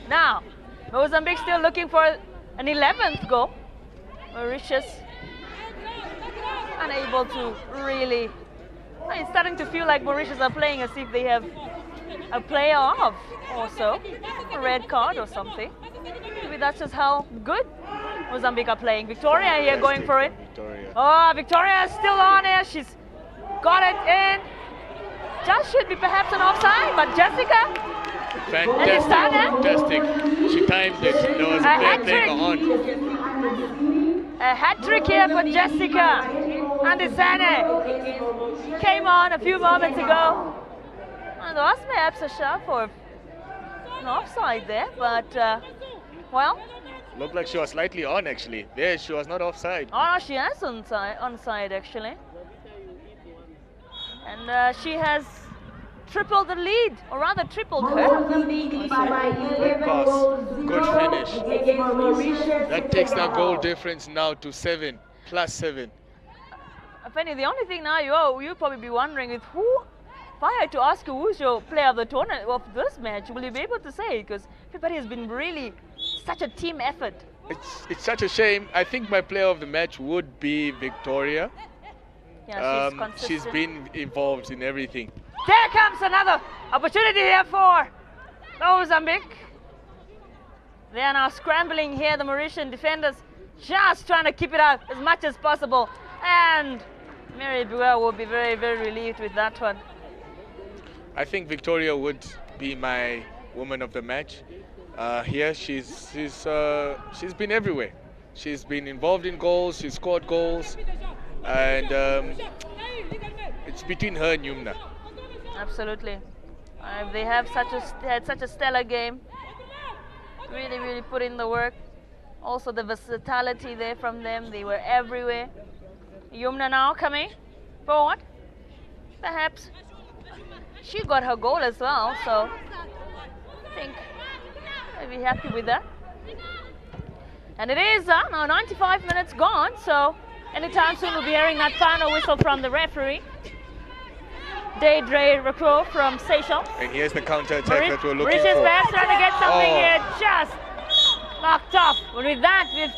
now, Mozambique still looking for an 11th goal. Mauritius unable to really... It's starting to feel like Mauritius are playing as if they have a player off or so, a red card or something. Maybe that's just how good Mozambique are playing. Victoria here going for it. Victoria. Oh, Victoria is still on here. She's got it in. Just should be perhaps an offside, but Jessica. Fantastic. She timed it. There was a player playing on. A hat-trick here for Jessica. Andisane came on a few moments ago. And there was perhaps a shot for an offside there, but well. Looked like she was slightly on actually. There, she was not offside. Oh, no, she is onside actually. And she has tripled the lead, or rather tripled her. Good pass, good finish. That takes that goal difference now to 7, +7. Penny, the only thing now you'll probably be wondering is who. If I had to ask you who's your player of the tournament of this match, will you be able to say? Because everybody has been really such a team effort. It's such a shame. I think my player of the match would be Victoria. Yeah, she's been involved in everything. There comes another opportunity here for Mozambique. They are now scrambling here, the Mauritian defenders, just trying to keep it out as much as possible. And Mary Buell will be very, very relieved with that one. I think Victoria would be my woman of the match. Here she's been everywhere. She's been involved in goals, she's scored goals, and it's between her and Yumna. Absolutely. They have had such a stellar game. Really put in the work. Also the versatility there from them. They were everywhere. Yumna now coming forward. Perhaps she got her goal as well, so I think I'll be happy with that. And it is now 95 minutes gone, so anytime soon we'll be hearing that final whistle from the referee. Deidre Racrow from Seychelles. And here's the counter-attack that we're looking Mauritius for. Bears trying to get something here, just knocked off. But with that, with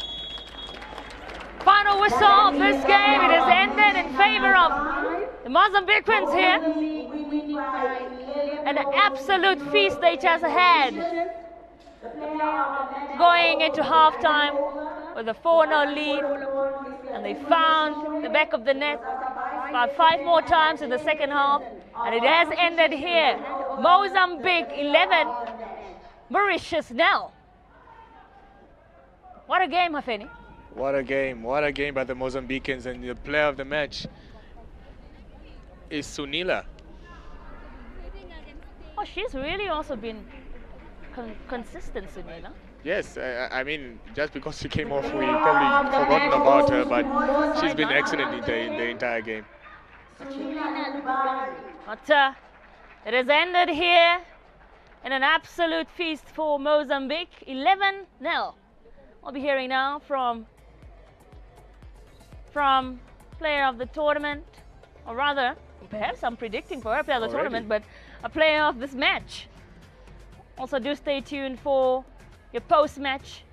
final whistle of this game, it has ended in favor of the Mozambicans here. And an absolute feast they just had. Going into halftime with a 4-0 lead. And they found the back of the net about 5 more times in the second half. And it has ended here. Mozambique 11, Mauritius 0. What a game, Hafeni. What a game by the Mozambicans, and the player of the match is Sunila. Oh, she's really also been consistent, Sunila. Yes, I mean, just because she came off, we probably forgotten about her, but she's been excellent in the entire game. But it has ended here in an absolute feast for Mozambique, 11-0. We'll be hearing now from player of the tournament, or rather, perhaps I'm predicting for her player of the tournament, but a player of this match. Also, do stay tuned for your post-match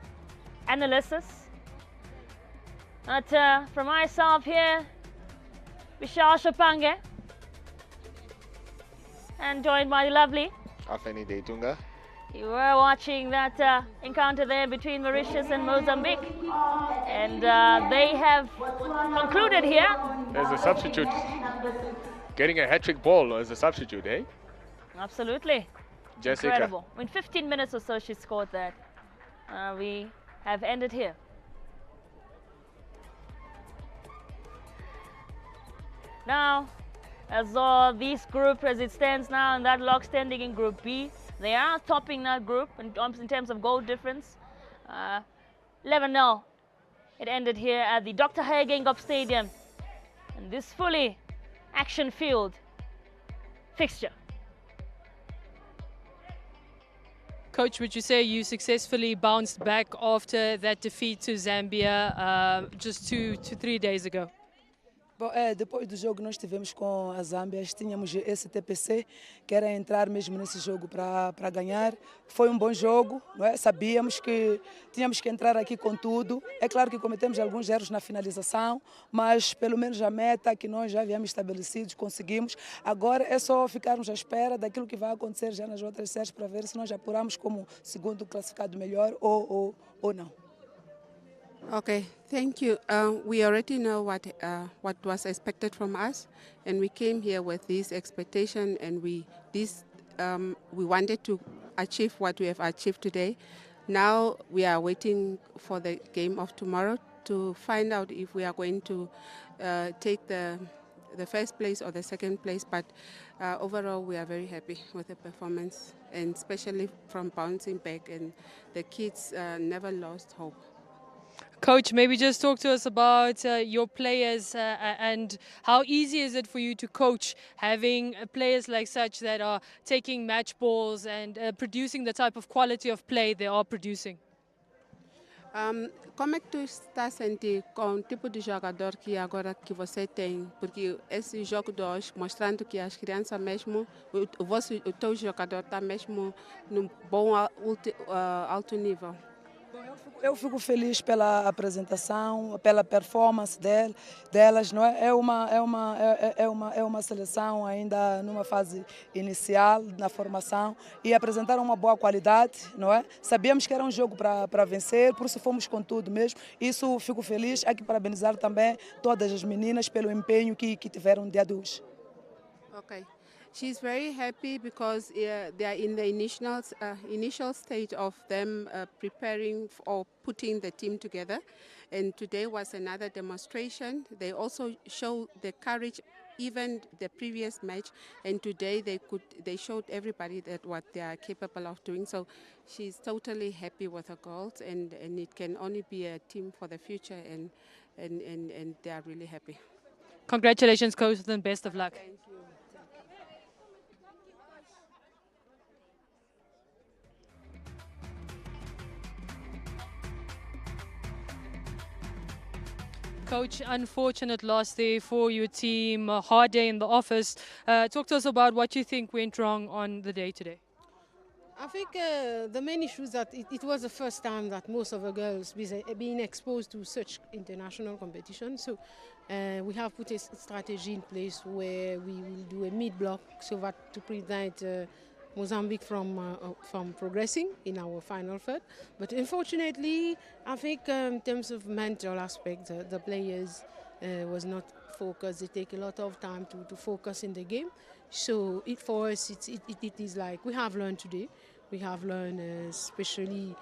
analysis. But from myself here, Vishal Shapange, and joined by the lovely Afeni Deitunga. You were watching that encounter there between Mauritius and Mozambique, and they have concluded here. There's a substitute. Getting a hat-trick ball as a substitute, eh? Absolutely. Jessica. Incredible. In 15 minutes or so she scored that. We have ended here. Now, as this group as it stands now, and that log standing in Group B, they are topping that group in terms of goal difference. 11-0. It ended here at the Dr. Hagengup Stadium. And this fully action-filled fixture. Coach, would you say you successfully bounced back after that defeat to Zambia just 2 to 3 days ago? Bom, depois do jogo nós tivemos com a Zâmbia, tínhamos esse TPC, que era entrar mesmo nesse jogo para ganhar. Foi um bom jogo, não é? Sabíamos que tínhamos que entrar aqui com tudo. É claro que cometemos alguns erros na finalização, mas pelo menos a meta que nós já havíamos estabelecido, conseguimos. Agora é só ficarmos à espera daquilo que vai acontecer já nas outras séries para ver se nós apuramos como segundo classificado melhor ou não. Okay, thank you. We already know what was expected from us, and we came here with this expectation, and we wanted to achieve what we have achieved today. Now we are waiting for the game of tomorrow to find out if we are going to take the first place or the second place. But overall, we are very happy with the performance, and especially from bouncing back, and the kids never lost hope. Coach, maybe just talk to us about your players and how easy is it for you to coach having players like such that are taking match balls and producing the type of quality of play they are producing? Como é que tu está a sentir com o tipo de jogador que agora que você tem? Porque esse jogo de hoje mostrando que as crianças mesmo, o teu jogador está mesmo num bom alto nível. Eu fico feliz pela apresentação, pela performance delas, não é? É uma seleção ainda numa fase inicial na formação e apresentaram uma boa qualidade, não é? Sabíamos que era um jogo para vencer, por isso fomos com tudo mesmo. Isso fico feliz. Há que parabenizar também todas as meninas pelo empenho que tiveram no dia de hoje. Ok. She's very happy because they are in the initial stage of them preparing or putting the team together. And today was another demonstration. They also showed the courage, even the previous match, and today they showed everybody that what they are capable of doing. So she's totally happy with her girls, and it can only be a team for the future, and they are really happy. Congratulations, coach, and best of luck. Thank you. Coach, unfortunate loss there for your team. A hard day in the office. Talk to us about what you think went wrong on the day today. I think the main issue is that it was the first time that most of the girls being exposed to such international competition. So we have put a strategy in place where we will do a mid-block so that to prevent Mozambique from progressing in our final third. But unfortunately, I think in terms of mental aspect, the players was not focused. They take a lot of time to focus in the game. So for us, it is like we have learned today. We have learned, especially,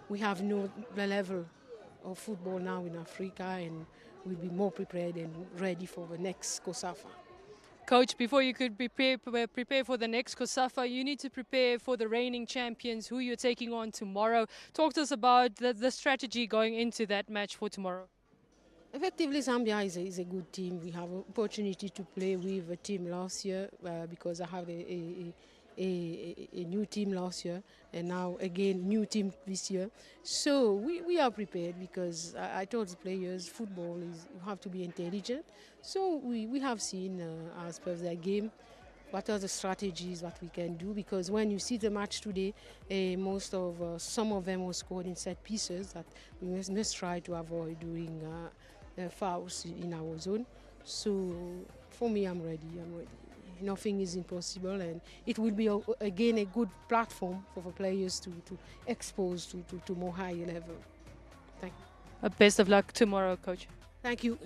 we have known the level of football now in Africa, and we'll be more prepared and ready for the next COSAFA. Coach, before you could prepare for the next COSAFA, you need to prepare for the reigning champions who you're taking on tomorrow. Talk to us about the strategy going into that match for tomorrow. Effectively, Zambia is a good team. We have an opportunity to play with a team last year because I have a new team last year, and now again new team this year. So we are prepared because I told the players football is you have to be intelligent. So we have seen as per their game what are the strategies that we can do, because when you see the match today, some of them were scored in set pieces that we must try to avoid doing fouls in our zone. So for me, I'm ready. Nothing is impossible, and it will be again a good platform for the players to expose to more higher level. Thank you. Best of luck tomorrow, coach. Thank you.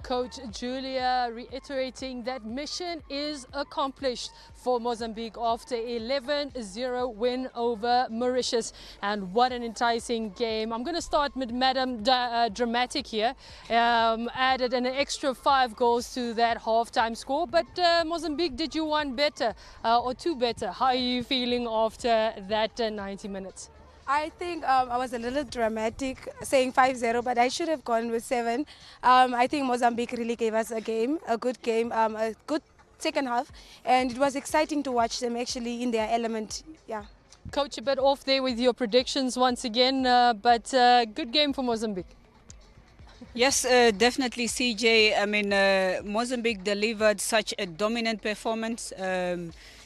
Coach Julia reiterating that mission is accomplished for Mozambique after 11-0 win over Mauritius. And what an enticing game. I'm going to start with Madam Dramatic here. Added an extra 5 goals to that halftime score. But Mozambique did you one better or two better. How are you feeling after that 90 minutes? I think I was a little dramatic saying 5-0, but I should have gone with 7. I think Mozambique really gave us a good game, a good second half, and it was exciting to watch them actually in their element. Yeah. Coach, a bit off there with your predictions once again, but good game for Mozambique. Yes, definitely, CJ. I mean, Mozambique delivered such a dominant performance,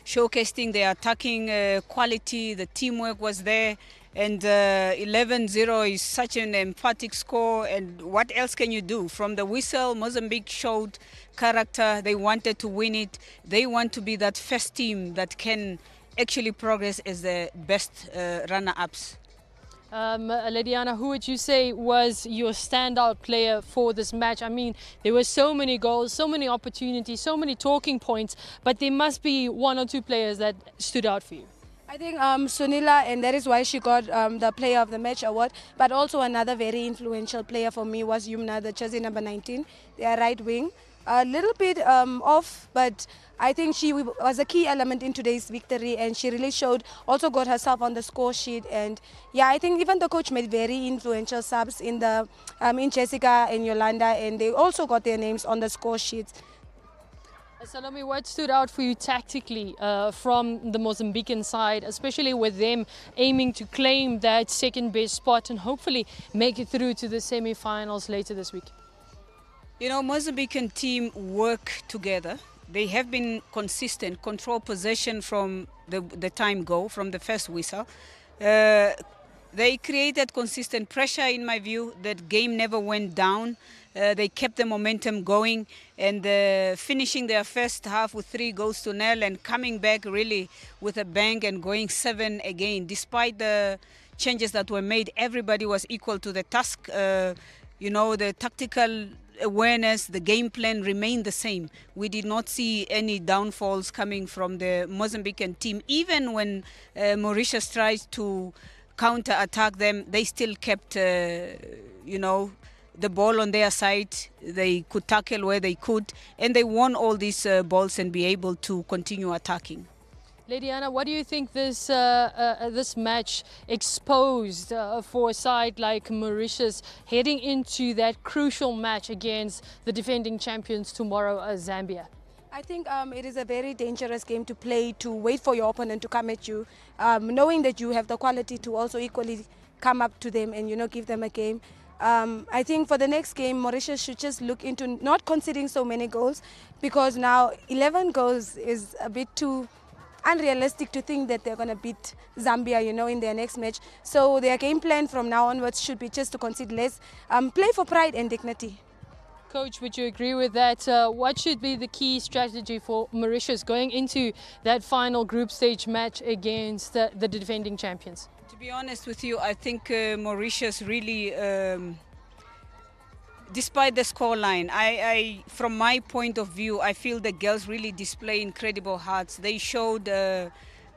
showcasing their attacking quality. The teamwork was there. And 11-0 is such an emphatic score. And what else can you do? From the whistle, Mozambique showed character. They wanted to win it. They want to be that first team that can actually progress as the best runner-ups. Lady Anna, who would you say was your standout player for this match? I mean, there were so many goals, so many opportunities, so many talking points, but there must be 1 or 2 players that stood out for you. I think Sunila, and that is why she got the Player of the Match award. But also another very influential player for me was Yumna, the jersey number 19, their right wing. A little bit off, but I think she was a key element in today's victory, and she really showed, also got herself on the score sheet. And yeah, I think even the coach made very influential subs in Jessica and Yolanda, and they also got their names on the score sheet. Salome, what stood out for you tactically from the Mozambican side, especially with them aiming to claim that second best spot and hopefully make it through to the semi-finals later this week? You know, Mozambican team work together. They have been consistent, control possession from the time go, from the first whistle. They created consistent pressure, in my view. That game never went down. They kept the momentum going, and finishing their first half with 3-0 and coming back really with a bang and going 7 again. Despite the changes that were made, everybody was equal to the task. You know, the tactical awareness, the game plan remained the same. We did not see any downfalls coming from the Mozambican team. Even when Mauritius tried to counter-attack them, they still kept, you know, the ball on their side. They could tackle where they could, and they won all these balls and be able to continue attacking. Lady Anna, what do you think this match exposed for a side like Mauritius heading into that crucial match against the defending champions tomorrow, Zambia? I think it is a very dangerous game to play, to wait for your opponent to come at you, knowing that you have the quality to also equally come up to them and, you know, give them a game. I think for the next game, Mauritius should just look into not conceding so many goals, because now 11 goals is a bit too unrealistic to think that they're going to beat Zambia, you know, in their next match. So their game plan from now onwards should be just to concede less, play for pride and dignity. Coach, would you agree with that? What should be the key strategy for Mauritius going into that final group stage match against the defending champions? To be honest with you, I think Mauritius really, despite the scoreline, from my point of view, I feel the girls really display incredible hearts. They showed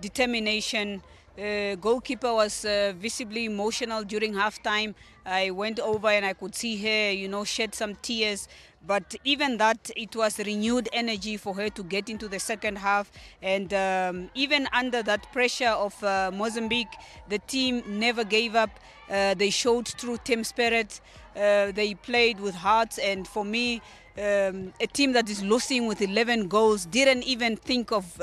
determination. Goalkeeper was visibly emotional during halftime. I went over and I could see her, you know, shed some tears. But even that, it was renewed energy for her to get into the second half. And even under that pressure of Mozambique, the team never gave up. They showed true team spirit. They played with hearts. And for me, a team that is losing with 11 goals didn't even think of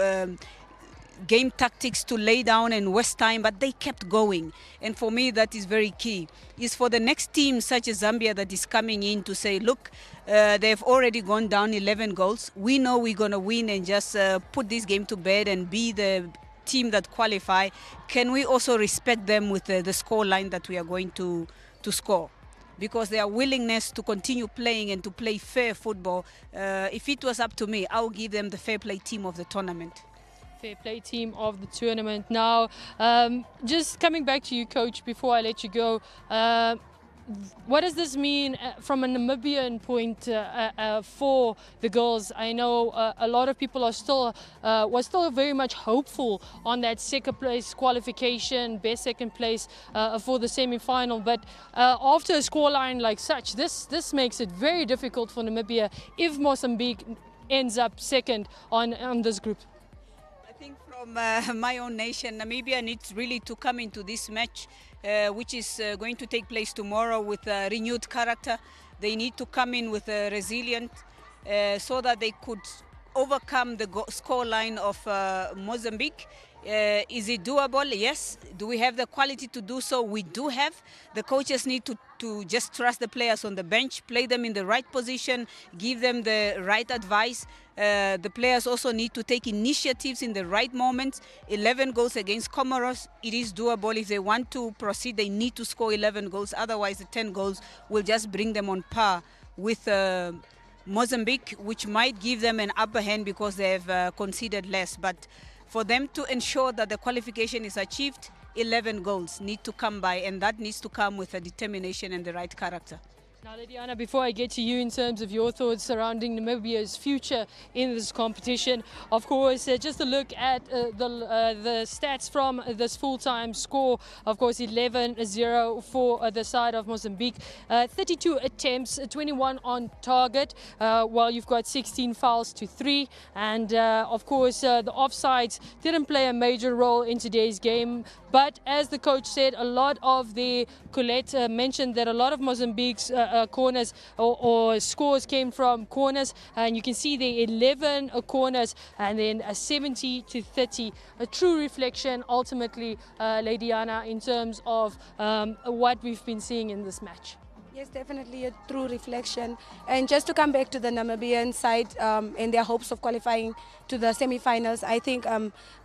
game tactics to lay down and waste time, but they kept going. And for me, that is very key. Is for the next team such as Zambia that is coming in to say, look, they've already gone down 11 goals. We know we're going to win and just put this game to bed and be the team that qualify. Can we also respect them with the score line that we are going to score? Because their willingness to continue playing and to play fair football, if it was up to me, I would give them the fair play team of the tournament. Fair play team of the tournament. Now, just coming back to you, Coach, before I let you go, what does this mean from a Namibian point for the girls? I know a lot of people are still were still very much hopeful on that second place qualification, best second place for the semi-final. But after a scoreline like such, this makes it very difficult for Namibia if Mozambique ends up second on this group. I think from my own nation, Namibia needs really to come into this match, which is going to take place tomorrow, with renewed character. They need to come in with a resilient, so that they could overcome the score line of Mozambique. Is it doable? Yes. Do we have the quality to do so? We do have. The coaches need to just trust the players on the bench, play them in the right position, give them the right advice. The players also need to take initiatives in the right moments. 11 goals against Comoros, it is doable. If they want to proceed, they need to score 11 goals. Otherwise, the 10 goals will just bring them on par with Mozambique, which might give them an upper hand because they have conceded less. But for them to ensure that the qualification is achieved, 11 goals need to come by, and that needs to come with a determination and the right character. Now, Lydiana, before I get to you in terms of your thoughts surrounding Namibia's future in this competition, of course, just a look at the stats from this full-time score. Of course, 11-0 for the side of Mozambique. 32 attempts, 21 on target, while you've got 16 fouls to 3. And, of course, the offsides didn't play a major role in today's game. But as the coach said, a lot of the Colette mentioned that a lot of Mozambique's corners or scores came from corners, and you can see the 11 corners and then a 70-30, a true reflection ultimately, Lydiana, in terms of what we've been seeing in this match. Yes, definitely a true reflection. And just to come back to the Namibian side and their hopes of qualifying to the semi-finals, I think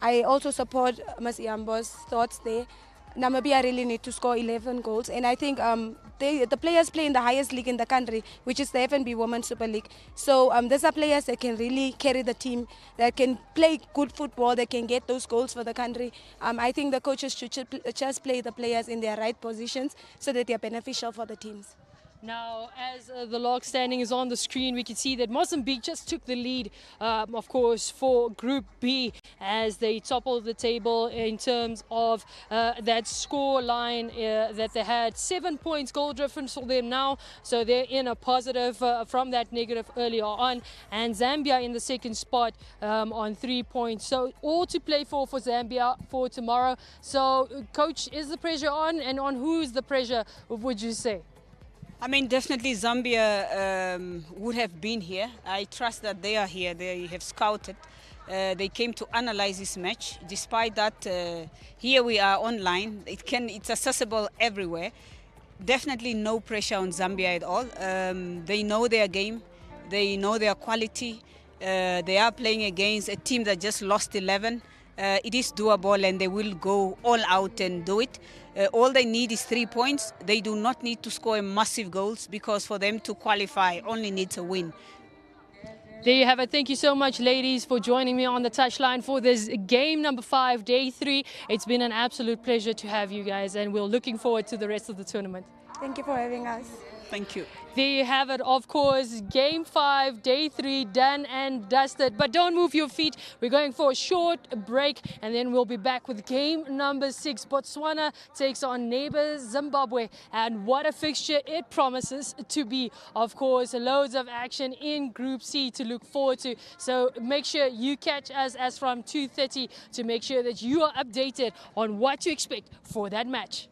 I also support Ms. Iambo's thoughts there. Namibia really need to score 11 goals, and I think the players play in the highest league in the country, which is the FNB Women's Super League. So these are players that can really carry the team, that can play good football, that can get those goals for the country. I think the coaches should just play the players in their right positions so that they are beneficial for the teams. Now, as the log standing is on the screen, we can see that Mozambique just took the lead, of course, for Group B as they toppled the table in terms of that score line that they had. 7 points goal difference for them now, so they're in a positive from that negative earlier on. And Zambia in the second spot on 3 points. So all to play for Zambia for tomorrow. So, Coach, is the pressure on, and on who's the pressure, would you say? I mean, definitely Zambia would have been here. I trust that they are here. They have scouted. They came to analyze this match. Despite that, here we are online. It's accessible everywhere. Definitely no pressure on Zambia at all. They know their game. They know their quality. They are playing against a team that just lost 11. It is doable, and they will go all out and do it. All they need is 3 points. They do not need to score massive goals, because for them to qualify only needs a win. There you have it. Thank you so much, ladies, for joining me on the touchline for this game number 5, day 3. It's been an absolute pleasure to have you guys, and we're looking forward to the rest of the tournament. Thank you for having us. Thank you. There you have it, of course, game 5, day 3, done and dusted. But don't move your feet. We're going for a short break, and then we'll be back with game number 6. Botswana takes on neighbor Zimbabwe, and what a fixture it promises to be. Of course, loads of action in Group C to look forward to. So make sure you catch us as from 2:30 to make sure that you are updated on what to expect for that match.